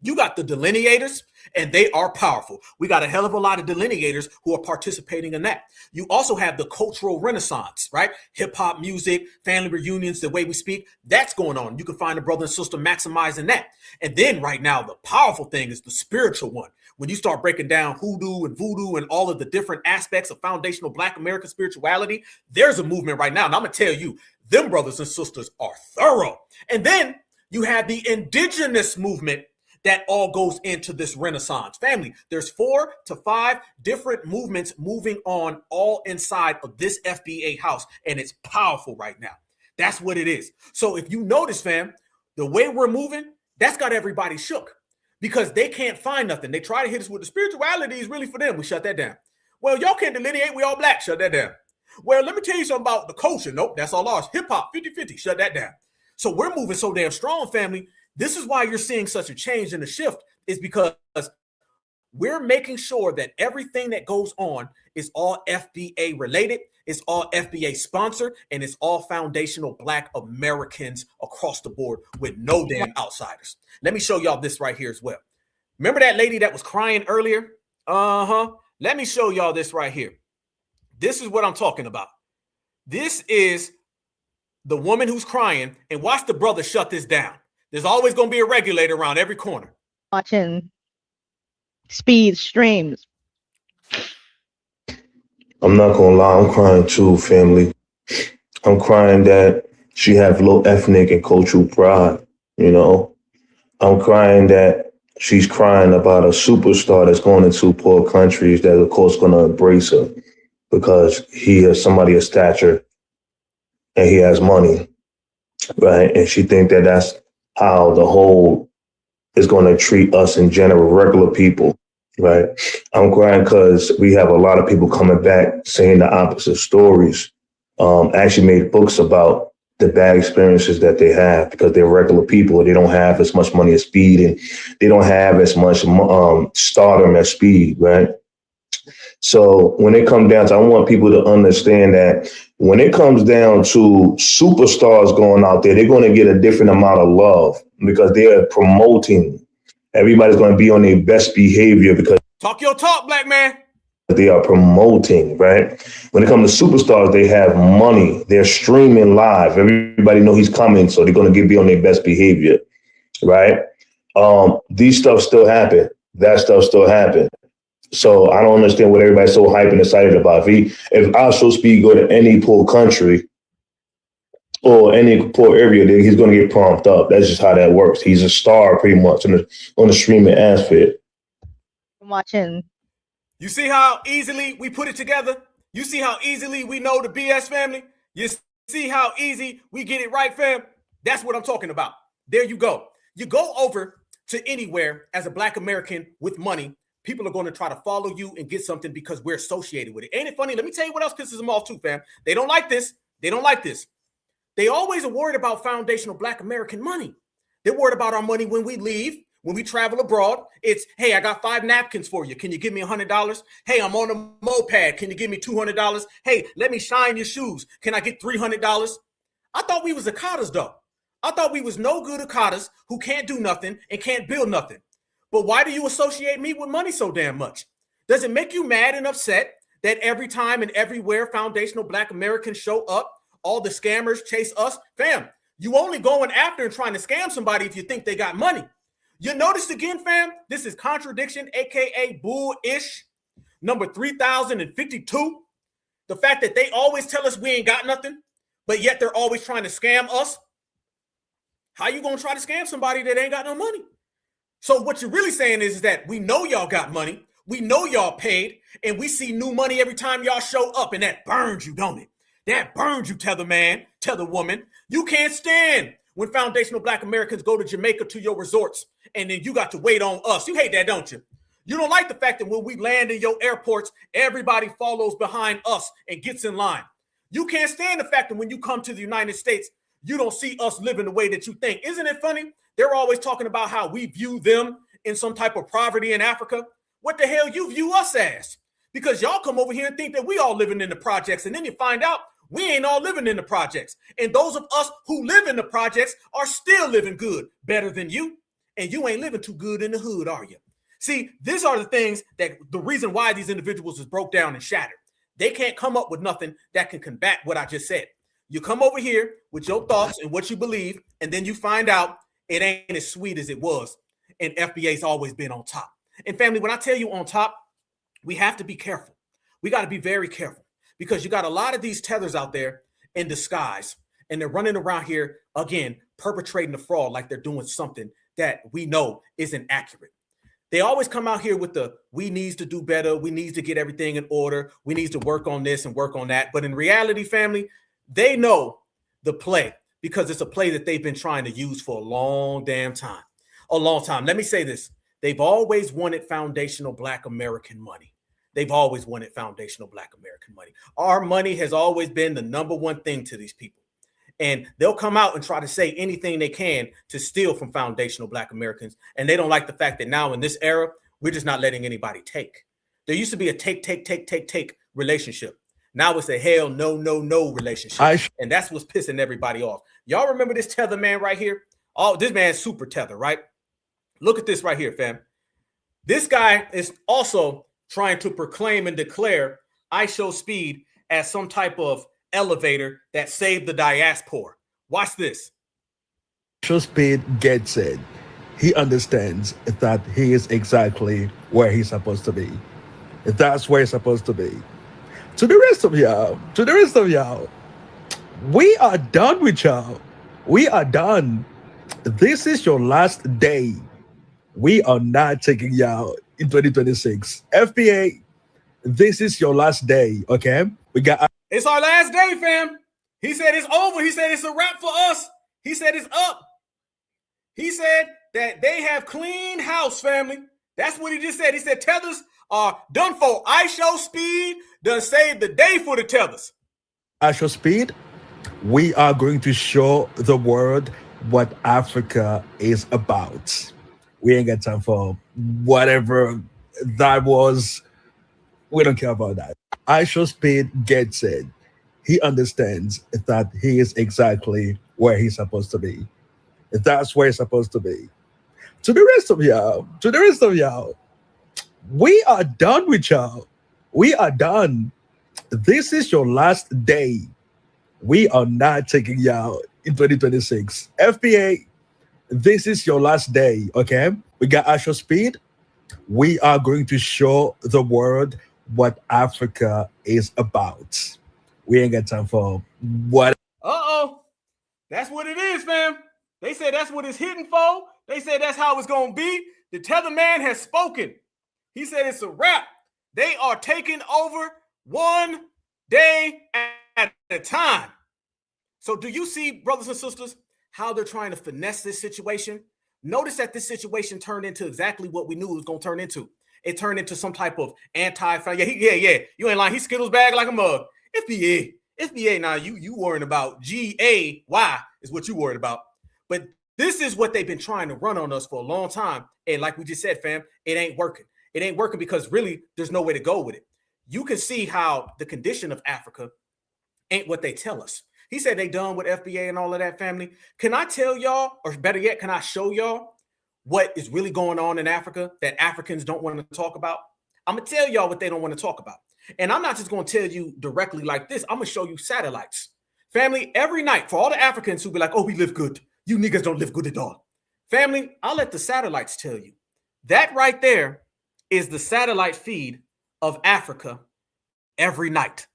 You got the delineators, and they are powerful. We got a hell of a lot of delineators who are participating in that. You also have the cultural renaissance, right? Hip hop music, family reunions, the way we speak, that's going on. You can find a brother and sister maximizing that. And then right now, the powerful thing is the spiritual one. When you start breaking down hoodoo and voodoo and all of the different aspects of foundational Black American spirituality, there's a movement right now. And I'm going to tell you, them brothers and sisters are thorough. And then you have the indigenous movement that all goes into this renaissance. Family, there's 4 to 5 different movements moving on all inside of this FBA house, and it's powerful right now. That's what it is. So if you notice, fam, the way we're moving, that's got everybody shook because they can't find nothing. They try to hit us with the spirituality is really for them. We shut that down. Well, y'all can't delineate. We all Black. Shut that down. Well, let me tell you something about the culture. Nope, that's all ours. Hip hop, 50-50. Shut that down. So we're moving so damn strong, family. This is why you're seeing such a change in the shift is because we're making sure that everything that goes on is all FBA related. It's all FBA sponsored, and it's all foundational Black Americans across the board with no damn outsiders. Let me show y'all this right here as well. Remember that lady that was crying earlier? Let me show y'all this right here. This is what I'm talking about. This is the woman who's crying, and watch the brother shut this down. There's always going to be a regulator around every corner. Watching Speed streams. I'm not gonna lie, I'm crying too, family. I'm crying that she have low ethnic and cultural pride, you know? I'm crying that she's crying about a superstar that's going into poor countries that, of course, gonna embrace her because he is somebody of stature and he has money, right? And she think that that's how the whole is gonna treat us in general, regular people. Right. I'm crying because we have a lot of people coming back saying the opposite stories. Actually made books about the bad experiences that they have because they're regular people. They don't have as much money as Speed, and they don't have as much stardom as Speed. Right. So when it comes down to, I want people to understand that when it comes down to superstars going out there, they're going to get a different amount of love because they're promoting. Everybody's going to be on their best behavior because talk your talk, black man. They are promoting, right? When it comes to superstars, they have money. They're streaming live. Everybody know he's coming, so they're going to be on their best behavior, right? These stuff still happen. That stuff still happen. So I don't understand what everybody's so hyped and excited about. If IShowSpeed go to any poor country or any poor area, then he's going to get pumped up. That's just how that works. He's a star pretty much on the streaming aspect. I'm watching. You see how easily we put it together? You see how easily we know the BS, family? You see how easy we get it right, fam? That's what I'm talking about. There you go. You go over to anywhere as a Black American with money, people are going to try to follow you and get something because we're associated with it. Ain't it funny? Let me tell you what else pisses them off too, fam. They don't like this. They don't like this. They always are worried about foundational Black American money. They're worried about our money when we leave, when we travel abroad. It's, hey, I got 5 napkins for you. Can you give me $100? Hey, I'm on a moped. Can you give me $200? Hey, let me shine your shoes. Can I get $300? I thought we was Akatas, though. I thought we was no good Akatas who can't do nothing and can't build nothing. But why do you associate me with money so damn much? Does it make you mad and upset that every time and everywhere foundational Black Americans show up, all the scammers chase us? Fam, you only going after and trying to scam somebody if you think they got money. You notice again, fam, this is contradiction, aka bullish, number 3052. The fact that they always tell us we ain't got nothing, but yet they're always trying to scam us. How you gonna try to scam somebody that ain't got no money? So what you're really saying is that we know y'all got money, we know y'all paid, and we see new money every time y'all show up, and that burns you, don't it? That burns you, tether man, tether woman. You can't stand when foundational Black Americans go to Jamaica to your resorts, and then you got to wait on us. You hate that, don't you? You don't like the fact that when we land in your airports, everybody follows behind us and gets in line. You can't stand the fact that when you come to the United States, you don't see us living the way that you think. Isn't it funny? They're always talking about how we view them in some type of poverty in Africa. What the hell you view us as? Because y'all come over here and think that we all living in the projects, and then you find out we ain't all living in the projects. And those of us who live in the projects are still living good, better than you. And you ain't living too good in the hood, are you? See, these are the things that the reason why these individuals is broke down and shattered. They can't come up with nothing that can combat what I just said. You come over here with your thoughts and what you believe, and then you find out it ain't as sweet as it was. And FBA's always been on top. And family, when I tell you on top, we have to be careful. We got to be very careful because you got a lot of these tethers out there in disguise, and they're running around here, again, perpetrating the fraud like they're doing something that we know isn't accurate. They always come out here with the, we needs to do better. We need to get everything in order. We need to work on this and work on that. But in reality, family, they know the play because it's a play that they've been trying to use for a long damn time. A long time. Let me say this. They've always wanted foundational Black American money. They've always wanted foundational Black American money. Our money has always been the number one thing to these people. And they'll come out and try to say anything they can to steal from foundational Black Americans. And they don't like the fact that now in this era, we're just not letting anybody take. There used to be a take relationship. Now it's a hell no, no, no relationship. And that's what's pissing everybody off. Y'all remember this tether man right here? Oh, this man's super tether, right? Look at this right here, fam. This guy is also trying to proclaim and declare IShowSpeed as some type of elevator that saved the diaspora. Watch this. IShowSpeed gets it. He understands that he is exactly where he's supposed to be. That's where he's supposed to be. To the rest of y'all, we are done with y'all. We are done. This is your last day. We are not taking y'all in 2026. FBA, this is your last day, okay? It's our last day, fam. He said it's over. He said it's a wrap for us. He said it's up. He said that they have clean house, family. That's what he just said. He said tethers are done for. IShowSpeed done saved the day for the tethers. IShowSpeed, we are going to show the world what Africa is about. We ain't got time for whatever that was. We don't care about that. IShowSpeed gets it. He understands that he is exactly where he's supposed to be. That's where he's supposed to be. To the rest of y'all, we are done with y'all. We are done. This is your last day. We are not taking y'all in 2026. FBA, this is your last day, okay? We got IShowSpeed. We are going to show the world what Africa is about. We ain't got time for what. Uh-oh. That's what it is, fam. They said that's what it's hitting for. They said that's how it's going to be. The tether man has spoken. He said it's a wrap. They are taking over one day at a time. So do you see, brothers and sisters, how they're trying to finesse this situation? Notice that this situation turned into exactly what we knew it was going to turn into. It turned into some type of yeah. You ain't lying. He skittles bag like a mug. FBA. Now you worrying about GAY is what you worried about. But this is what they've been trying to run on us for a long time. And like we just said, fam, it ain't working. It ain't working because really there's no way to go with it. You can see how the condition of Africa ain't what they tell us. He said they done with FBA and all of that, family. Can I tell y'all, or better yet, can I show y'all what is really going on in Africa that Africans don't want to talk about? I'm going to tell y'all what they don't want to talk about. And I'm not just going to tell you directly like this. I'm going to show you satellites. Family, every night, for all the Africans who be like, oh, we live good. You niggas don't live good at all. Family, I'll let the satellites tell you. That right there is the satellite feed of Africa every night.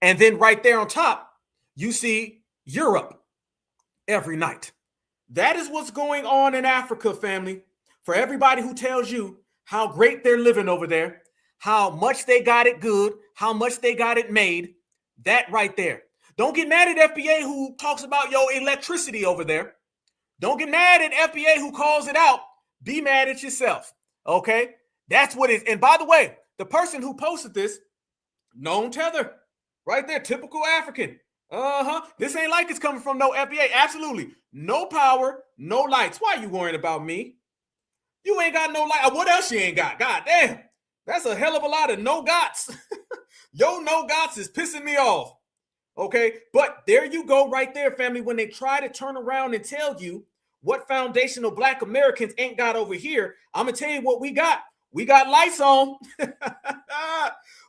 And then right there on top, you see Europe every night. That is what's going on in Africa, family. For everybody who tells you how great they're living over there, how much they got it good, how much they got it made, that right there. Don't get mad at FBA who talks about your electricity over there. Don't get mad at FBA who calls it out. Be mad at yourself, okay? That's what it is. And by the way, the person who posted this, known tether, right there, typical African. This ain't like it's coming from no FBA. Absolutely. No power, no lights. Why are you worrying about me? You ain't got no light. What else you ain't got? God damn. That's a hell of a lot of no gots. Yo, no gots is pissing me off. Okay, but there you go right there, family. When they try to turn around and tell you what foundational Black Americans ain't got over here, I'm going to tell you what we got. We got lights on.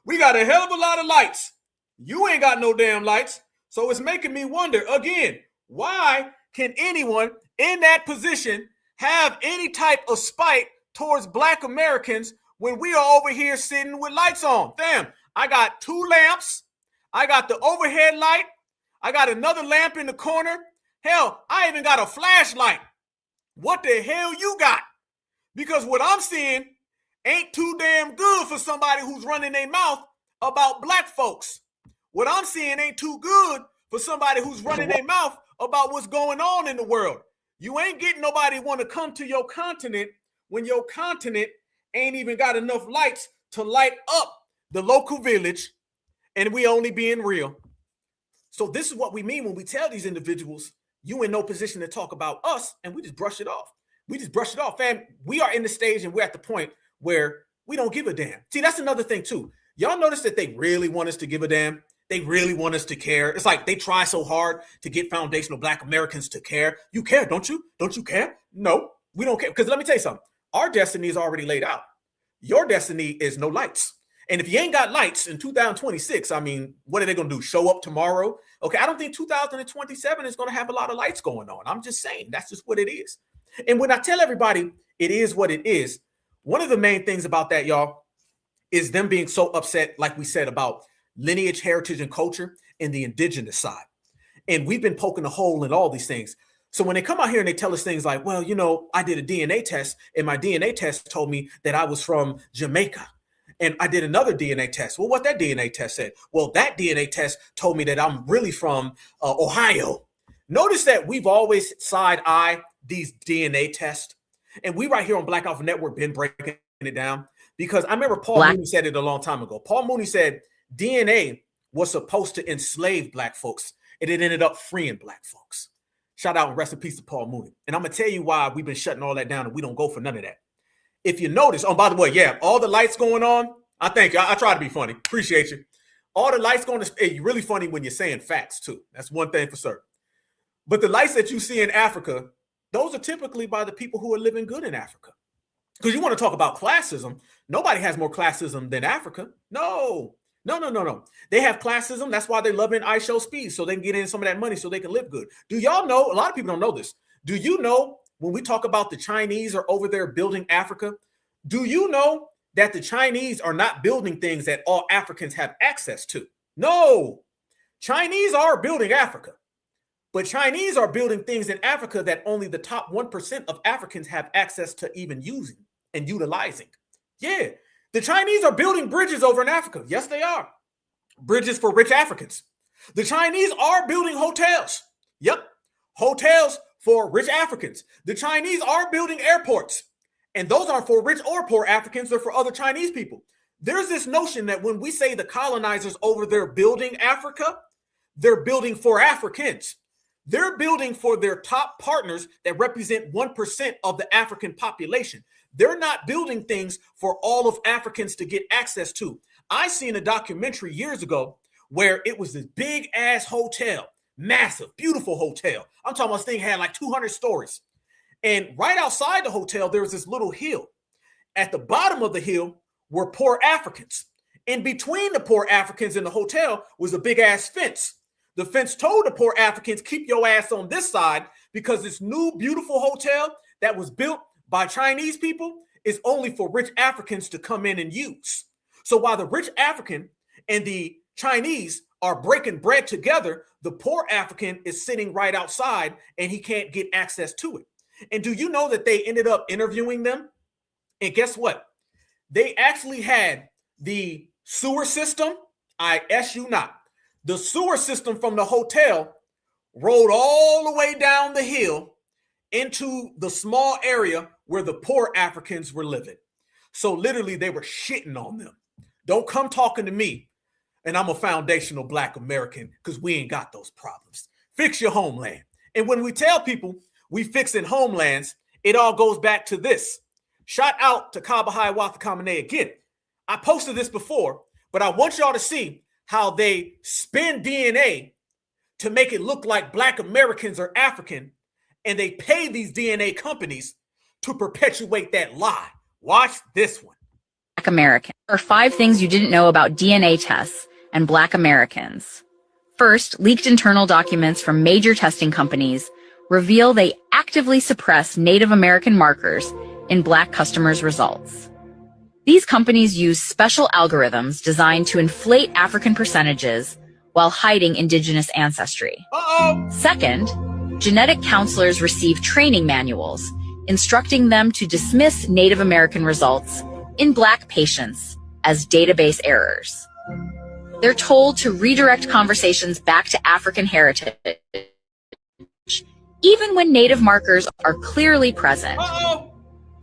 We got a hell of a lot of lights. You ain't got no damn lights. So it's making me wonder, again, why can anyone in that position have any type of spite towards Black Americans when we are over here sitting with lights on? Fam, I got 2 lamps. I got the overhead light. I got another lamp in the corner. Hell, I even got a flashlight. What the hell you got? Because what I'm seeing ain't too damn good for somebody who's running their mouth about Black folks. What I'm seeing ain't too good for somebody who's running their mouth about what's going on in the world. You ain't getting nobody want to come to your continent when your continent ain't even got enough lights to light up the local village, and we only being real. So this is what we mean when we tell these individuals, you in no position to talk about us, and we just brush it off. We just brush it off, fam. We are in the stage and we're at the point where we don't give a damn. See, that's another thing too. Y'all notice that they really want us to give a damn. they really want us to care. It's like they try so hard to get foundational Black Americans to care. You care, don't you? Don't you care? No, we don't care. Because let me tell you something. Our destiny is already laid out. Your destiny is no lights. And if you ain't got lights in 2026, I mean, what are they going to do? Show up tomorrow? Okay, I don't think 2027 is going to have a lot of lights going on. I'm just saying, that's just what it is. And when I tell everybody it is what it is, one of the main things about that, y'all, is them being so upset, like we said, about lineage, heritage, and culture and the indigenous side. And we've been poking a hole in all these things. So when they come out here and they tell us things like, well, you know, I did a DNA test and my DNA test told me that I was from Jamaica. And I did another DNA test. Well, what that DNA test said? Well, that DNA test told me that I'm really from Ohio. Notice that we've always side-eye these DNA tests. And we right here on Black Alpha Network been breaking it down. Because I remember Paul Mooney said it a long time ago. Paul Mooney said DNA was supposed to enslave Black folks, and it ended up freeing Black folks. Shout out and rest in peace to Paul Mooney. And I'm going to tell you why we've been shutting all that down and we don't go for none of that. If you notice, oh, by the way, yeah, all the lights going on, I think, I try to be funny. Appreciate you. All the lights going on, it's really funny when you're saying facts too. That's one thing for certain. But the lights that you see in Africa, those are typically by the people who are living good in Africa. Because you want to talk about classism. Nobody has more classism than Africa. No. They have classism. That's why they love in IShowSpeed's, so they can get in some of that money so they can live good. Do y'all know? A lot of people don't know this. Do you know when we talk about the Chinese are over there building Africa? Do you know that the Chinese are not building things that all Africans have access to? No. Chinese are building Africa. But Chinese are building things in Africa that only the top 1% of Africans have access to even using and utilizing. Yeah, the Chinese are building bridges over in Africa. Yes, they are. Bridges for rich Africans. The Chinese are building hotels. Yep, hotels for rich Africans. The Chinese are building airports. And those aren't for rich or poor Africans. They're for other Chinese people. There's this notion that when we say the colonizers over there building Africa, they're building for Africans. They're building for their top partners that represent 1% of the African population. They're not building things for all of Africans to get access to. I seen a documentary years ago where it was this big ass hotel, massive, beautiful hotel. I'm talking about this thing had like 200 stories. And right outside the hotel, there was this little hill. At the bottom of the hill were poor Africans. In between the poor Africans and the hotel was a big ass fence. The fence told the poor Africans, keep your ass on this side because this new beautiful hotel that was built by Chinese people is only for rich Africans to come in and use. So while the rich African and the Chinese are breaking bread together, the poor African is sitting right outside and he can't get access to it. And do you know that they ended up interviewing them? And guess what? They actually had the sewer system. I ask you not. The sewer system from the hotel rolled all the way down the hill into the small area where the poor Africans were living. So literally they were shitting on them. Don't come talking to me and I'm a foundational Black American because we ain't got those problems. Fix your homeland. And when we tell people we fixing homelands, it all goes back to this. Shout out to Kabahai Wathakamane again. I posted this before, but I want y'all to see how they spin DNA to make it look like Black Americans are African, and they pay these DNA companies to perpetuate that lie. Watch this one. Black American. There are 5 things you didn't know about DNA tests and Black Americans. First, leaked internal documents from major testing companies reveal they actively suppress Native American markers in Black customers' results. These companies use special algorithms designed to inflate African percentages while hiding indigenous ancestry. Second, genetic counselors receive training manuals instructing them to dismiss Native American results in Black patients as database errors. They're told to redirect conversations back to African heritage, even when Native markers are clearly present.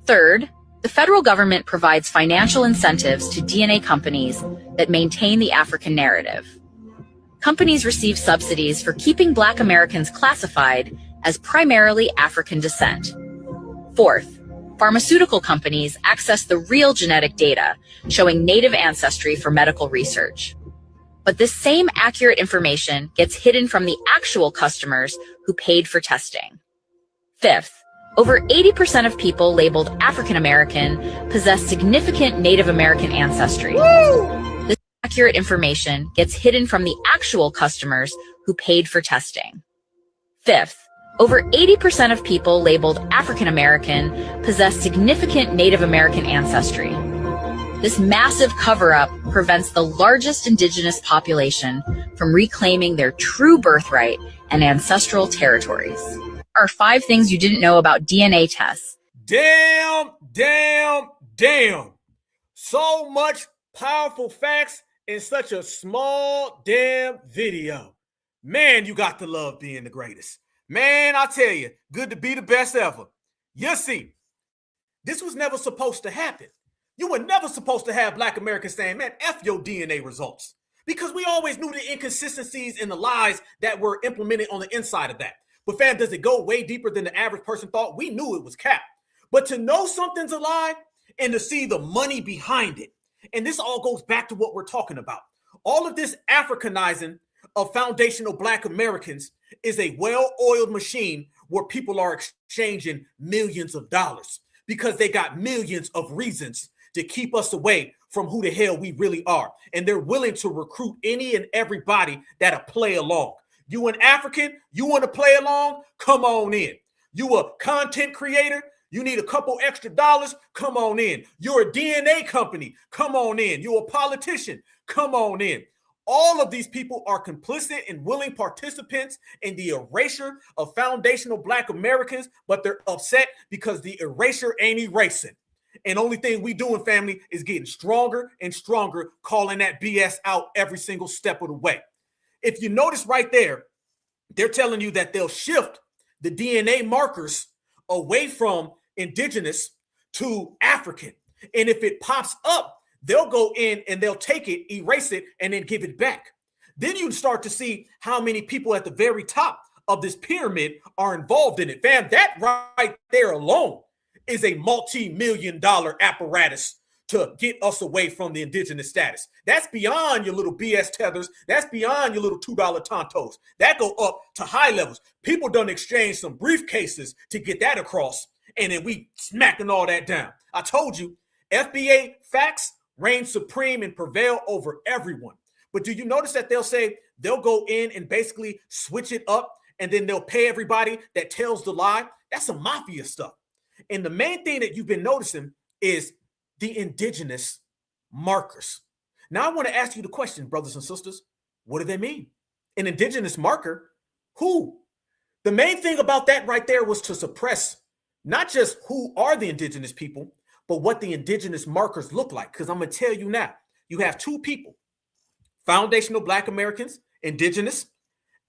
Third, the federal government provides financial incentives to DNA companies that maintain the African narrative. Companies receive subsidies for keeping Black Americans classified as primarily African descent. Fourth, pharmaceutical companies access the real genetic data showing Native ancestry for medical research. But this same accurate information gets hidden from the actual customers who paid for testing. Fifth, over 80% of people labeled African American possess significant Native American ancestry. This accurate information gets hidden from the actual customers who paid for testing. Fifth, over 80% of people labeled African American possess significant Native American ancestry. This massive cover-up prevents the largest indigenous population from reclaiming their true birthright and ancestral territories. Are 5 things you didn't know about DNA tests. Damn. So much powerful facts in such a small damn video. Man, you got to love being the greatest. Man, I tell you, good to be the best ever. You see, this was never supposed to happen. You were never supposed to have Black Americans saying, man, F your DNA results. Because we always knew the inconsistencies and the lies that were implemented on the inside of that. But fam, does it go way deeper than the average person thought? We knew it was cap. But to know something's a lie and to see the money behind it, and this all goes back to what we're talking about. All of this Africanizing of foundational Black Americans is a well-oiled machine where people are exchanging millions of dollars because they got millions of reasons to keep us away from who the hell we really are. And they're willing to recruit any and everybody that'll play along. You an African, you want to play along? Come on in. You a content creator? You need a couple extra dollars? Come on in. You're a DNA company? Come on in. You're a politician? Come on in. All of these people are complicit and willing participants in the erasure of foundational Black Americans, but they're upset because the erasure ain't erasing. And only thing we doing, family, is getting stronger and stronger, calling that BS out every single step of the way. If you notice right there, they're telling you that they'll shift the DNA markers away from indigenous to African. And if it pops up, they'll go in and they'll take it, erase it, and then give it back. Then you start to see how many people at the very top of this pyramid are involved in it. Fam, that right there alone is a multi-million-dollar apparatus to get us away from the indigenous status. That's beyond your little BS tethers. That's beyond your little $2 tontos. That go up to high levels. People done exchange some briefcases to get that across, and then we smacking all that down. I told you, FBA facts reign supreme and prevail over everyone. But do you notice that they'll say they'll go in and basically switch it up, and then they'll pay everybody that tells the lie? That's some mafia stuff. And the main thing that you've been noticing is the indigenous markers. Now, I want to ask you the question, brothers and sisters, what do they mean? An indigenous marker? Who? The main thing about that right there was to suppress not just who are the indigenous people, but what the indigenous markers look like. Because I'm going to tell you now, you have 2 people, foundational Black Americans, indigenous,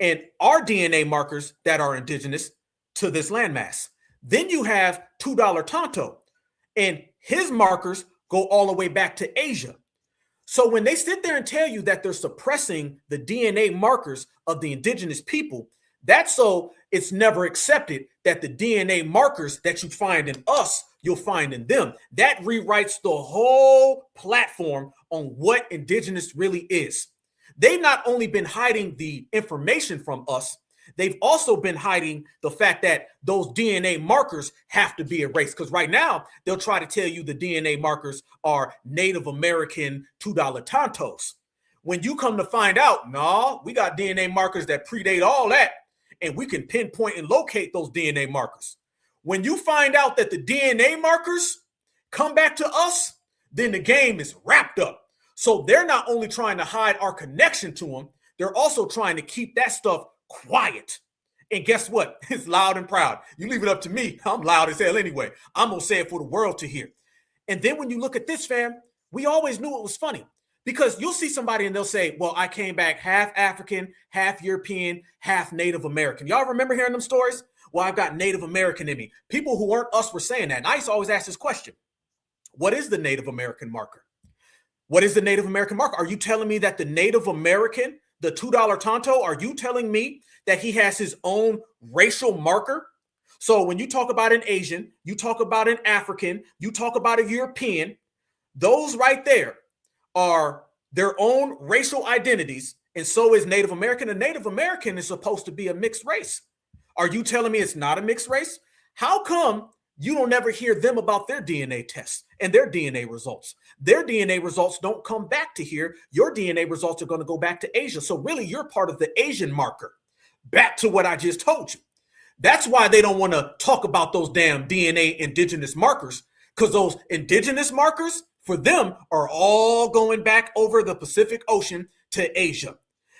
and our DNA markers that are indigenous to this landmass. Then you have $2 Tonto, and his markers go all the way back to Asia. So when they sit there and tell you that they're suppressing the DNA markers of the indigenous people, that's so it's never accepted that the DNA markers that you find in us, you'll find in them. That rewrites the whole platform on what indigenous really is. They've not only been hiding the information from us, they've also been hiding the fact that those DNA markers have to be erased. Because right now, they'll try to tell you the DNA markers are Native American $2 Tontos. When you come to find out, no, we got DNA markers that predate all that, and we can pinpoint and locate those DNA markers. When you find out that the DNA markers come back to us, then the game is wrapped up. So they're not only trying to hide our connection to them, they're also trying to keep that stuff quiet. And guess what? It's loud and proud. You leave it up to me. I'm loud as hell anyway. I'm going to say it for the world to hear. And then when you look at this, fam, we always knew it was funny because you'll see somebody and they'll say, well, I came back half African, half European, half Native American. Y'all remember hearing them stories? Well, I've got Native American in me. People who weren't us were saying that. And I used to always ask this question. What is the Native American marker? What is the Native American marker? Are you telling me that the Native American, the $2 Tonto, are you telling me that he has his own racial marker? So when you talk about an Asian, you talk about an African, you talk about a European, those right there are their own racial identities, and so is Native American. A Native American is supposed to be a mixed race. Are you telling me it's not a mixed race? How come you don't ever hear them about their DNA tests and their DNA results? Their DNA results don't come back to here. Your DNA results are going to go back to Asia. So really, you're part of the Asian marker. Back to what I just told you. That's why they don't want to talk about those damn DNA indigenous markers, because those indigenous markers for them are all going back over the Pacific Ocean to Asia.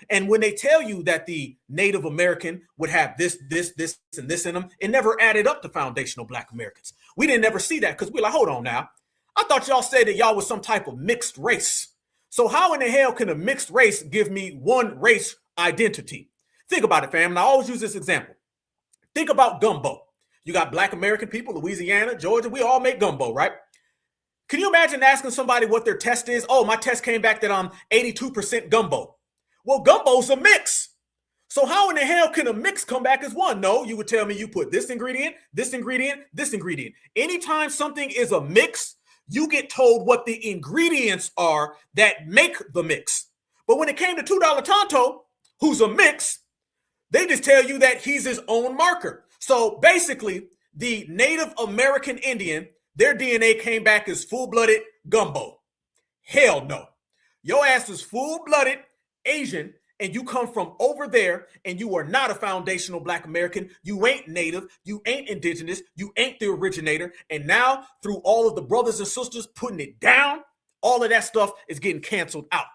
And when they tell you that the Native American would have this, and this in them, it never added up to foundational Black Americans. We didn't ever see that because we're like, hold on now. I thought y'all said that y'all was some type of mixed race. So how in the hell can a mixed race give me one race identity? Think about it, fam. And I always use this example. Think about gumbo. You got Black American people, Louisiana, Georgia, we all make gumbo, right? Can you imagine asking somebody what their test is? Oh, my test came back that I'm 82% gumbo. Well, gumbo's a mix. So how in the hell can a mix come back as one? No, you would tell me you put this ingredient, this ingredient, this ingredient. Anytime something is a mix, you get told what the ingredients are that make the mix. But when it came to $2 Tonto, who's a mix, they just tell you that he's his own marker. So basically, the Native American Indian, their DNA came back as full-blooded gumbo. Hell no. Your ass is full-blooded Asian, and you come from over there, and you are not a foundational Black American. You ain't Native. You ain't indigenous. You ain't the originator. And now, through all of the brothers and sisters putting it down, all of that stuff is getting canceled out.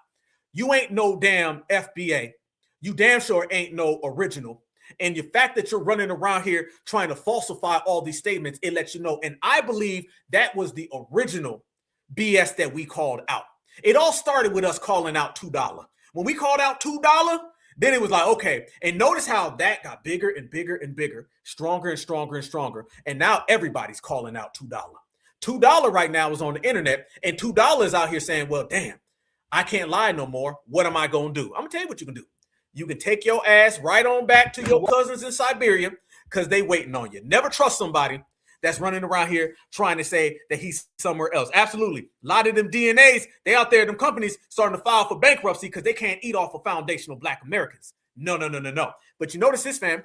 You ain't no damn FBA. You damn sure ain't no original. And the fact that you're running around here trying to falsify all these statements, it lets you know. And I believe that was the original BS that we called out. It all started with us calling out $2. When we called out $2, then it was like, okay. And notice how that got bigger and bigger and bigger, stronger and stronger and stronger. And now everybody's calling out $2. $2 right now is on the internet, and $2 out here saying, well, damn, I can't lie no more. What am I going to do? I'm going to tell you what you can do. You can take your ass right on back to your cousins in Siberia because they waiting on you. Never trust somebody that's running around here trying to say that he's somewhere else. Absolutely. A lot of them DNAs, they out there, them companies starting to file for bankruptcy because they can't eat off of foundational Black Americans. No. But you notice this, fam,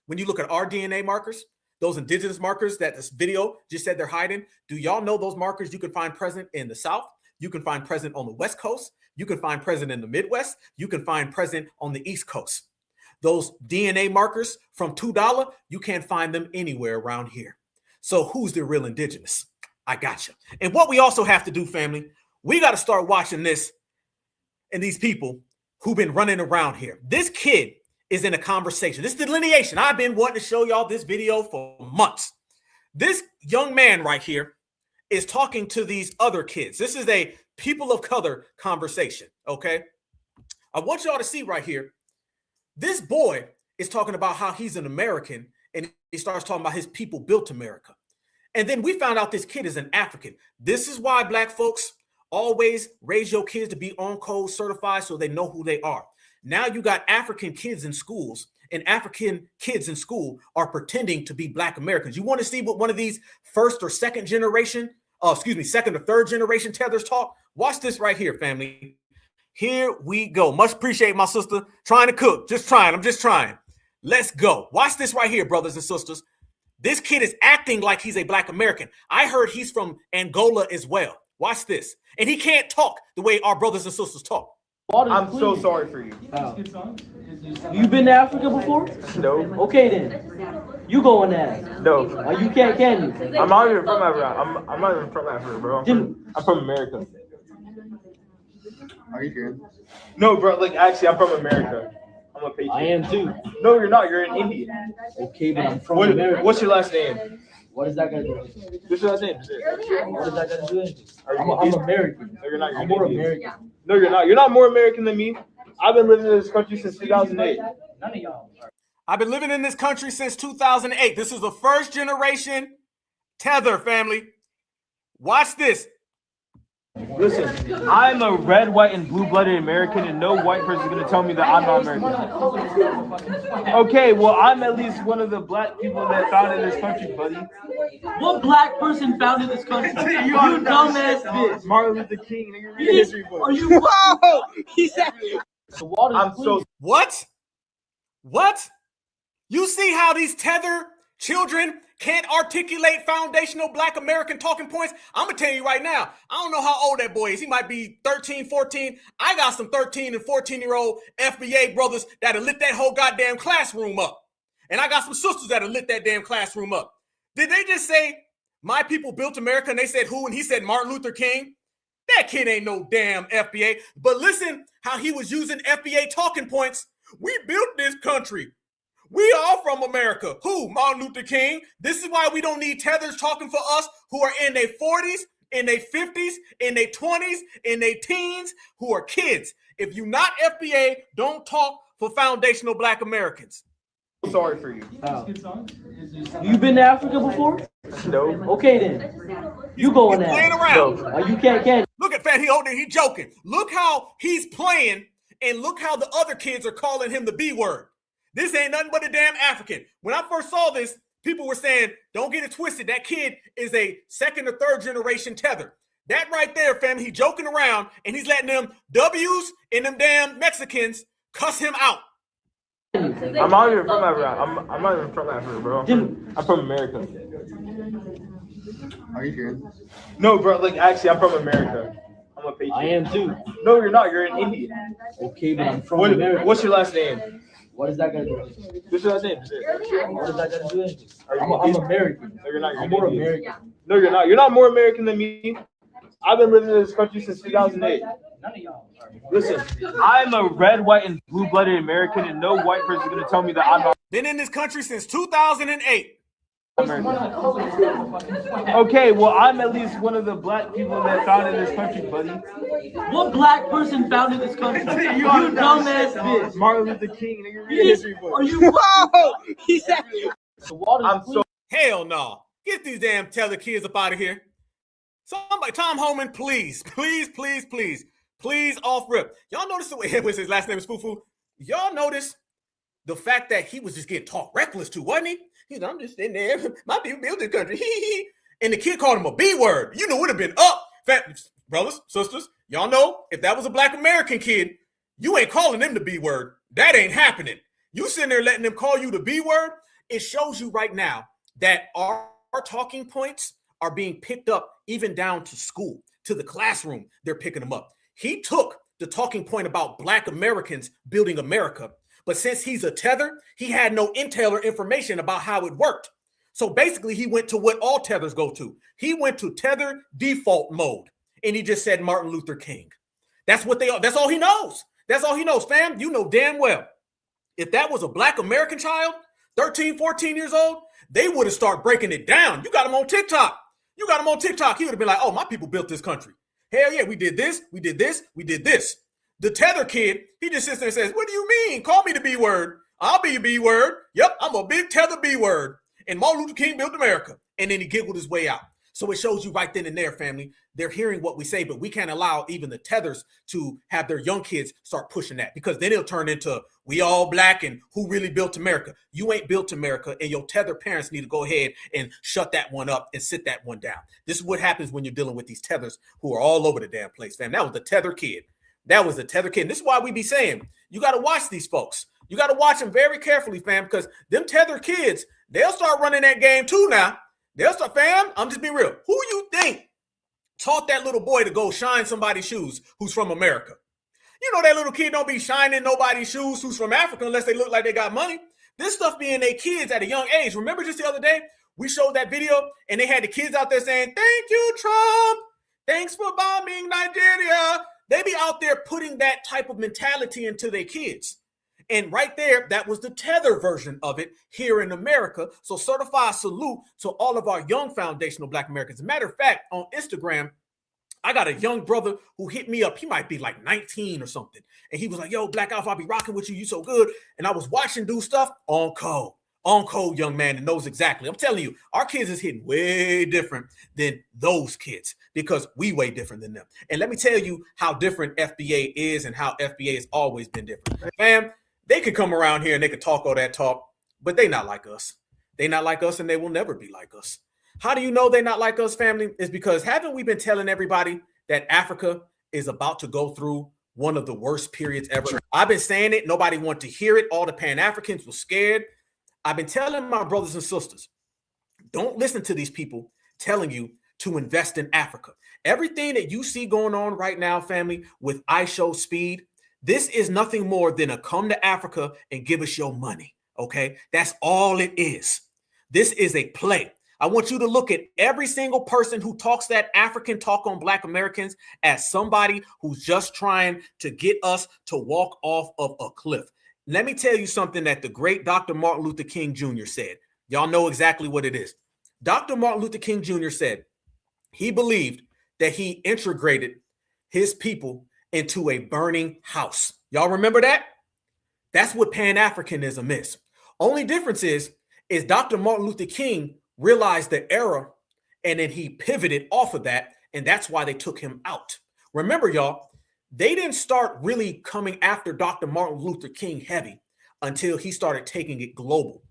when you look at our DNA markers, those indigenous markers that this video just said they're hiding, do y'all know those markers you can find present in the South? You can find present on the West Coast. You can find present in the Midwest. You can find present on the East Coast. Those DNA markers from $2, you can't find them anywhere around here. So who's the real indigenous? I got you. And what we also have to do, family, we got to start watching this and these people who've been running around here. This kid is in a conversation. This is delineation. I've been wanting to show y'all this video for months. This young man right here is talking to these other kids. This is a people of color conversation, okay? I want y'all to see right here. This boy is talking about how he's an American, and he starts talking about his people built America. And then we found out this kid is an African. This is why Black folks always raise your kids to be on code certified so they know who they are. Now you got African kids in schools, and African kids in school are pretending to be Black Americans. You want to see what one of these second or third generation tethers talk? Watch this right here, family. Here we go. Much appreciate my sister trying to cook. I'm just trying. Let's go. Watch this right here, brothers and sisters. This kid is acting like he's a Black American. I heard he's from Angola as well. Watch this. And he can't talk the way our brothers and sisters talk. I'm so sorry for you. You been to Africa before? No. Okay then. You going there? No. You can't, can you? I'm not even from Africa. I'm not even from Africa, bro. I'm from America. Are you kidding? No, bro. Like, actually, I'm from America. I'm a patriot. I am too. No, you're not. You're an Indian. Okay, but I'm from America. What's your last name? What is that gonna do? What's your last name? What is that gonna do? I'm American. No, you're not. You're I'm more Indian. American. No, you're not. You're not more American than me. I've been living in this country since 2008. None of y'all. I've been living in this country since 2008. This is the first generation tether, family. Watch this. Listen, I'm a red, white, and blue-blooded American, and no white person is going to tell me that I'm not American. Okay, well, I'm at least one of the black people that founded this country, buddy. What black person founded this country? You dumbass bitch. Martin Luther King, nigga, read history book. Are you? Whoa! He said. I'm so what? What? You see how these tether children can't articulate foundational Black American talking points? I'm gonna tell you right now, I don't know how old that boy is. He might be 13, 14. I got some 13 and 14-year-old FBA brothers that have lit that whole goddamn classroom up. And I got some sisters that have lit that damn classroom up. Did they just say, my people built America, and they said who? And he said Martin Luther King? That kid ain't no damn FBA. But listen how he was using FBA talking points. We built this country. We are from America. Who? Martin Luther King. This is why we don't need tethers talking for us who are in their 40s, in their 50s, in their 20s, in their teens, who are kids. If you're not FBA, don't talk for foundational Black Americans. Sorry for you. You been to Africa before? No. Okay then. You going there? Playing around. You can't. Look at Fat. He joking. Look how he's playing, and look how the other kids are calling him the B word. This ain't nothing but a damn African. When I first saw this, people were saying, don't get it twisted. That kid is a second or third generation tether. That right there, fam, he joking around, and he's letting them W's and them damn Mexicans cuss him out. I'm not even from Africa. I'm not even from Africa, bro. I'm from America. Are you here? No, bro. Like, actually, I'm from America. I'm a patriot. I am too. No, you're not. You're an Indian. Okay, but I'm from America. What's your last name? What is that gonna do? What's your last name? What is that gonna do? I'm American. No, you're not. You're I'm more Indian. American. No, you're not. You're not more American than me. I've been living in this country since 2008. None of y'all. Listen, I'm a red, white, and blue-blooded American, and no white person is going to tell me that I'm not. Been in this country since 2008. Okay, well, I'm at least one of the black people that founded this country, buddy. What black person founded this country? You dumbass bitch. Martin Luther King, nigga, read history book. Are you? Whoa! He said. I'm so. Hell no. Get these damn tether kids up out of here. Somebody, Tom Homan, please off rip. Y'all notice the way his last name is Fufu? Y'all notice the fact that he was just getting talked reckless to, wasn't he? He's, I'm just in there. My people built this country. And the kid called him a B word. You know, it would have been up. Brothers, sisters, y'all know if that was a Black American kid, you ain't calling them the B word. That ain't happening. You sitting there letting them call you the B word. It shows you right now that our talking points are being picked up even down to school, to the classroom. They're picking them up. He took the talking point about Black Americans building America, but since he's a tether, he had no intel or information about how it worked. So basically, he went to what all tethers go to. He went to tether default mode, and he just said Martin Luther King. That's all he knows. That's all he knows, fam. You know damn well. If that was a Black American child, 13, 14 years old, they would have started breaking it down. You got him on TikTok. He would have been like, oh, my people built this country. Hell yeah, we did this, we did this, we did this. The tether kid, he just sits there and says, what do you mean? Call me the B word. I'll be a B word. Yep, I'm a big tether B word. And Martin Luther King built America. And then he giggled his way out. So it shows you right then and there, family. They're hearing what we say, but we can't allow even the tethers to have their young kids start pushing that, because then it'll turn into we all Black and who really built America. You ain't built America, and your tether parents need to go ahead and shut that one up and sit that one down. This is what happens when you're dealing with these tethers who are all over the damn place, fam. That was the tether kid. And this is why we be saying, you got to watch these folks. You got to watch them very carefully, fam, because them tether kids, they'll start running that game too now. They'll start, fam, I'm just being real. Who you think taught that little boy to go shine somebody's shoes who's from America? You know that little kid don't be shining nobody's shoes who's from Africa unless they look like they got money. This stuff be in their kids at a young age. Remember just the other day, we showed that video and they had the kids out there saying, thank you, Trump. Thanks for bombing Nigeria. They be out there putting that type of mentality into their kids. And right there, that was the tether version of it here in America. So certified salute to all of our young foundational Black Americans. As a matter of fact, on Instagram, I got a young brother who hit me up. He might be like 19 or something. And he was like, yo, Black Alpha, I'll be rocking with you. You so good. And I was watching dude stuff on code. on code young man that knows exactly. I'm telling you, our kids is hitting way different than those kids because we way different than them. And let me tell you how different FBA is and how FBA has always been different. Fam, they could come around here and they could talk all that talk, but they not like us. They not like us and they will never be like us. How do you know they're not like us, family? It's because haven't we been telling everybody that Africa is about to go through one of the worst periods ever? I've been saying it. Nobody wanted to hear it. All the Pan-Africans were scared. I've been telling my brothers and sisters, don't listen to these people telling you to invest in Africa. Everything that you see going on right now, family, with IShowSpeed, this is nothing more than a come to Africa and give us your money, okay? That's all it is. This is a play. I want you to look at every single person who talks that African talk on Black Americans as somebody who's just trying to get us to walk off of a cliff. Let me tell you something that the great Dr. Martin Luther King Jr. said. Y'all know exactly what it is. Dr. Martin Luther King Jr. said he believed that he integrated his people into a burning house. Y'all remember that? That's what Pan-Africanism is. Only difference is Dr. Martin Luther King realized the error and then he pivoted off of that, and that's why they took him out. Remember, y'all, they didn't start really coming after Dr. Martin Luther King heavy until he started taking it global.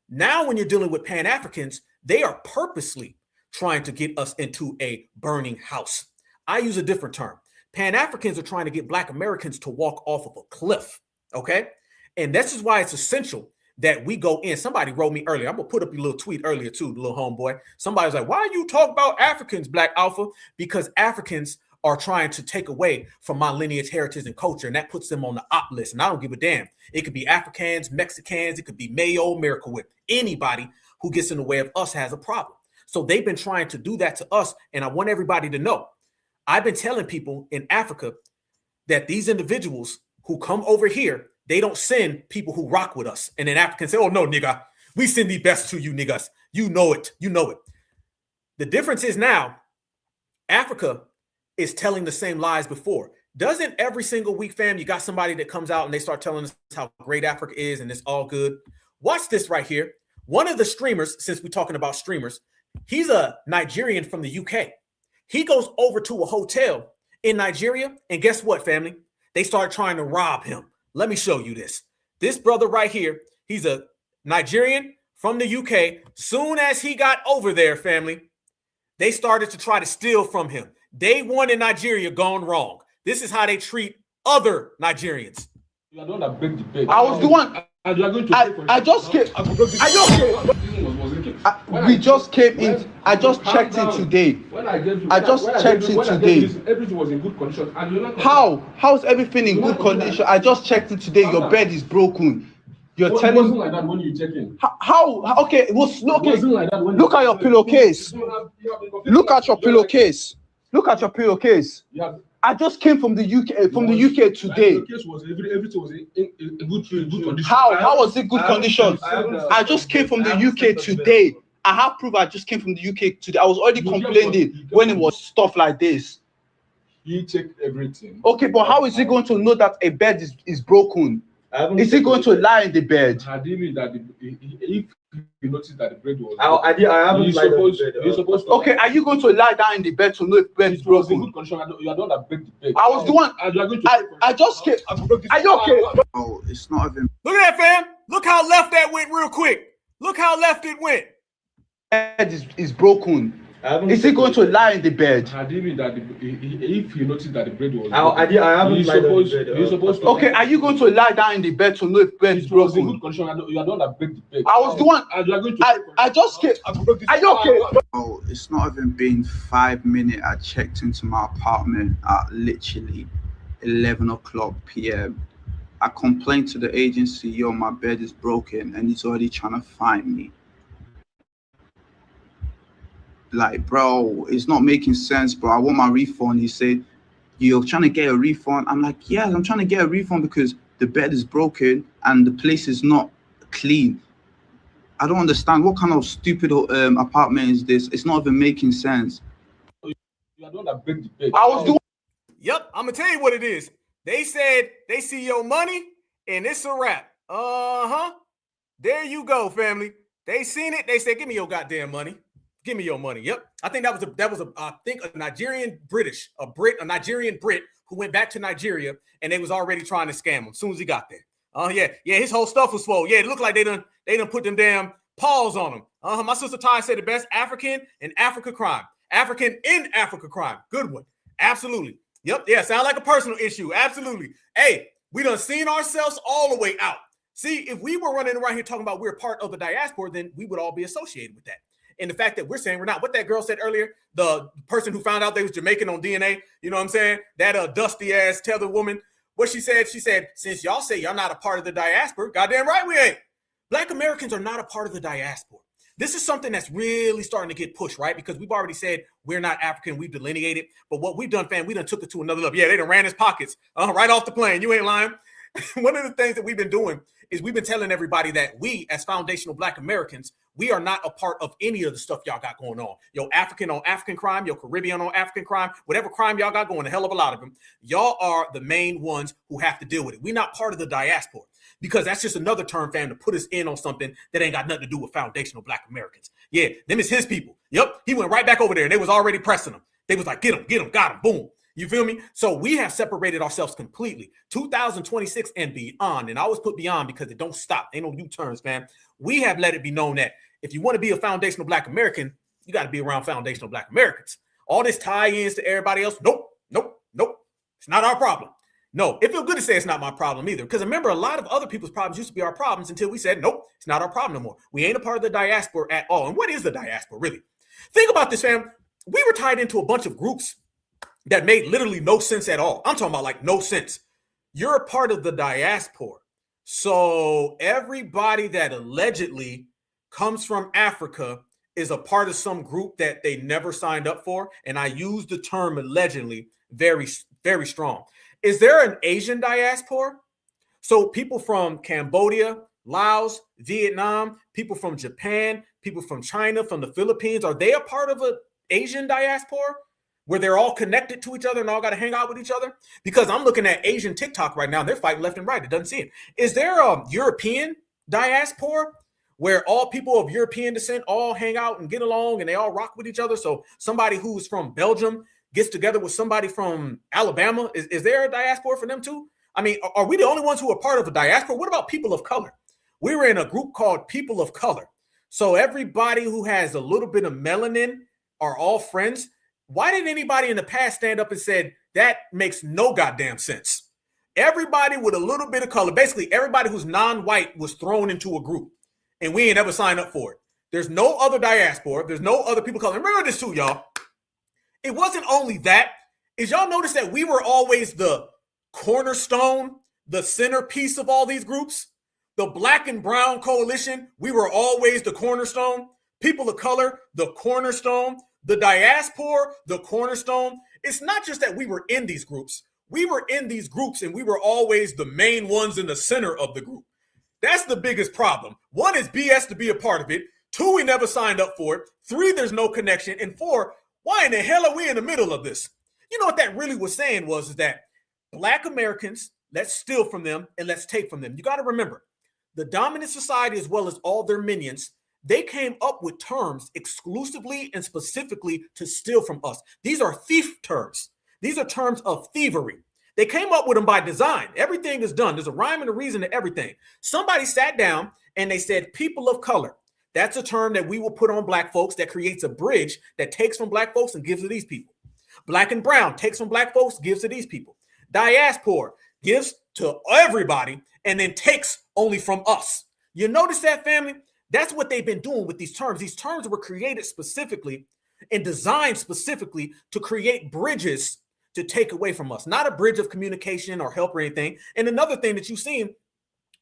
Now, when you're dealing with Pan-Africans, they are purposely trying to get us into a burning house. I use a different term. Pan-Africans are trying to get Black Americans to walk off of a cliff, okay? And this is why it's essential that we go in. Somebody wrote me earlier. I'm going to put up a little tweet earlier too, the little homeboy. Somebody was like, why you talk about Africans, Black Alpha? Because Africans are trying to take away from my lineage, heritage, and culture, and that puts them on the op list, and I don't give a damn. It could be Africans, Mexicans, it could be Mayo, Miracle Whip. Anybody who gets in the way of us has a problem. So they've been trying to do that to us, and I want everybody to know, I've been telling people in Africa that these individuals who come over here, they don't send people who rock with us. And then Africans say, oh, no, nigga, we send the best to you, niggas. You know it. You know it. The difference is now, Africa is telling the same lies before. Doesn't every single week, fam, you got somebody that comes out and they start telling us how great Africa is and it's all good. Watch this right here. One of the streamers, since we're talking about streamers, he's a Nigerian from the UK. He goes over to a hotel in Nigeria, and guess what, family? They start trying to rob him. Let me show you this. This brother right here, he's a Nigerian from the UK. Soon as he got over there, family, they started to try to steal from him. Day one in Nigeria gone wrong. This is how they treat other Nigerians. You are the one that break the bed. I was the one. And you are going to I just came. We just came in. I just checked in today. I just checked in today. Everything was in good condition. How's everything in good condition? I just checked in today. Your bed is broken. You're telling me. It wasn't like that when you check in. How? Okay, it was okay. It wasn't like that when Look at your pillowcase. Look at your pillowcase. Look at your pillowcase. I just came from the UK. From the UK today. Everything was in good condition. How was it good condition? I just came from the UK today. I have proof. I just came from the UK today. I was already complaining when it was stuff like this. He checked everything. Okay, but how is he going to know that a bed is broken? Is he going to lie in the bed? I didn't mean that if you notice that the bed was. I haven't lied on the bed. You're supposed to. Okay, are you going to lie down in the bed to know if the bed is broken? Good condition. You are the one that break the bed. I was the one. I just came. Are you okay? Oh, it's not even. Look at that, fam. Look how left that went real quick. Look how left it went. Bed is broken. Is he going to lie in the bed? I didn't mean that if you notice that the bed was. I haven't lied on the bed. You're supposed to. Okay, are you going to lie down in the bed to know if the bed is broken? Good condition. You are the one that break the bed. I was the one. I just came. Are you okay? Oh, it's not even been 5 minutes. I checked into my apartment at literally 11 o'clock p.m. I complained to the agency, yo, my bed is broken, and he's already trying to find me. Like, bro, it's not making sense, bro. I want my refund. He said, you're trying to get a refund. I'm like, yeah, I'm trying to get a refund because the bed is broken and the place is not clean. I don't understand. What kind of stupid apartment is this? It's not even making sense. You are the one that break the bed. I was doing. Yep, I'm gonna tell you what it is. They said they see your money and it's a wrap. There you go, family. They seen it. They said, "Give me your goddamn money. Give me your money." Yep. I think that was a Nigerian British, a Nigerian Brit who went back to Nigeria, and they was already trying to scam him as soon as he got there. Oh yeah, his whole stuff was full. Yeah, it looked like they done put them damn paws on him. My sister Ty said the best: African and Africa crime. African in Africa crime. Good one. Absolutely. Yep. Yeah, sound like a personal issue. Absolutely. Hey, we done seen ourselves all the way out. See, if we were running around here talking about we're part of the diaspora, then we would all be associated with that. And the fact that we're saying we're not, what that girl said earlier, the person who found out they was Jamaican on DNA, you know what I'm saying? That dusty ass tethered woman, what she said, since y'all say y'all not a part of the diaspora, goddamn right we ain't. Black Americans are not a part of the diaspora. This is something that's really starting to get pushed, right? Because we've already said we're not African, we've delineated. But what we've done, fam, we done took it to another level. Yeah, they done ran his pockets right off the plane. You ain't lying. One of the things that we've been doing is we've been telling everybody that we, as foundational Black Americans, we are not a part of any of the stuff y'all got going on. Your African on African crime, your Caribbean on African crime, whatever crime y'all got going, a hell of a lot of them. Y'all are the main ones who have to deal with it. We're not part of the diaspora, because that's just another term, fam, to put us in on something that ain't got nothing to do with foundational Black Americans. Yeah, them is his people. Yep, he went right back over there and they was already pressing him. They was like, get him, got him, boom. You feel me? So we have separated ourselves completely. 2026 and beyond, and I always put beyond because it don't stop. Ain't no U-turns, fam. We have let it be known that if you want to be a foundational Black American, you got to be around foundational Black Americans. All this tie-ins to everybody else, nope. It's not our problem. No, it feels good to say it's not my problem either. Because remember, a lot of other people's problems used to be our problems until we said, nope, it's not our problem no more. We ain't a part of the diaspora at all. And what is the diaspora, really? Think about this, fam. We were tied into a bunch of groups that made literally no sense at all. I'm talking about like no sense. You're a part of the diaspora. So everybody that allegedly comes from Africa is a part of some group that they never signed up for. And I use the term allegedly very, very strong. Is there an Asian diaspora? So people from Cambodia, Laos, Vietnam, people from Japan, people from China, from the Philippines, are they a part of an Asian diaspora where they're all connected to each other and all got to hang out with each other? Because I'm looking at Asian TikTok right now. They're fighting left and right. It doesn't see it. Is there a European diaspora where all people of European descent all hang out and get along and they all rock with each other? So somebody who's from Belgium gets together with somebody from Alabama. Is there a diaspora for them too? I mean, are we the only ones who are part of a diaspora? What about people of color? We were in a group called People of Color. So everybody who has a little bit of melanin are all friends. Why didn't anybody in the past stand up and said that makes no goddamn sense? Everybody with a little bit of color, basically everybody who's non-white was thrown into a group and we ain't ever signed up for it. There's no other diaspora. There's no other people of color. Remember this too, y'all. It wasn't only that. Is y'all notice that we were always the cornerstone, the centerpiece of all these groups? The Black and Brown Coalition, we were always the cornerstone. People of color, the cornerstone. The diaspora, the cornerstone. It's not just that we were in these groups. We were in these groups and we were always the main ones in the center of the group. That's the biggest problem. One is BS to be a part of it. Two, we never signed up for it. Three, there's no connection. And four, why in the hell are we in the middle of this? You know what that really was saying was that Black Americans, let's steal from them and let's take from them. You got to remember, the dominant society as well as all their minions, they came up with terms exclusively and specifically to steal from us. These are thief terms. These are terms of thievery. They came up with them by design. Everything is done. There's a rhyme and a reason to everything. Somebody sat down and they said, people of color. That's a term that we will put on Black folks that creates a bridge that takes from Black folks and gives to these people. Black and brown takes from Black folks, gives to these people. Diaspora gives to everybody and then takes only from us. You notice that, family? That's what they've been doing with these terms. These terms were created specifically and designed specifically to create bridges to take away from us, not a bridge of communication or help or anything. And another thing that you've seen,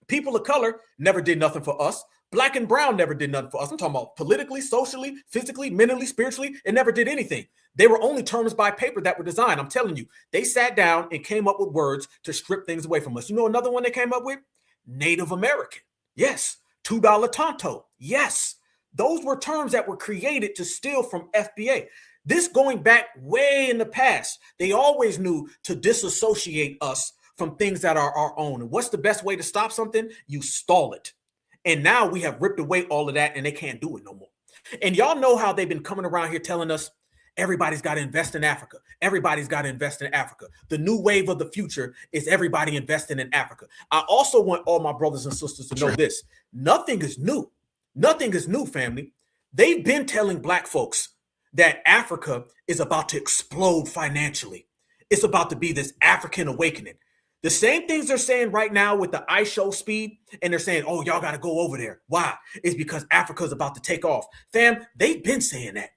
people of color never did nothing for us. Black and brown never did nothing for us. I'm talking about politically, socially, physically, mentally, spiritually. It never did anything. They were only terms by paper that were designed. I'm telling you, they sat down and came up with words to strip things away from us. You know another one they came up with? Native American. Yes. $2 Tonto. Yes. Those were terms that were created to steal from FBA. This going back way in the past, they always knew to disassociate us from things that are our own. And what's the best way to stop something? You stall it. And now we have ripped away all of that and they can't do it no more. And y'all know how they've been coming around here telling us everybody's got to invest in Africa. Everybody's got to invest in Africa. The new wave of the future is everybody investing in Africa. I also want all my brothers and sisters to know this. Nothing is new. Nothing is new, family. They've been telling black folks that Africa is about to explode financially. It's about to be this African awakening. The same things they're saying right now with the IShowSpeed, and they're saying, oh, y'all got to go over there. Why? It's because Africa's about to take off. Fam, they've been saying that.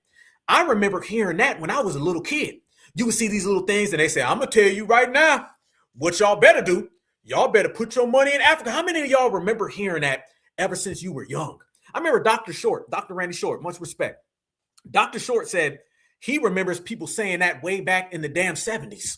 I remember hearing that when I was a little kid. You would see these little things and they say, I'm going to tell you right now what y'all better do. Y'all better put your money in Africa. How many of y'all remember hearing that ever since you were young? I remember Dr. Randy Short, much respect. Dr. Short said he remembers people saying that way back in the damn 70s.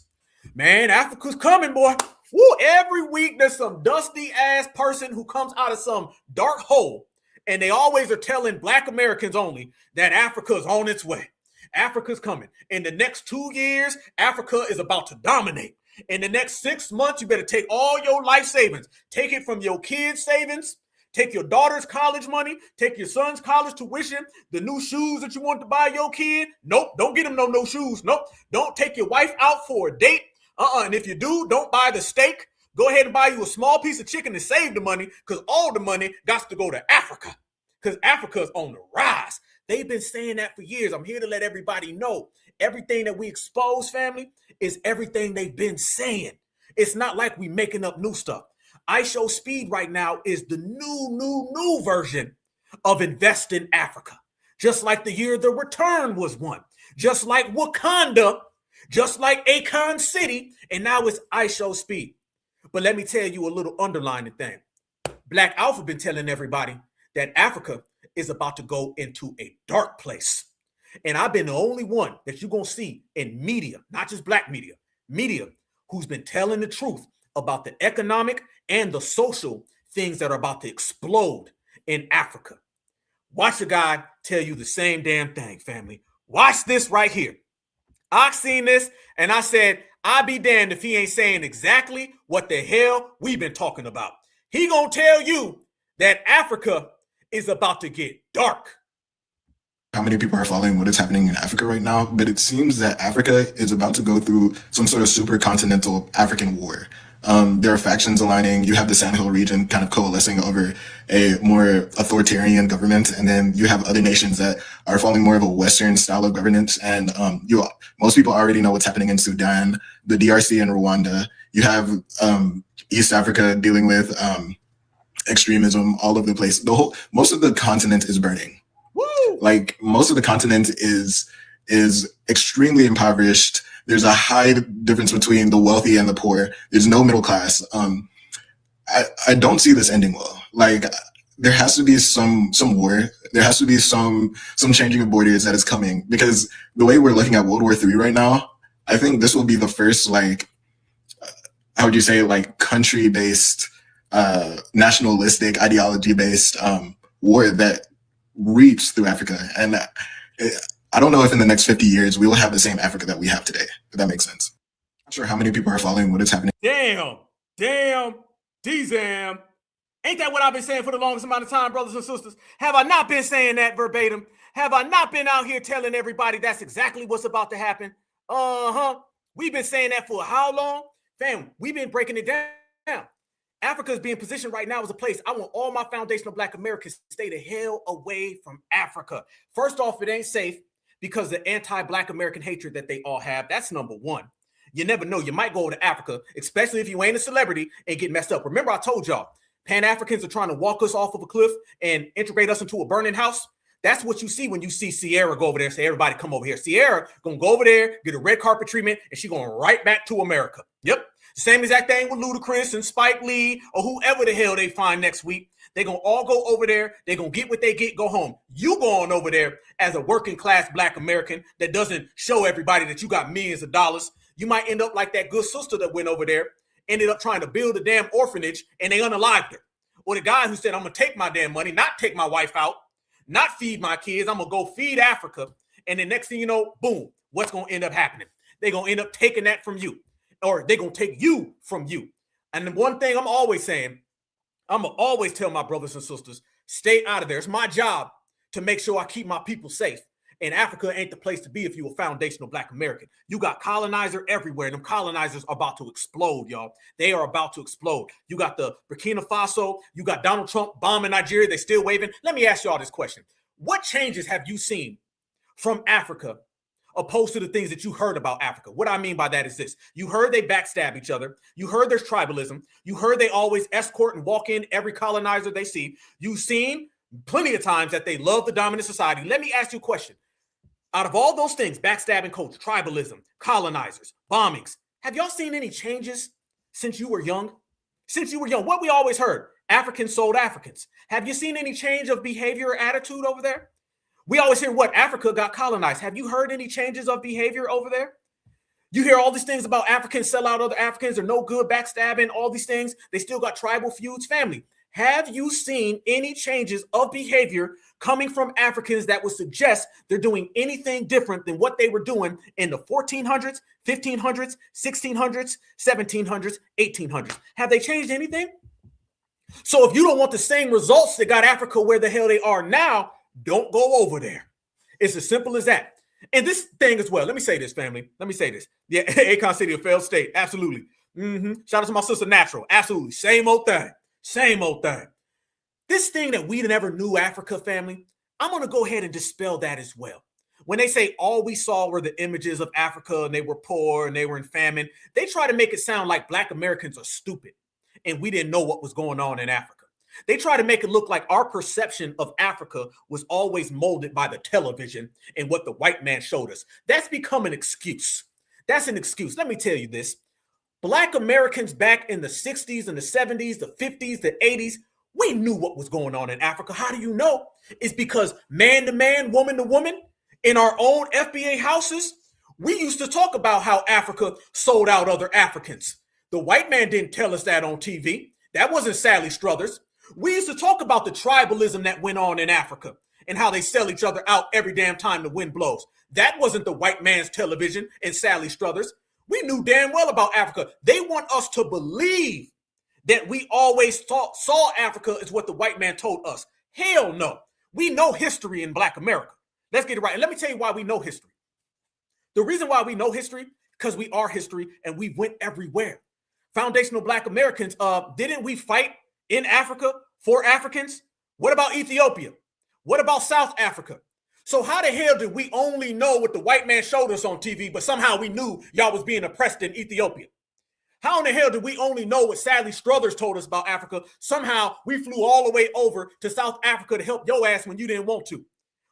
Man, Africa's coming, boy. Woo, every week there's some dusty ass person who comes out of some dark hole, and they always are telling black Americans only that Africa's on its way. Africa's coming. In the next 2 years, Africa is about to dominate. In the next 6 months, you better take all your life savings. Take it from your kids' savings. Take your daughter's college money. Take your son's college tuition. The new shoes that you want to buy your kid. Nope, don't get them no shoes. Nope, don't take your wife out for a date. And if you do, don't buy the steak. Go ahead and buy you a small piece of chicken and save the money, because all the money got to go to Africa, because Africa's on the rise. They've been saying that for years. I'm here to let everybody know everything that we expose, family, is everything they've been saying. It's not like we making up new stuff. IShowSpeed right now is the new version of Invest in Africa. Just like the year the return was one. Just like Wakanda. Just like Akon City, and now it's IShowSpeed. But let me tell you a little underlining thing. Black Alpha been telling everybody that Africa is about to go into a dark place. And I've been the only one that you're going to see in media, not just black media, who's been telling the truth about the economic and the social things that are about to explode in Africa. Watch a guy tell you the same damn thing, family. Watch this right here. I seen this and I said, I'd be damned if he ain't saying exactly what the hell we've been talking about. He gonna tell you that Africa is about to get dark. How many people are following what is happening in Africa right now? But it seems that Africa is about to go through some sort of supercontinental African war. There are factions aligning. You have the Sandhill region kind of coalescing over a more authoritarian government, and then you have other nations that are following more of a Western style of governance. And most people already know what's happening in Sudan, the DRC, and Rwanda. You have East Africa dealing with extremism all over the place. Most of the continent is burning. Woo! Like most of the continent is extremely impoverished. There's a high difference between the wealthy and the poor. There's no middle class. I don't see this ending well. Like there has to be some war. There has to be some changing of borders that is coming, because the way we're looking at World War III right now, I think this will be the first, like, how would you say, like country-based, nationalistic, ideology-based war that reaps through Africa. And I don't know if in the next 50 years we will have the same Africa that we have today, if that makes sense. I'm not sure how many people are following what is happening. Damn, D-Zam. Ain't that what I've been saying for the longest amount of time, brothers and sisters? Have I not been saying that verbatim? Have I not been out here telling everybody that's exactly what's about to happen? We've been saying that for how long? Fam, we've been breaking it down. Africa is being positioned right now as a place. I want all my foundational Black Americans to stay the hell away from Africa. First off, it ain't safe because the anti-Black American hatred that they all have. That's number one. You never know. You might go to Africa, especially if you ain't a celebrity, and get messed up. Remember, I told y'all, Pan-Africans are trying to walk us off of a cliff and integrate us into a burning house. That's what you see when you see Sierra go over there and say, everybody come over here. Sierra gonna go over there, get a red carpet treatment, and she going right back to America. Yep. Same exact thing with Ludacris and Spike Lee or whoever the hell they find next week. They're going to all go over there. They're going to get what they get, go home. You go on over there as a working class Black American that doesn't show everybody that you got millions of dollars. You might end up like that good sister that went over there, ended up trying to build a damn orphanage, and they unalived her. Or the guy who said, I'm going to take my damn money, not take my wife out, not feed my kids. I'm going to go feed Africa. And then next thing you know, boom, what's going to end up happening? They're going to end up taking that from you. Or they're going to take you from you. And the one thing I'm always saying, I'm going to always tell my brothers and sisters, stay out of there. It's my job to make sure I keep my people safe. And Africa ain't the place to be if you're a foundational Black American. You got colonizer everywhere. And them colonizers are about to explode, y'all. They are about to explode. You got the Burkina Faso. You got Donald Trump bombing Nigeria. They still waving. Let me ask y'all this question. What changes have you seen from Africa opposed to the things that you heard about Africa? What I mean by that is this. You heard they backstab each other. You heard there's tribalism. You heard they always escort and walk in every colonizer they see. You've seen plenty of times that they love the dominant society. Let me ask you a question. Out of all those things, backstabbing culture, tribalism, colonizers, bombings, have y'all seen any changes since you were young? Since you were young, what we always heard, Africans sold Africans. Have you seen any change of behavior or attitude over there? We always hear what? Africa got colonized. Have you heard any changes of behavior over there? You hear all these things about Africans sell out other Africans, they're no good, backstabbing, all these things. They still got tribal feuds, family. Have you seen any changes of behavior coming from Africans that would suggest they're doing anything different than what they were doing in the 1400s, 1500s, 1600s, 1700s, 1800s? Have they changed anything? So if you don't want the same results that got Africa where the hell they are now, don't go over there. It's as simple as that. And this thing as well, let me say this, family. Let me say this. Yeah, Akon City, a failed state. Absolutely. Shout out to my sister Natural. Absolutely. Same old thing. Same old thing. This thing that we never knew Africa, family, I'm going to go ahead and dispel that as well. When they say all we saw were the images of Africa and they were poor and they were in famine, they try to make it sound like Black Americans are stupid and we didn't know what was going on in Africa. They try to make it look like our perception of Africa was always molded by the television and what the white man showed us. That's become an excuse. That's an excuse. Let me tell you this. Black Americans back in the 60s and the 70s, the 50s, the 80s, we knew what was going on in Africa. How do you know? It's because man to man, woman to woman, in our own FBA houses, we used to talk about how Africa sold out other Africans. The white man didn't tell us that on TV. That wasn't Sally Struthers. We used to talk about the tribalism that went on in Africa and how they sell each other out every damn time the wind blows. That wasn't the white man's television and Sally Struthers. We knew damn well about Africa. They want us to believe that we always saw Africa as what the white man told us. Hell no. We know history in Black America. Let's get it right. And let me tell you why we know history. The reason why we know history, because we are history and we went everywhere. Foundational Black Americans, didn't we fight in Africa for Africans? What about Ethiopia? What about South Africa? So how the hell did we only know what the white man showed us on TV, but somehow we knew y'all was being oppressed in Ethiopia? How in the hell did we only know what Sally Struthers told us about Africa? Somehow we flew all the way over to South Africa to help your ass when you didn't want to.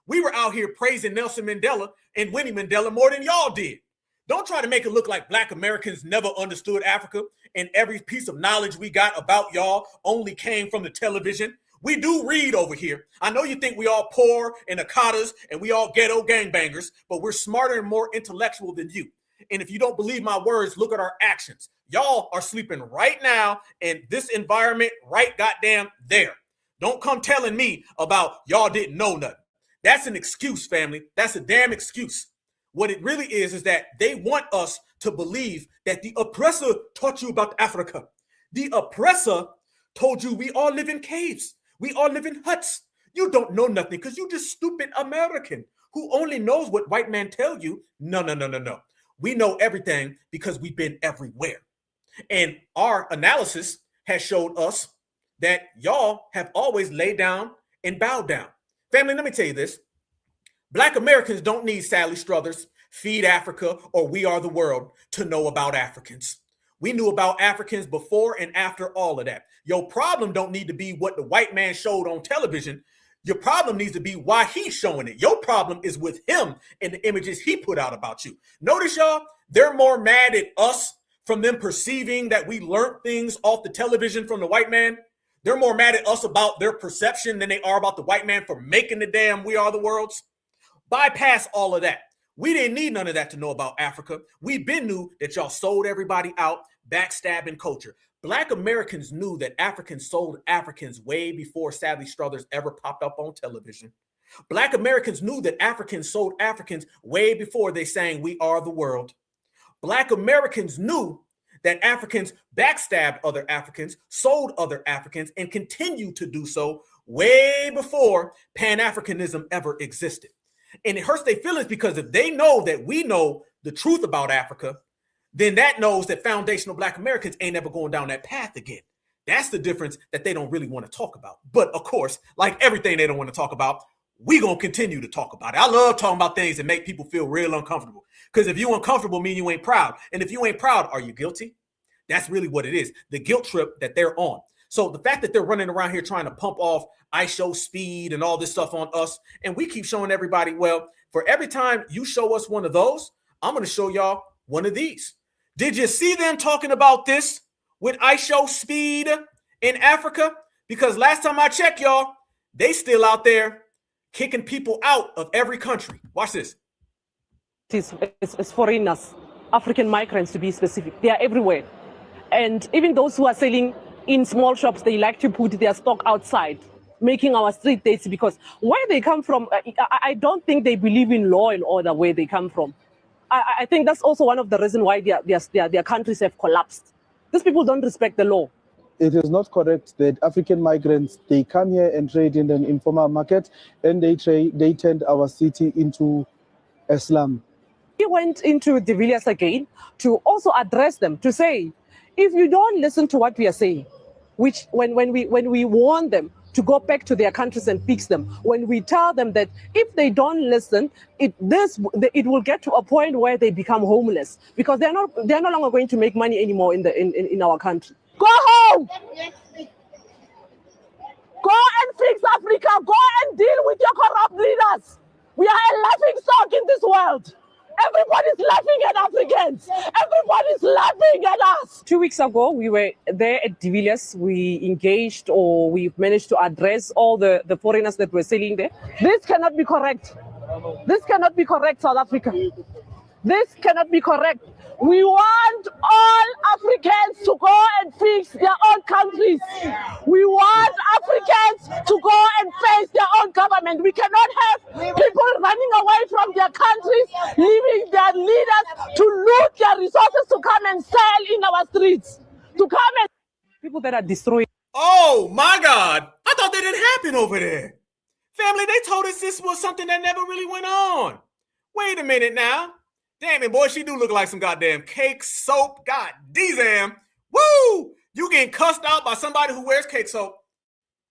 We were out here praising Nelson Mandela and Winnie Mandela more than y'all did. Don't try to make it look like Black Americans never understood Africa and every piece of knowledge we got about y'all only came from the television. We do read over here. I know you think we all poor and Akatas and we all ghetto gangbangers, but we're smarter and more intellectual than you. And if you don't believe my words, look at our actions. Y'all are sleeping right now in this environment right goddamn there. Don't come telling me about y'all didn't know nothing. That's an excuse, family. That's a damn excuse. What it really is that they want us to believe that the oppressor taught you about Africa. The oppressor told you we all live in caves. We all live in huts. You don't know nothing because you just stupid American who only knows what white man tell you. No. We know everything because we've been everywhere. And our analysis has showed us that y'all have always laid down and bowed down. Family, let me tell you this. Black Americans don't need Sally Struthers, Feed Africa, or We Are the World to know about Africans. We knew about Africans before and after all of that. Your problem don't need to be what the white man showed on television. Your problem needs to be why he's showing it. Your problem is with him and the images he put out about you. Notice, y'all, they're more mad at us from them perceiving that we learned things off the television from the white man. They're more mad at us about their perception than they are about the white man for making the damn We Are the Worlds. Bypass all of that. We didn't need none of that to know about Africa. We been knew that y'all sold everybody out, backstabbing culture. Black Americans knew that Africans sold Africans way before Sally Struthers ever popped up on television. Black Americans knew that Africans sold Africans way before they sang We Are the World. Black Americans knew that Africans backstabbed other Africans, sold other Africans, and continue to do so way before Pan-Africanism ever existed. And it hurts their feelings because if they know that we know the truth about Africa, then that knows that foundational Black Americans ain't ever going down that path again. That's the difference that they don't really want to talk about. But of course, like everything they don't want to talk about, we gonna continue to talk about it. I love talking about things that make people feel real uncomfortable. Because if you uncomfortable, mean you ain't proud. And if you ain't proud, are you guilty? That's really what it is. The guilt trip that they're on. So the fact that they're running around here trying to pump off IShowSpeed and all this stuff on us, and we keep showing everybody, well, for every time you show us one of those, I'm going to show y'all one of these. Did you see them talking about this with IShowSpeed in Africa? Because last time I checked, y'all, they still out there kicking people out of every country. Watch this. It's foreigners, African migrants to be specific. They are everywhere. And even those who are selling in small shops, they like to put their stock outside, making our street dirty, because where they come from, I don't think they believe in law and order where they come from. I think that's also one of the reasons why their countries have collapsed. These people don't respect the law. It is not correct that African migrants, they come here and trade in an informal market, and they turned our city into a slum. We went into De Villiers again to also address them, to say, if you don't listen to what we are saying, which when we warn them to go back to their countries and fix them, when we tell them that if they don't listen, it will get to a point where they become homeless because they're no longer going to make money anymore in our country. Go home. Go and fix Africa. Go and deal with your corrupt leaders. We are a laughing stock in this world. Everybody's laughing at Africans. Everybody's laughing at us. 2 weeks ago, we were there at De Villiers. We engaged, or we managed to address all the foreigners that were selling there. This cannot be correct. This cannot be correct, South Africa. This cannot be correct. We want all Africans to go and fix their own countries. We want Africans to go and face their own government. We cannot have people running away from their countries, leaving their leaders to loot their resources to come and sell in our streets. To come and people that are destroying. Oh my God. I thought that didn't happen over there. Family, they told us this was something that never really went on. Wait a minute now. Damn it, boy, she do look like some goddamn cake soap. God damn. Woo! You getting cussed out by somebody who wears cake soap.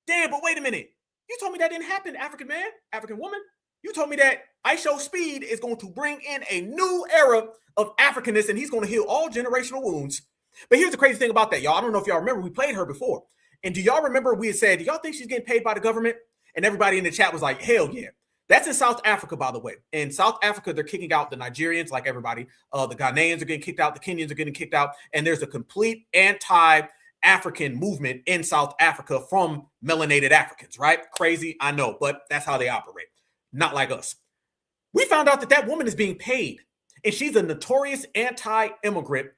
Damn, but wait a minute. You told me that didn't happen, African man, African woman. You told me that IShowSpeed is going to bring in a new era of Africanness, and he's going to heal all generational wounds. But here's the crazy thing about that, y'all. I don't know if y'all remember, we played her before. And do y'all remember we had said, do y'all think she's getting paid by the government? And everybody in the chat was like, hell yeah. That's in South Africa, by the way. In South Africa, they're kicking out the Nigerians, like everybody. The Ghanaians are getting kicked out. The Kenyans are getting kicked out. And there's a complete anti-African movement in South Africa from melanated Africans, right? Crazy, I know, but that's how they operate. Not like us. We found out that that woman is being paid. And she's a notorious anti-immigrant,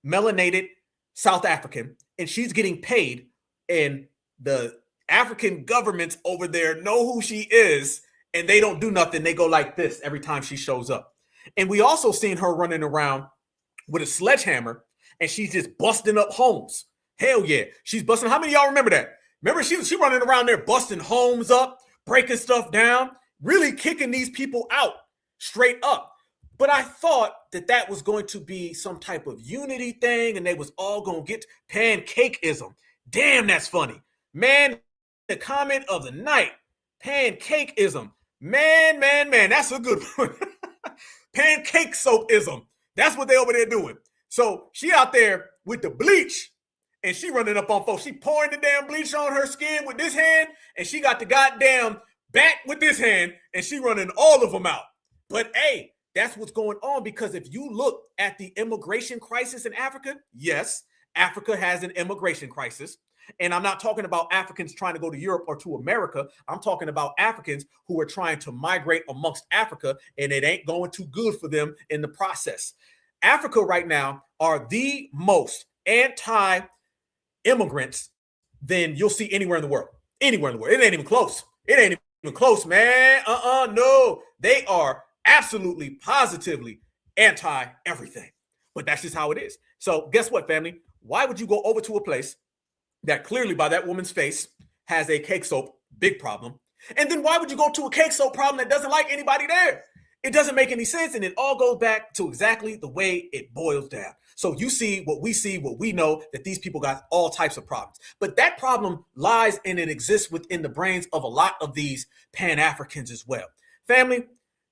melanated South African. And she's getting paid. And the African governments over there know who she is. And they don't do nothing. They go like this every time she shows up. And we also seen her running around with a sledgehammer and she's just busting up homes. Hell yeah. She's busting. How many of y'all remember that? Remember she running around there busting homes up, breaking stuff down, really kicking these people out straight up. But I thought that that was going to be some type of unity thing and they was all going to get pancakeism. Damn, that's funny. Man, the comment of the night, pancakeism. Man, that's a good one. Pancake soapism. That's what they over there doing. So she out there with the bleach and she running up on folks. She pouring the damn bleach on her skin with this hand and she got the goddamn bat with this hand and she running all of them out. But hey, that's what's going on because if you look at the immigration crisis in Africa, yes, Africa has an immigration crisis. And I'm not talking about Africans trying to go to Europe or to America. I'm talking about Africans who are trying to migrate amongst Africa, and it ain't going too good for them in the process. Africa right now are the most anti-immigrants than you'll see anywhere in the world. Anywhere in the world. It ain't even close. It ain't even close, man. No. They are absolutely, positively anti-everything. But that's just how it is. So guess what, family? Why would you go over to a place that clearly by that woman's face has a cake soap big problem? And then why would you go to a cake soap problem that doesn't like anybody there? It doesn't make any sense. And it all goes back to exactly the way it boils down. So you see, what we know, that these people got all types of problems. But that problem lies and it exists within the brains of a lot of these Pan-Africans as well. Family,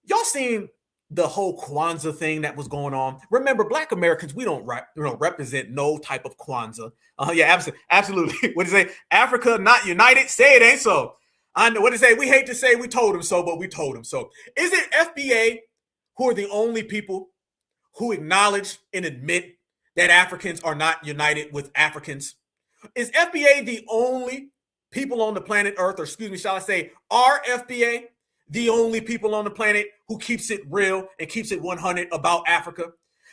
y'all seen the whole Kwanzaa thing that was going on? Remember, Black Americans, we don't represent no type of Kwanzaa. Yeah, absolutely. What do you say? Africa not united? Say it ain't so. I know what to say. We hate to say we told them so, but we told them so. Is it FBA who are the only people who acknowledge and admit that Africans are not united with Africans? Is FBA the only people on the planet Earth, or excuse me, shall I say, are FBA the only people on the planet who keeps it real and keeps it 100 about Africa?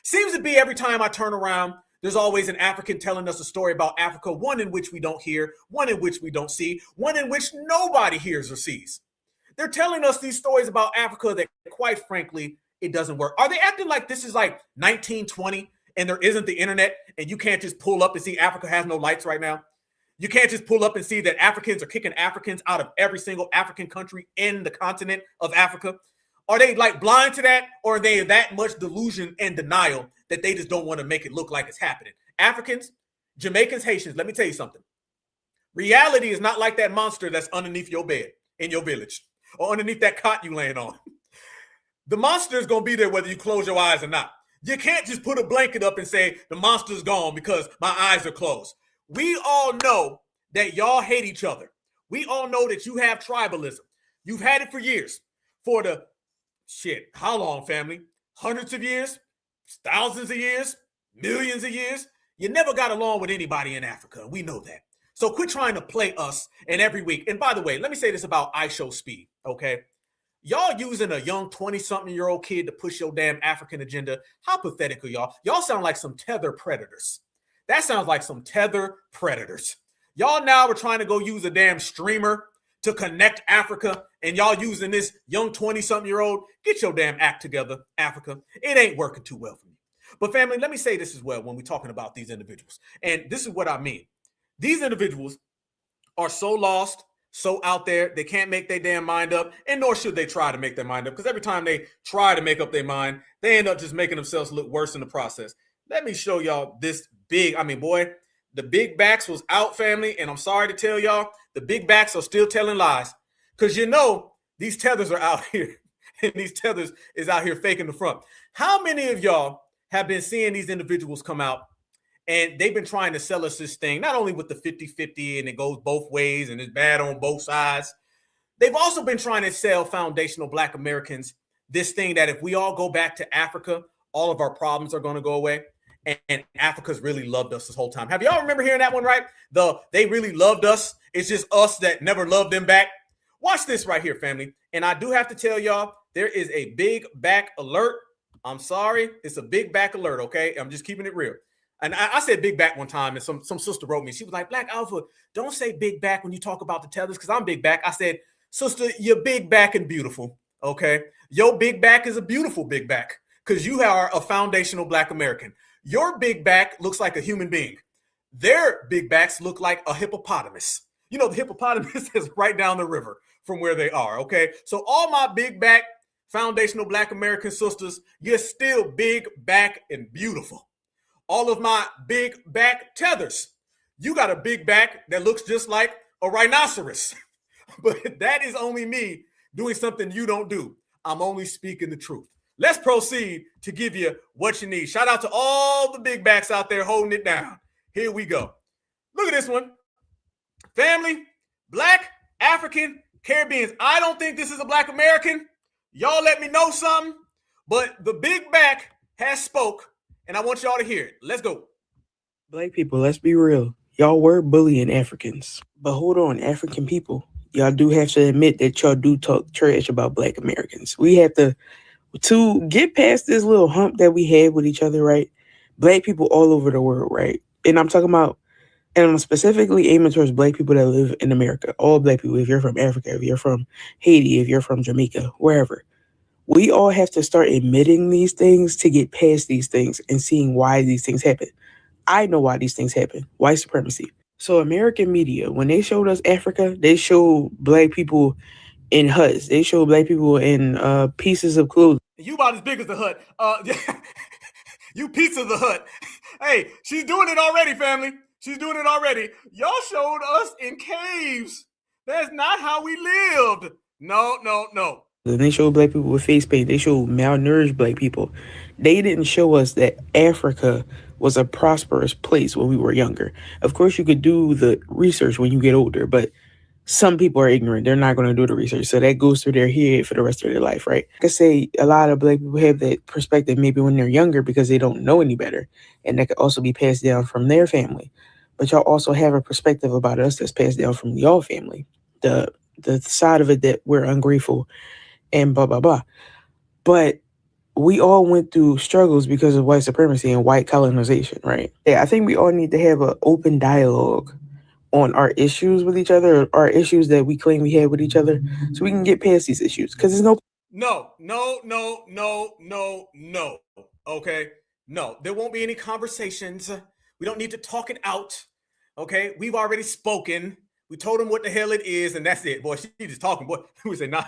Seems to be every time I turn around, there's always an African telling us a story about Africa, one in which we don't hear, one in which we don't see, one in which nobody hears or sees. They're telling us these stories about Africa that, quite frankly, it doesn't work. Are they acting like this is like 1920 and there isn't the internet and you can't just pull up and see Africa has no lights right now? You can't just pull up and see that Africans are kicking Africans out of every single African country in the continent of Africa? Are they like blind to that, or are they that much delusion and denial that they just don't want to make it look like it's happening? Africans, Jamaicans, Haitians, let me tell you something. Reality is not like that monster that's underneath your bed in your village or underneath that cot you laying on. The monster is going to be there whether you close your eyes or not. You can't just put a blanket up and say the monster's gone because my eyes are closed. We all know that y'all hate each other. We all know that you have tribalism. You've had it for years. For the shit, how long, family? Hundreds of years? Thousands of years? Millions of years? You never got along with anybody in Africa. We know that. So quit trying to play us and every week. And by the way, let me say this about IShowSpeed, okay? Y'all using a young 20-something-year-old kid to push your damn African agenda. How pathetic are y'all? Y'all sound like some tether predators. That sounds like some tether predators. Y'all now are trying to go use a damn streamer to connect Africa, and y'all using this young 20-something-year-old. Get your damn act together, Africa. It ain't working too well for me. But family, let me say this as well when we're talking about these individuals. And this is what I mean. These individuals are so lost, so out there, they can't make their damn mind up, and nor should they try to make their mind up, because every time they try to make up their mind, they end up just making themselves look worse in the process. Let me show y'all this big, boy, the big backs was out, family, and I'm sorry to tell y'all, the big backs are still telling lies, because you know these tethers are out here, and these tethers is out here faking the front. How many of y'all have been seeing these individuals come out, and they've been trying to sell us this thing, not only with the 50-50 and it goes both ways and it's bad on both sides. They've also been trying to sell Foundational Black Americans this thing that if we all go back to Africa, all of our problems are going to go away. And Africa's really loved us this whole time. Have y'all remember hearing that one, right? They really loved us. It's just us that never loved them back. Watch this right here, family. And I do have to tell y'all, there is a big back alert. I'm sorry. It's a big back alert, okay? I'm just keeping it real. And I said big back one time, and some sister wrote me. She was like, Black Alpha, don't say big back when you talk about the tethers, because I'm big back. I said, sister, you're big back and beautiful, okay? Your big back is a beautiful big back, because you are a foundational Black American. Your big back looks like a human being. Their big backs look like a hippopotamus. You know, the hippopotamus is right down the river from where they are, okay? So all my big back foundational Black American sisters, you're still big back and beautiful. All of my big back tethers, you got a big back that looks just like a rhinoceros. But that is only me doing something you don't do. I'm only speaking the truth. Let's proceed to give you what you need. Shout out to all the big backs out there holding it down. Here we go. Look at this one. Family, Black, African, Caribbeans. I don't think this is a Black American. Y'all let me know something. But the big back has spoke, and I want y'all to hear it. Let's go. Black people, let's be real. Y'all were bullying Africans. But hold on, African people, y'all do have to admit that y'all do talk trash about Black Americans. We have to get past this little hump that we have with each other, right? Black people all over the world, right? And I'm talking about, and I'm specifically aiming towards Black people that live in America. All Black people, if you're from Africa, if you're from Haiti, if you're from Jamaica, wherever. We all have to start admitting these things to get past these things and seeing why these things happen. I know why these things happen. White supremacy. So American media, when they showed us Africa, they showed black people in huts. They showed black people in pieces of clothing. You about as big as the hut. You piece of the hut. Hey, she's doing it already, family. She's doing it already. Y'all showed us in caves. That's not how we lived. No. And they showed black people with face paint. They showed malnourished black people. They didn't show us that Africa was a prosperous place when we were younger. Of course, you could do the research when you get older, but some people are ignorant. They're not going to do the research. So that goes through their head for the rest of their life, right? I could say a lot of black people have that perspective maybe when they're younger because they don't know any better. And that could also be passed down from their family. But y'all also have a perspective about us that's passed down from y'all family. The side of it that we're ungrateful and blah, blah, blah. But we all went through struggles because of white supremacy and white colonization, right? Yeah, I think we all need to have an open dialogue on our issues with each other, our issues that we claim we have with each other, so we can get past these issues. Because there's no. Okay? No, there won't be any conversations. We don't need to talk it out. Okay? We've already spoken. We told him what the hell it is, and that's it. Boy, she just talking, boy. We say, nah,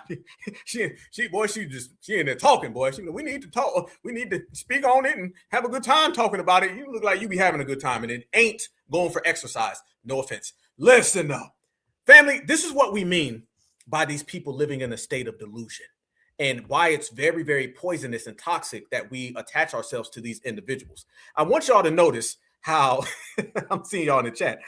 she in there talking, boy. We need to talk. We need to speak on it and have a good time talking about it. You look like you be having a good time, and it ain't going for exercise. No offense. Listen up. Family, this is what we mean by these people living in a state of delusion and why it's very, very poisonous and toxic that we attach ourselves to these individuals. I want y'all to notice how I'm seeing y'all in the chat.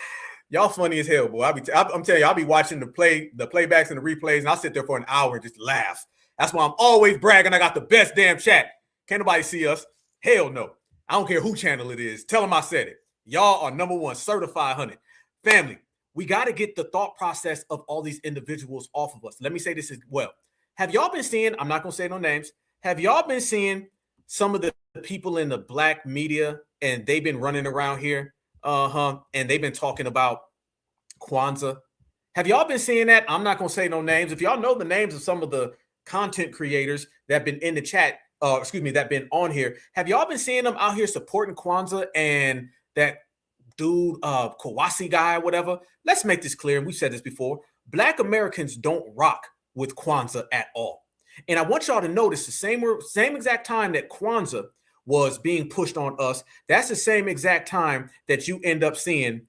Y'all funny as hell, boy. I'm telling you, I'll be watching the playbacks and the replays, and I'll sit there for an hour and just laugh. That's why I'm always bragging I got the best damn chat. Can't nobody see us. Hell no. I don't care who channel it is. Tell them I said it. Y'all are number one, certified 100. Family, we got to get the thought process of all these individuals off of us. Let me say this as well. Have y'all been seeing, I'm not going to say no names, have y'all been seeing some of the people in the black media, and they've been running around here? And they've been talking about Kwanzaa. Have y'all been seeing that? I'm not gonna say no names. If y'all know the names of some of the content creators that have been in the chat, that been on here, have y'all been seeing them out here supporting Kwanzaa and that dude, Kawasi guy, whatever? Let's make this clear, and we've said this before. Black Americans don't rock with Kwanzaa at all. And I want y'all to notice the same exact time that Kwanzaa was being pushed on us, that's the same exact time that you end up seeing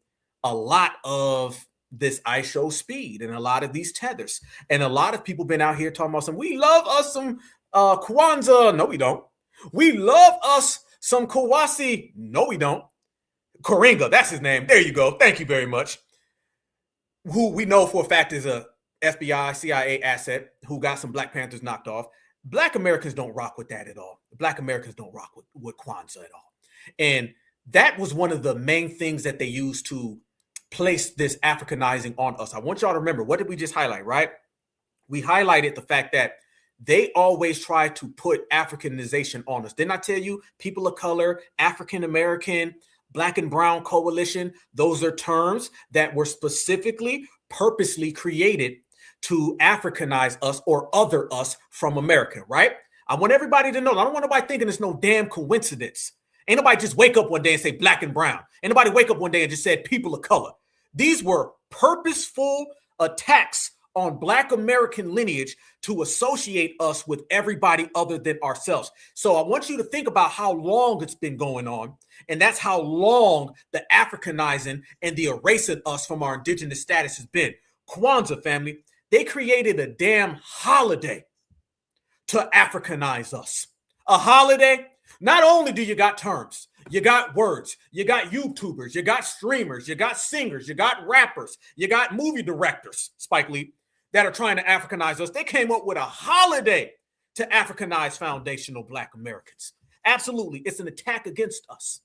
a lot of this IShowSpeed and a lot of these tethers. And a lot of people been out here talking about we love us some Kwanzaa. No, we don't. We love us some Kawasi. No, we don't. Karinga, that's his name. There you go. Thank you very much. Who we know for a fact is a FBI, CIA asset who got some Black Panthers knocked off. Black Americans don't rock with that at all. Black Americans don't rock with Kwanzaa at all. And that was one of the main things that they used to place this Africanizing on us. I want y'all to remember, what did we just highlight, right? We highlighted the fact that they always try to put Africanization on us. Didn't I tell you people of color, African American, Black and Brown coalition? Those are terms that were specifically, purposely created to Africanize us or other us from America, right? I want everybody to know. I don't want nobody thinking it's no damn coincidence. Ain't nobody just wake up one day and say Black and Brown. Ain't nobody wake up one day and just said people of color. These were purposeful attacks on Black American lineage to associate us with everybody other than ourselves. So I want you to think about how long it's been going on. And that's how long the Africanizing and the erasing us from our indigenous status has been. Kwanzaa, family, they created a damn holiday to Africanize us. A holiday. Not only do you got terms, you got words, you got YouTubers, you got streamers, you got singers, you got rappers, you got movie directors, Spike Lee, that are trying to Africanize us. They came up with a holiday to Africanize foundational Black Americans. Absolutely. It's an attack against us.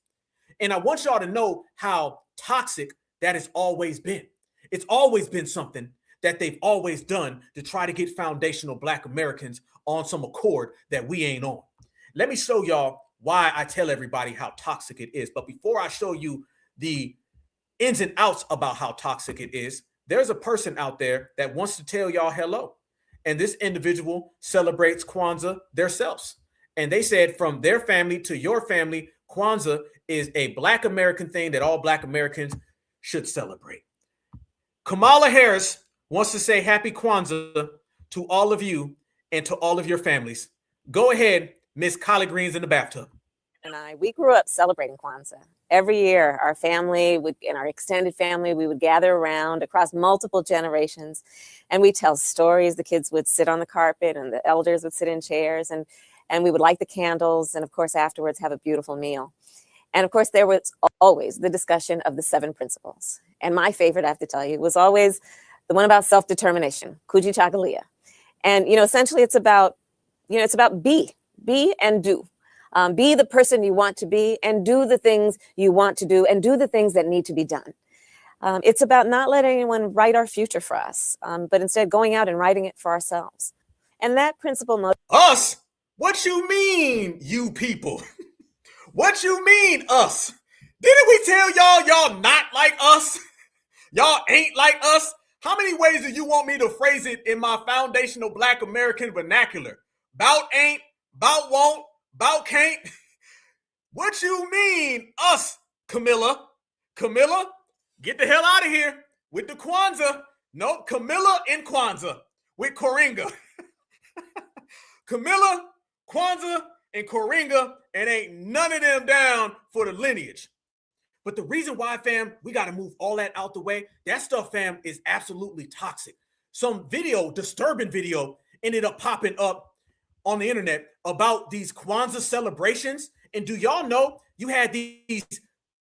And I want y'all to know how toxic that has always been. It's always been something that they've always done to try to get foundational Black Americans on some accord that we ain't on. Let me show y'all why I tell everybody how toxic it is. But before I show you the ins and outs about how toxic it is, there's a person out there that wants to tell y'all hello. And this individual celebrates Kwanzaa themselves. And they said from their family to your family, Kwanzaa is a Black American thing that all Black Americans should celebrate. Kamala Harris wants to say happy Kwanzaa to all of you and to all of your families. Go ahead, Miss Collard Greens in the bathtub. We grew up celebrating Kwanzaa. Every year, our family and our extended family, we would gather around across multiple generations, and we tell stories. The kids would sit on the carpet, and the elders would sit in chairs, and we would light the candles, and of course, afterwards, have a beautiful meal. And of course, there was always the discussion of the 7 principles. And my favorite, I have to tell you, was always the one about self-determination, Kujitalia. And, essentially it's about be and do. Be the person you want to be and do the things you want to do and do the things that need to be done. It's about not letting anyone write our future for us, but instead going out and writing it for ourselves. And that principle... Us? What you mean, you people? What you mean, us? Didn't we tell y'all not like us? Y'all ain't like us? How many ways do you want me to phrase it in my foundational Black American vernacular? Bout ain't, bout won't, bout can't. What you mean, us, Camilla? Camilla, get the hell out of here with the Kwanzaa. Nope, Camilla and Kwanzaa with Koringa. Camilla, Kwanzaa, and Koringa, and ain't none of them down for the lineage. But the reason why, fam, we got to move all that out the way, that stuff, fam, is absolutely toxic. Some disturbing video, ended up popping up on the internet about these Kwanzaa celebrations. And do y'all know you had these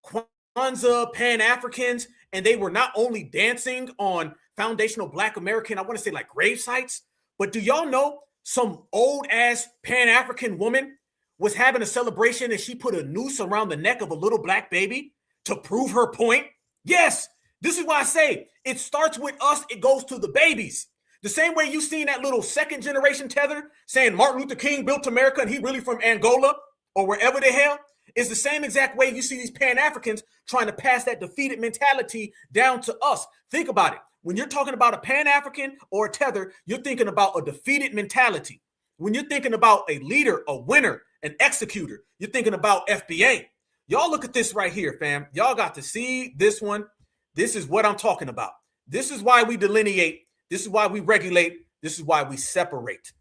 Kwanzaa Pan-Africans, and they were not only dancing on Foundational Black American, I want to say like grave sites, but do y'all know some old ass Pan-African woman was having a celebration and she put a noose around the neck of a little Black baby to prove her point? Yes, this is why I say it starts with us, it goes to the babies. The same way you seen that little second generation tether saying Martin Luther King built America and he really from Angola or wherever the hell, is the same exact way you see these Pan-Africans trying to pass that defeated mentality down to us. Think about it. When you're talking about a Pan-African or a tether, you're thinking about a defeated mentality. When you're thinking about a leader, a winner, an executor, you're thinking about FBA. Y'all look at this right here, fam. Y'all got to see this one. This is what I'm talking about. This is why we delineate. This is why we regulate. This is why we separate.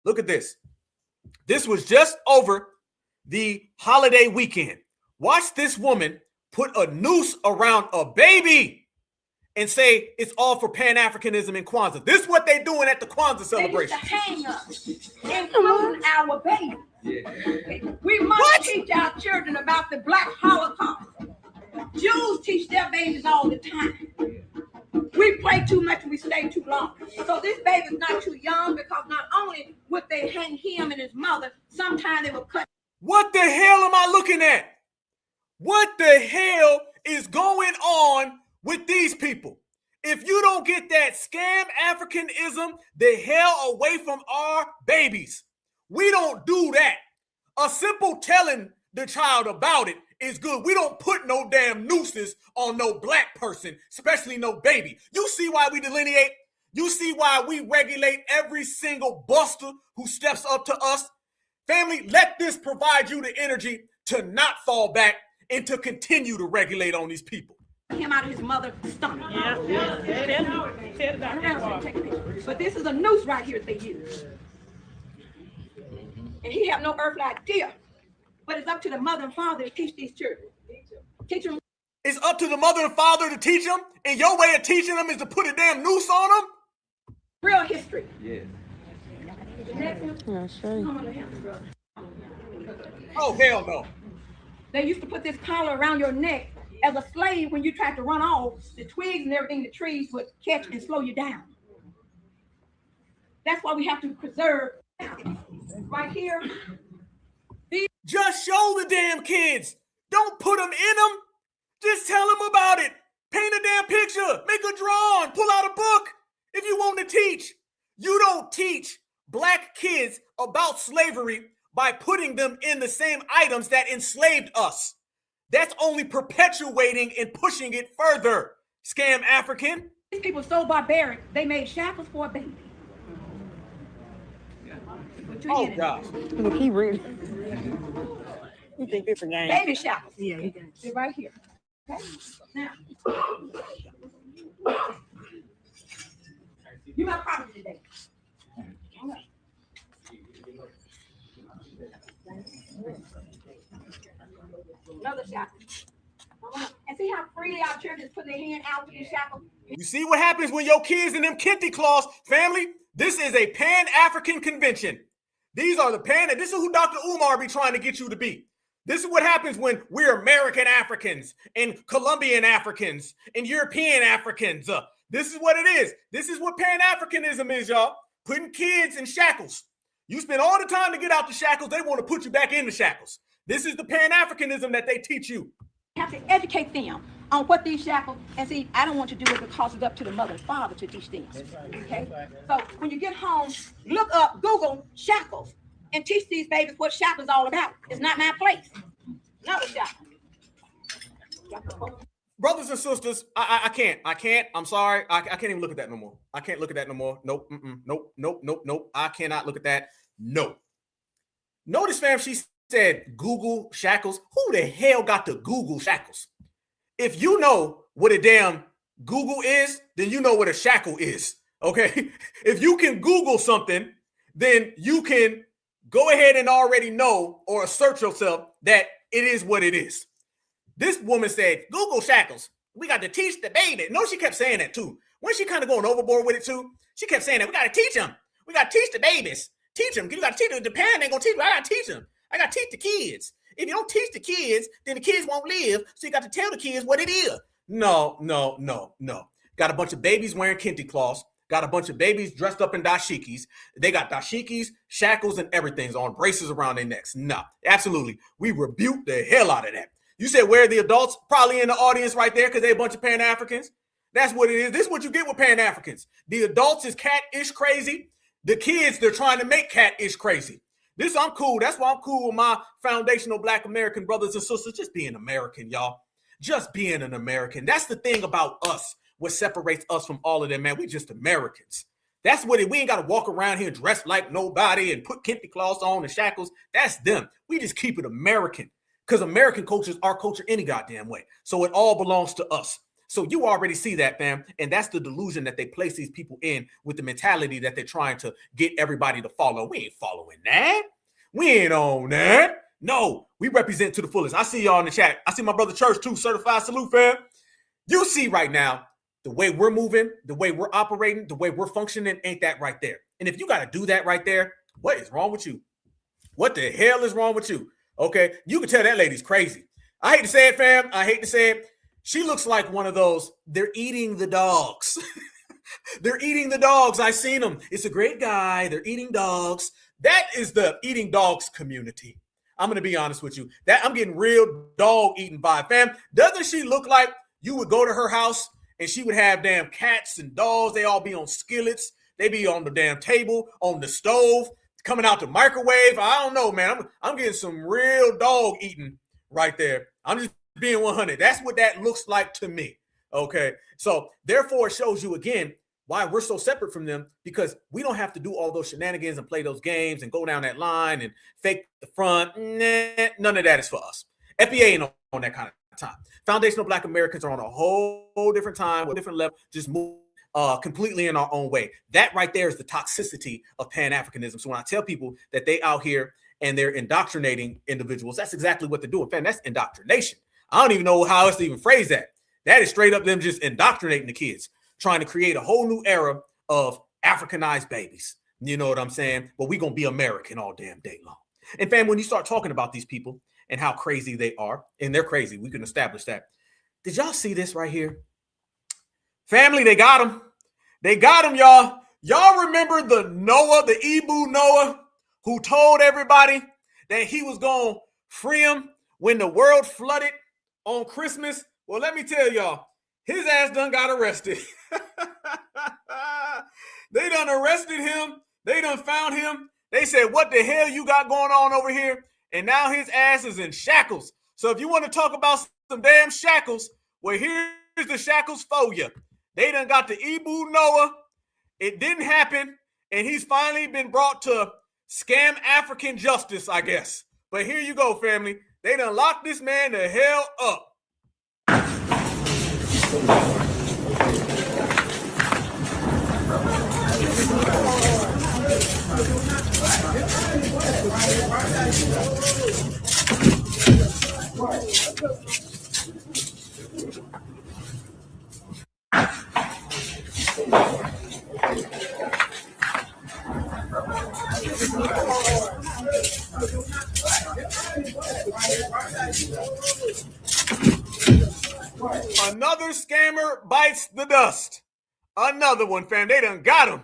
Look at this. This was just over the holiday weekend. Watch this woman put a noose around a baby and say it's all for Pan-Africanism and Kwanzaa. This is what they doing at the Kwanzaa celebration. They used to hang us, including our babies. We must teach our children about the Black Holocaust. Jews teach their babies all the time. We play too much and we stay too long. So this baby's not too young, because not only would they hang him and his mother, sometimes they would cut. What the hell am I looking at? What the hell is going on with these people? If you don't get that scam Africanism the hell away from our babies, we don't do that. A simple telling the child about it is good. We don't put no damn nooses on no Black person, especially no baby. You see why we delineate? You see why we regulate every single buster who steps up to us? Family, let this provide you the energy to not fall back and to continue to regulate on these people. Him out of his mother's stomach. But this is a noose right here that they use. And he have no earthly idea. But it's up to the mother and father to teach these children. Teach them. It's up to the mother and father to teach them, and your way of teaching them is to put a damn noose on them? Real history. Yeah. Yeah, sure. Oh, hell no. They used to put this collar around your neck as a slave. When you tried to run off, the twigs and everything, the trees would catch and slow you down. That's why we have to preserve right here. Just show the damn kids. Don't put them in them. Just tell them about it. Paint a damn picture. Make a drawing. Pull out a book if you want to teach. You don't teach Black kids about slavery by putting them in the same items that enslaved us. That's only perpetuating and pushing it further. Scam African. These people so barbaric, they made shackles for a baby. Oh gosh. Look, he really. You think it's a game? Baby shackles. Yeah, he does. They're right here. Okay. Now, you my property today. All right. Another shackle. And see how freely our children put their hand out with these shackles. You see what happens when your kids in them kente cloths, family? This is a Pan-African convention. These are the this is who Dr. Umar be trying to get you to be. This is what happens when we're American Africans and Colombian Africans and European Africans. This is what it is. This is what Pan-Africanism is, y'all. Putting kids in shackles. You spend all the time to get out the shackles. They want to put you back in the shackles. This is the Pan-Africanism that they teach you. You have to educate them on what these shackles, and see, I don't want to do it because it's up to the mother and father to teach things. Okay? So when you get home, look up, Google shackles, and teach these babies what shackles is all about. It's not my place. Another shackle. Brothers and sisters, I can't. I'm sorry. I can't even look at that no more. I can't look at that no more. Nope. Nope. I cannot look at that. No. Notice, fam, she said Google shackles. Who the hell got to Google shackles? If you know what a damn Google is, then you know what a shackle is. Okay? If you can Google something, then you can go ahead and already know or assert yourself that it is what it is. This woman said, Google shackles. We got to teach the baby. No, she kept saying that too. When she kind of going overboard with it too, she kept saying that we got to teach them. We got to teach the babies. Teach them. You got to teach them. The parent ain't going to teach them. I got to teach them. I got to teach the kids. If you don't teach the kids, then the kids won't live. So you got to tell the kids what it is. No. Got a bunch of babies wearing kente cloths. Got a bunch of babies dressed up in dashikis. They got dashikis, shackles, and everything's on braces around their necks. No, absolutely. We rebuke the hell out of that. You said, where are the adults? Probably in the audience right there because they're a bunch of Pan-Africans. That's what it is. This is what you get with Pan-Africans. The adults is cat-ish crazy. The kids, they're trying to make cat-ish crazy. This, I'm cool. That's why I'm cool with my foundational Black American brothers and sisters. Just being American, y'all. Just being an American. That's the thing about us. What separates us from all of them, man. We just Americans. That's what it. We ain't got to walk around here dressed like nobody and put kente cloths on and shackles. That's them. We just keep it American. Because American culture is our culture any goddamn way. So it all belongs to us. So you already see that, fam. And that's the delusion that they place these people in with the mentality that they're trying to get everybody to follow. We ain't following that. We ain't on that. No, we represent to the fullest. I see y'all in the chat. I see my brother Church too. Certified salute, fam. You see right now, the way we're moving, the way we're operating, the way we're functioning, ain't that right there? And if you got to do that right there, what is wrong with you? What the hell is wrong with you? Okay, you can tell that lady's crazy. I hate to say it, fam. I hate to say it. She looks like one of those, they're eating the dogs. They're eating the dogs. I seen them. It's a great guy. They're eating dogs. That is the eating dogs community. I'm going to be honest with you. That I'm getting real dog eating vibe, fam. Doesn't she look like you would go to her house and she would have damn cats and dogs? They all be on skillets. They be on the damn table, on the stove, coming out the microwave. I don't know, man. I'm getting some real dog eating right there. I'm just being 100. That's what that looks like to me. Okay. So therefore it shows you again why we're so separate from them, because we don't have to do all those shenanigans and play those games and go down that line and fake the front. Nah, none of that is for us. FBA ain't on that kind of time. Foundational Black Americans are on a whole different time, with a different level, just move completely in our own way. That right there is the toxicity of Pan-Africanism. So when I tell people that they out here and they're indoctrinating individuals, that's exactly what they're doing. Fam, that's indoctrination. I don't even know how else to even phrase that. That is straight up them just indoctrinating the kids, trying to create a whole new era of Africanized babies. You know what I'm saying? But we're going to be American all damn day long. And fam, when you start talking about these people and how crazy they are, and they're crazy, we can establish that. Did y'all see this right here? Family, they got him. They got him, y'all. Y'all remember the Noah, the Ibu Noah, who told everybody that he was going to free him when the world flooded on Christmas? Well, let me tell y'all, his ass done got arrested. They done arrested him. They done found him. They said, what the hell you got going on over here? And now his ass is in shackles. So if you want to talk about some damn shackles, well, here's the shackles for you. They done got the Ibu Noah. It didn't happen. And he's finally been brought to Scam African justice, I guess. But here you go, family. They done locked this man the hell up. Another scammer bites the dust. Another one, fam. They done got him.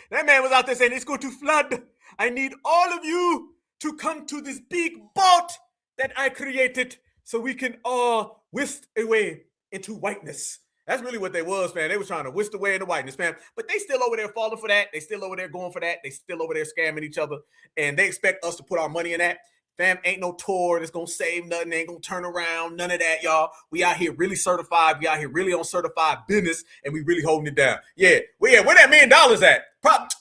That man was out there saying, it's going to flood. I need all of you to come to this big boat that I created so we can all whisk away into whiteness. That's really what they was, fam. They was trying to whisk away into whiteness, fam. But they still over there falling for that. They still over there going for that. They still over there scamming each other. And they expect us to put our money in that. Fam, ain't no tour that's going to save nothing. Ain't going to turn around. None of that, y'all. We out here really certified. We out here really on certified business. And we really holding it down. Yeah. Where that $1 million at?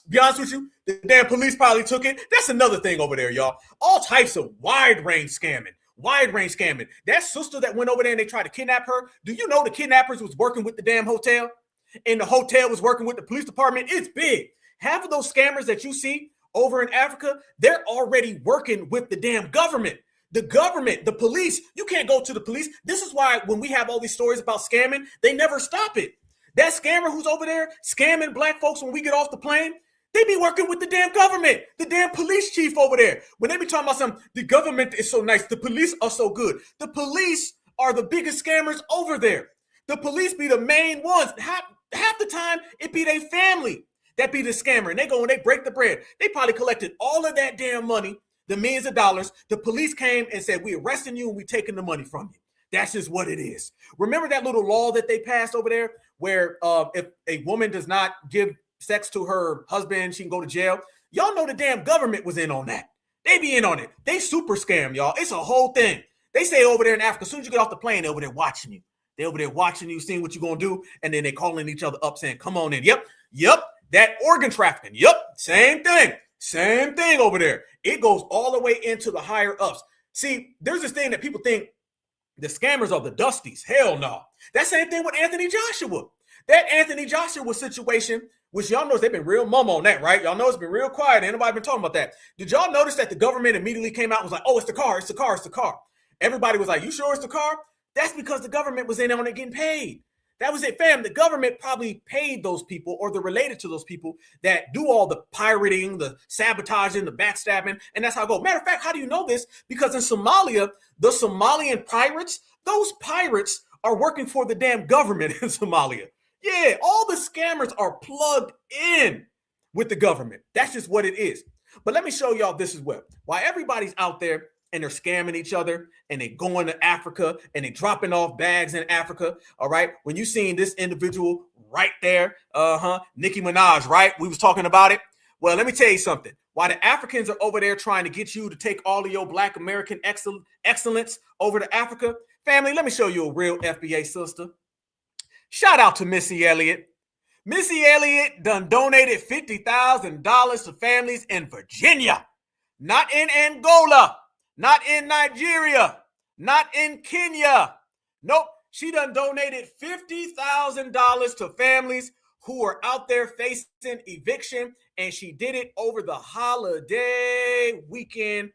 Be honest with you, the damn police probably took it. That's another thing over there, y'all. All types of wide range scamming. Wide range scamming. That sister that went over there and they tried to kidnap her. Do you know the kidnappers was working with the damn hotel? And the hotel was working with the police department? It's big. Half of those scammers that you see over in Africa, they're already working with the damn government. The government, the police, you can't go to the police. This is why when we have all these stories about scamming, they never stop it. That scammer who's over there scamming black folks when we get off the plane, they be working with the damn government, the damn police chief over there. When they be talking about something, the government is so nice, the police are so good. The police are the biggest scammers over there. The police be the main ones. Half the time, it be their family that be the scammer. And they go and they break the bread. They probably collected all of that damn money, the millions of dollars. The police came and said, we arresting you and we taking the money from you. That's just what it is. Remember that little law that they passed over there where if a woman does not give sex to her husband, she can go to jail? Y'all know the damn government was in on that. They be in on it. They super scam, y'all. It's a whole thing. They say over there in Africa, as soon as you get off the plane, they're over there watching you. They're over there watching you, seeing what you're going to do. And then they calling each other up saying, come on in. Yep. That organ trafficking. Yep. Same thing over there. It goes all the way into the higher ups. See, there's this thing that people think the scammers are the dusties. Hell no. That same thing with Anthony Joshua. That Anthony Joshua situation, which y'all know they've been real mum on that, right? Y'all know it's been real quiet. Ain't nobody been talking about that. Did y'all notice that the government immediately came out and was like, oh, it's the car. Everybody was like, you sure it's the car? That's because the government was in on it getting paid. That was it, fam. The government probably paid those people or they're related to those people that do all the pirating, the sabotaging, the backstabbing. And that's how it goes. Matter of fact, how do you know this? Because in Somalia, the Somalian pirates, those pirates are working for the damn government in Somalia. Yeah, all the scammers are plugged in with the government. That's just what it is. But let me show y'all this as well. While everybody's out there and they're scamming each other and they going to Africa and they dropping off bags in Africa, all right? When you seen this individual right there, Nicki Minaj, right? We was talking about it. Well, let me tell you something. While the Africans are over there trying to get you to take all of your Black American excellence over to Africa, family, let me show you a real FBA sister. Shout out to Missy Elliott. Missy Elliott done donated $50,000 to families in Virginia, not in Angola, not in Nigeria, not in Kenya. Nope. She done donated $50,000 to families who are out there facing eviction, and she did it over the holiday weekend.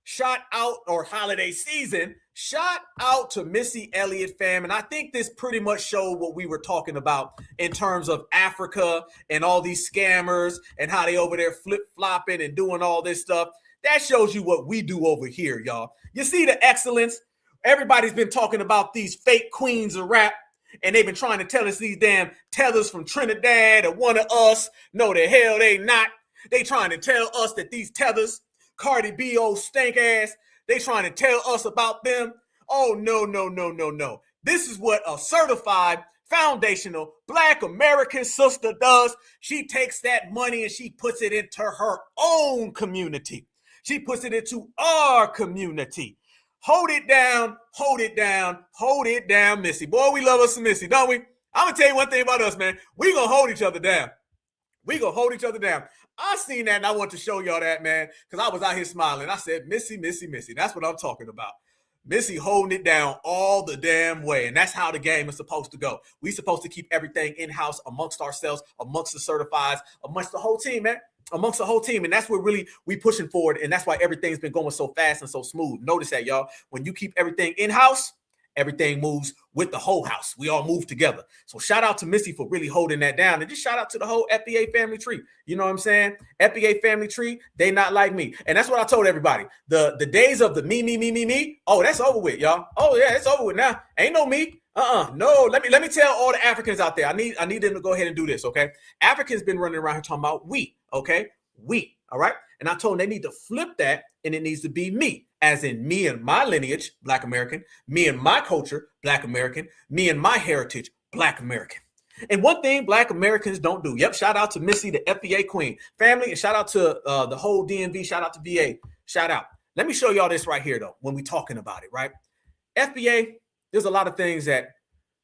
Shout out, or holiday season. Shout out to Missy Elliott, fam. And I think this pretty much showed what we were talking about in terms of Africa and all these scammers and how they over there flip-flopping and doing all this stuff. That shows you what we do over here, y'all. You see the excellence? Everybody's been talking about these fake queens of rap, and they've been trying to tell us these damn tethers from Trinidad or one of us. No, the hell they not. They trying to tell us that these tethers, Cardi B, old stank ass, they trying to tell us about them. Oh, no. This is what a certified foundational Black American sister does. She takes that money and she puts it into her own community. She puts it into our community. Hold it down, Missy. Boy, we love us some Missy, don't we? I'm going to tell you one thing about us, man. We going to hold each other down. We gonna hold each other down. I seen that and I want to show y'all that, man, because I was out here smiling. I said, Missy, Missy, Missy. That's what I'm talking about. Missy holding it down all the damn way. And that's how the game is supposed to go. We supposed to keep everything in-house amongst ourselves, amongst the certifieds, amongst the whole team, man. Amongst the whole team. And that's what really we pushing forward. And that's why everything's been going so fast and so smooth. Notice that, y'all. When you keep everything in-house, everything moves with the whole house. We all move together. So shout out to Missy for really holding that down. And just shout out to the whole FBA family tree. You know what I'm saying? FBA family tree, they not like me. And that's what I told everybody. The days of the me, oh, that's over with, y'all. Oh, yeah, it's over with now. Ain't no me. No, let me tell all the Africans out there. I need them to go ahead and do this, okay? Africans been running around here talking about we, okay? We, all right? And I told them they need to flip that, and it needs to be me, as in me and my lineage, Black American, me and my culture, Black American, me and my heritage, Black American. And one thing Black Americans don't do. Yep, shout out to Missy, the FBA queen. Family, and shout out to the whole DMV. Shout out to VA. Shout out. Let me show y'all this right here, though, when we're talking about it, right? FBA, there's a lot of things that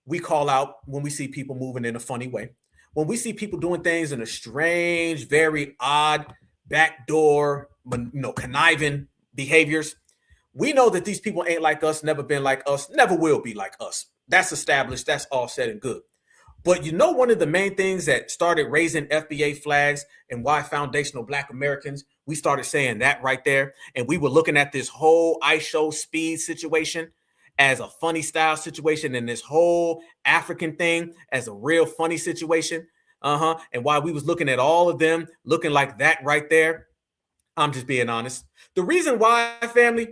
we call out when we see people moving in a funny way. When we see people doing things in a strange, very odd, backdoor, conniving behaviors, we know that these people ain't like us, never been like us, never will be like us. That's established. That's all said and good. But you know, one of the main things that started raising FBA flags and why Foundational Black Americans, we started saying that right there. And we were looking at this whole IShowSpeed's situation as a funny style situation, and this whole African thing as a real funny situation. And why we was looking at all of them looking like that right there. I'm just being honest. The reason why, family,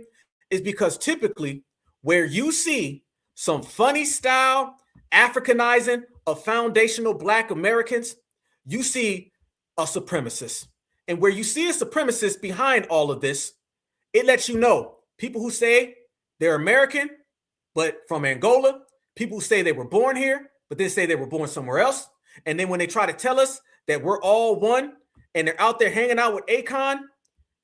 is because typically where you see some funny style Africanizing of Foundational Black Americans, you see a supremacist. And where you see a supremacist behind all of this, it lets you know people who say they're American, but from Angola, people who say they were born here, but then say they were born somewhere else. And then when they try to tell us that we're all one and they're out there hanging out with Akon,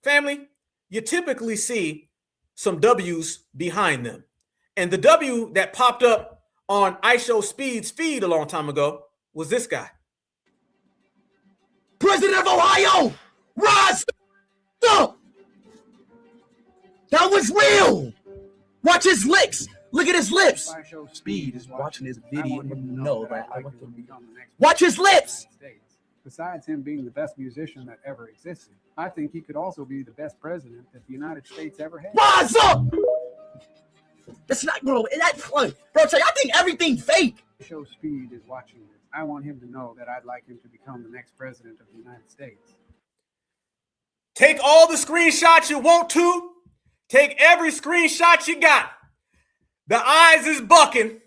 family, you typically see some W's behind them. And the W that popped up on IShowSpeed's feed a long time ago was this guy. President of Ohio, rise up. That was real. Watch his lips. Look at his lips. IShowSpeed is watching this video and know that I want to become the next. Watch his lips. Besides him being the best musician that ever existed, I think he could also be the best president that the United States ever had. Rise up. That's not, bro. Bro, I think everything's fake. IShowSpeed is watching this. I want him to know that I'd like him to become the next president of the United States. Take all the screenshots you want to. Take every screenshot you got. The eyes is bucking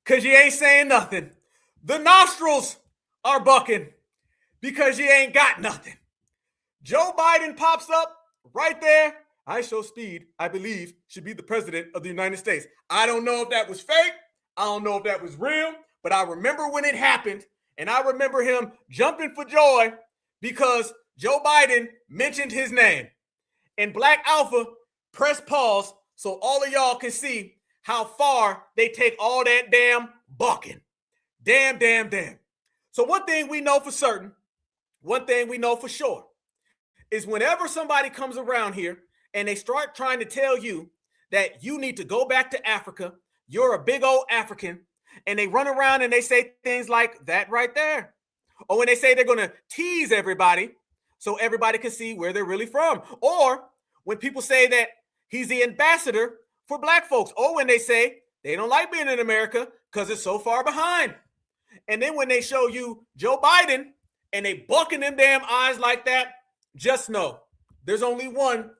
because you ain't saying nothing. The nostrils are bucking because you ain't got nothing. Joe Biden pops up right there. IShowSpeed, I believe, should be the president of the United States. I don't know if that was fake. I don't know if that was real, but I remember when it happened, and I remember him jumping for joy because Joe Biden mentioned his name. And Black Alpha pressed pause so all of y'all can see how far they take all that damn bucking. Damn. So one thing we know for certain, one thing we know for sure, is whenever somebody comes around here and they start trying to tell you that you need to go back to Africa, you're a big old African, and they run around and they say things like that right there. Or when they say they're going to tease everybody so everybody can see where they're really from. Or when people say that he's the ambassador for Black folks. Or when they say they don't like being in America because it's so far behind. And then when they show you Joe Biden and they bucking them damn eyes like that, just know there's only one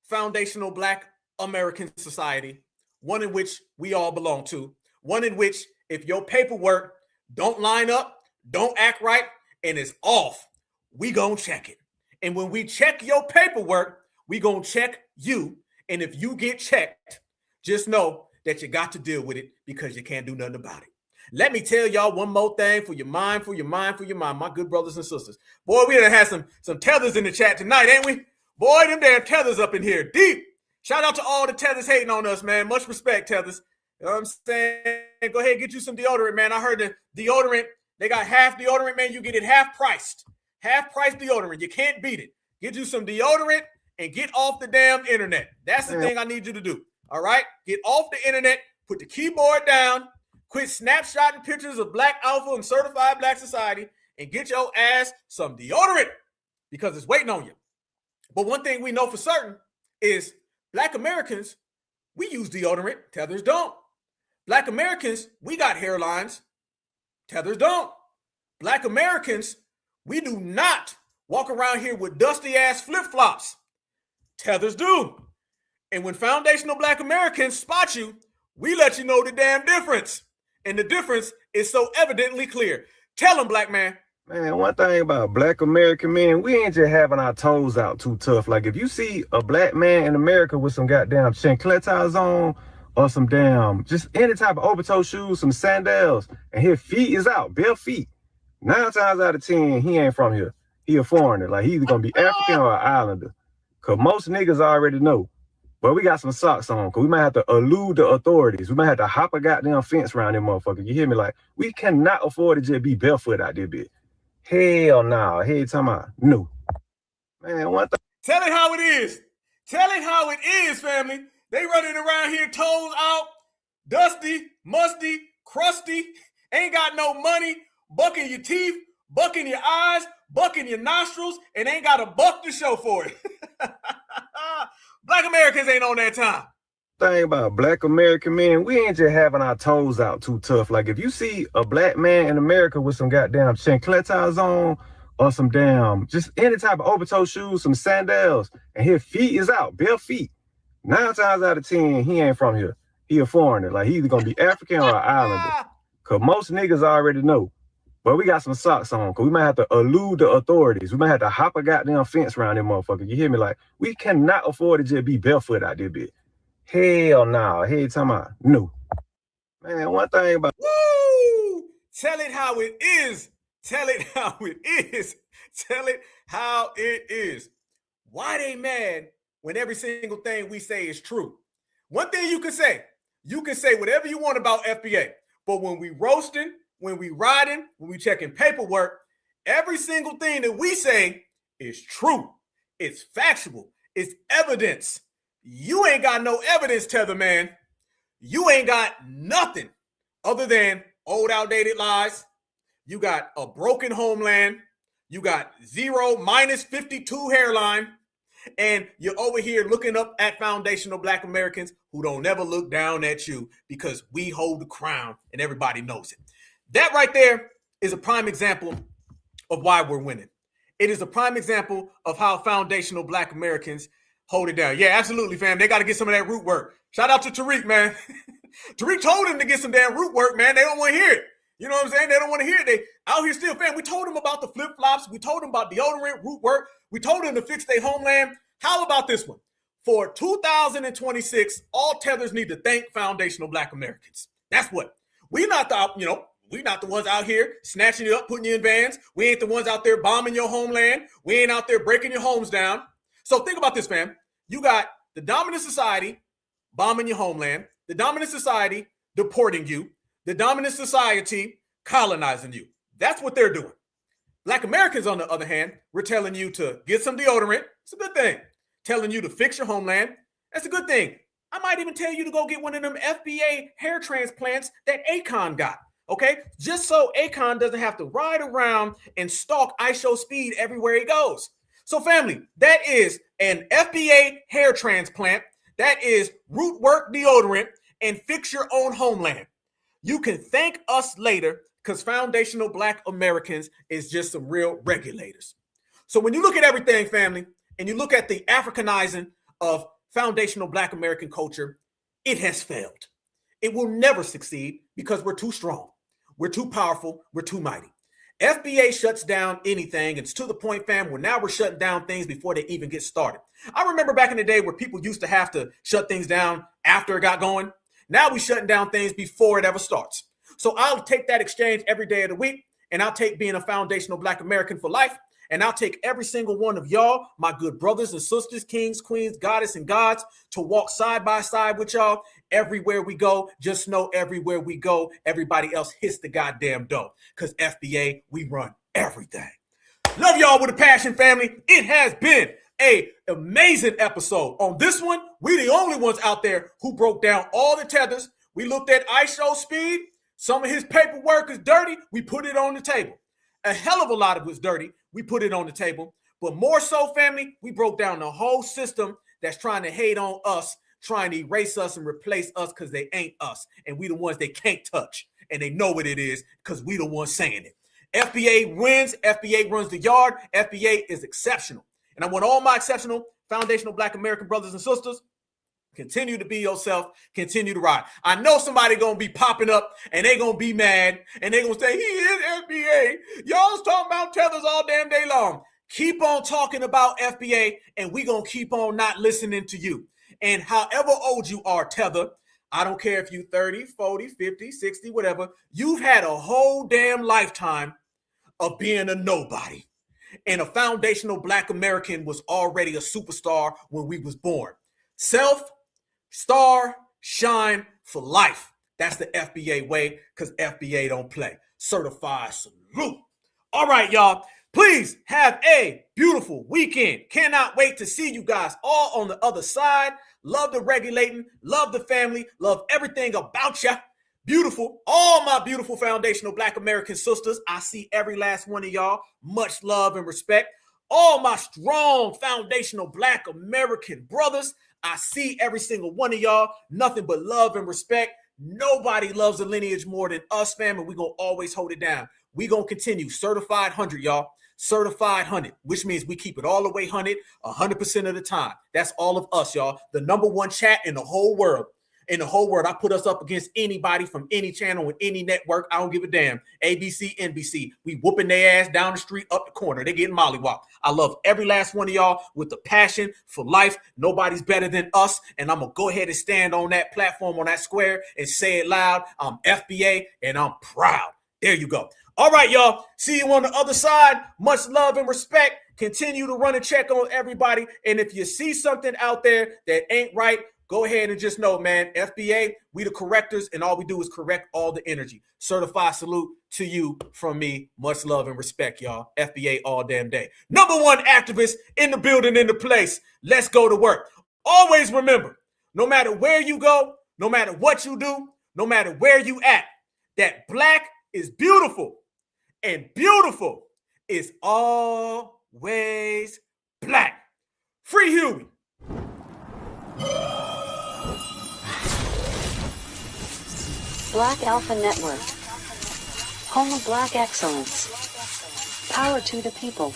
Foundational Black American society, one in which we all belong to, one in which if your paperwork don't line up, don't act right, and is off, we gonna check it. And when we check your paperwork, we gonna check you. And if you get checked, just know that you got to deal with it because you can't do nothing about it. Let me tell y'all one more thing for your mind, my good brothers and sisters. Boy, we done had some tethers in the chat tonight, ain't we? Boy, them damn tethers up in here deep. Shout out to all the tethers hating on us, man. Much respect, tethers. You know what I'm saying? Go ahead and get you some deodorant, man. I heard the deodorant, they got half deodorant, man. You get it half priced. Half-price deodorant. You can't beat it. Get you some deodorant and get off the damn internet. That's the thing I need you to do. All right? Get off the internet. Put the keyboard down. Quit snapshotting pictures of Black Alpha and Certified Black Society and get your ass some deodorant because it's waiting on you. But one thing we know for certain is Black Americans, we use deodorant. Tethers don't. Black Americans, we got hairlines. Tethers don't. Black Americans, we do not walk around here with dusty ass flip-flops. Tethers do. And when Foundational Black Americans spot you, we let you know the damn difference. And the difference is so evidently clear. Tell them, black man. Man, one thing about Black American men, we ain't just having our toes out too tough. Like if you see a black man in America with some goddamn chancletas on or some damn, just any type of open-toe shoes, some sandals, and his feet is out, bare feet. 9 times out of 10, he ain't from here. He a foreigner. Like he's either gonna be African or an islander. Cause most niggas already know. But we got some socks on, because we might have to elude the authorities. We might have to hop a goddamn fence around them motherfucker. You hear me? Like, we cannot afford to just be barefoot out there, bitch. Hell no. Hey, talking about no. Man, one thing. Tell it how it is. Tell it how it is, family. They running around here, toes out, dusty, musty, crusty, ain't got no money, bucking your teeth, bucking your eyes, bucking your nostrils, and ain't got a buck to show for it. Black Americans ain't on that time. Thing about Black American men, we ain't just having our toes out too tough. Like if you see a black man in America with some goddamn chancletas on or some damn, just any type of open-toe shoes, some sandals, and his feet is out, bare feet. 9 times out of 10, he ain't from here. He a foreigner. Like he's either gonna be African or an islander. Cause most niggas already know. But we got some socks on, because we might have to elude the authorities. We might have to hop a goddamn fence around them motherfucker. You hear me? Like, we cannot afford to just be barefoot out there, bitch. Hell no. Hey, talking about no. Man, one thing about... Woo! Tell it how it is. Tell it how it is. Tell it how it is. Why they mad when every single thing we say is true? One thing you can say whatever you want about FBA. But when we roasting, when we riding, when we checking paperwork, every single thing that we say is true. It's factual. It's evidence. You ain't got no evidence, Tether man. You ain't got nothing other than old, outdated lies. You got a broken homeland. You got 0 minus 52 hairline. And you're over here looking up at Foundational Black Americans who don't ever look down at you because we hold the crown and everybody knows it. That right there is a prime example of why we're winning. It is a prime example of how Foundational Black Americans hold it down. Yeah, absolutely, fam. They got to get some of that root work. Shout out to Tariq, man. Tariq told him to get some damn root work, man. They don't want to hear it. You know what I'm saying? They don't want to hear it. They out here still, fam. We told them about the flip-flops. We told them about deodorant, root work. We told them to fix their homeland. How about this one? For 2026, all tethers need to thank Foundational Black Americans. That's what. We're not the ones out here snatching you up, putting you in vans. We ain't the ones out there bombing your homeland. We ain't out there breaking your homes down. So think about this, fam. You got the dominant society bombing your homeland, the dominant society deporting you, the dominant society colonizing you. That's what they're doing. Black Americans, on the other hand, we're telling you to get some deodorant. It's a good thing. Telling you to fix your homeland. That's a good thing. I might even tell you to go get one of them FBA hair transplants that Akon got. Okay, just so Akon doesn't have to ride around and stalk IShowSpeed everywhere he goes. So family, that is an FBA hair transplant. That is root work deodorant and fix your own homeland. You can thank us later because Foundational Black Americans is just some real regulators. So when you look at everything, family, and you look at the Africanizing of Foundational Black American culture, it has failed. It will never succeed because we're too strong. We're too powerful. We're too mighty. FBA shuts down anything. It's to the point, fam, where now we're shutting down things before they even get started. I remember back in the day where people used to have to shut things down after it got going. Now we're shutting down things before it ever starts. So I'll take that exchange every day of the week, and I'll take being a Foundational Black American for life, and I'll take every single one of y'all, my good brothers and sisters, kings, queens, goddess, and gods, to walk side by side with y'all everywhere we go. Just know everywhere we go, everybody else hits the goddamn dough. Because FBA, we run everything. Love y'all with a passion, family. It has been an amazing episode. On this one, we the only ones out there who broke down all the tethers. We looked at IShowSpeed. Some of his paperwork is dirty. We put it on the table. A hell of a lot of it was dirty. We put it on the table. But more so, family, we broke down the whole system that's trying to hate on us, trying to erase us and replace us because they ain't us. And we the ones they can't touch. And they know what it is because we the ones saying it. FBA wins. FBA runs the yard. FBA is exceptional. And I want all my exceptional foundational Black American brothers and sisters, continue to be yourself. Continue to ride. I know somebody going to be popping up and they going to be mad and they going to say, he is FBA. Y'all's talking about tethers all damn day long. Keep on talking about FBA and we going to keep on not listening to you. And however old you are, tether, I don't care if you 30, 40, 50, 60, whatever. You've had a whole damn lifetime of being a nobody. And a foundational Black American was already a superstar when we was born. Self, star, shine for life. That's the FBA way because FBA don't play. Certified salute. All right, y'all. Please have a beautiful weekend. Cannot wait to see you guys all on the other side. Love the regulating. Love the family. Love everything about ya. Beautiful. All my beautiful foundational Black American sisters. I see every last one of y'all. Much love and respect. All my strong foundational Black American brothers. I see every single one of y'all. Nothing but love and respect. Nobody loves the lineage more than us, fam, and we're going to always hold it down. We're going to continue. Certified 100, y'all. Certified 100, which means we keep it all the way 100% of the time. That's all of us, y'all. The number one chat in the whole world. In the whole world, I put us up against anybody from any channel with any network. I don't give a damn. ABC, NBC. We whooping their ass down the street, up the corner. They getting mollywopped. I love every last one of y'all with the passion for life. Nobody's better than us. And I'm going to go ahead and stand on that platform, on that square, and say it loud. I'm FBA, and I'm proud. There you go. All right, y'all. See you on the other side. Much love and respect. Continue to run a check on everybody. And if you see something out there that ain't right, go ahead and just know, man, FBA, we the correctors, and all we do is correct all the energy. Certified salute to you from me. Much love and respect, y'all. FBA all damn day. Number one activist in the building, in the place. Let's go to work. Always remember, no matter where you go, no matter what you do, no matter where you at, that Black is beautiful, and beautiful is always Black. Free Huey. Black Alpha Network, home of Black excellence, power to the people.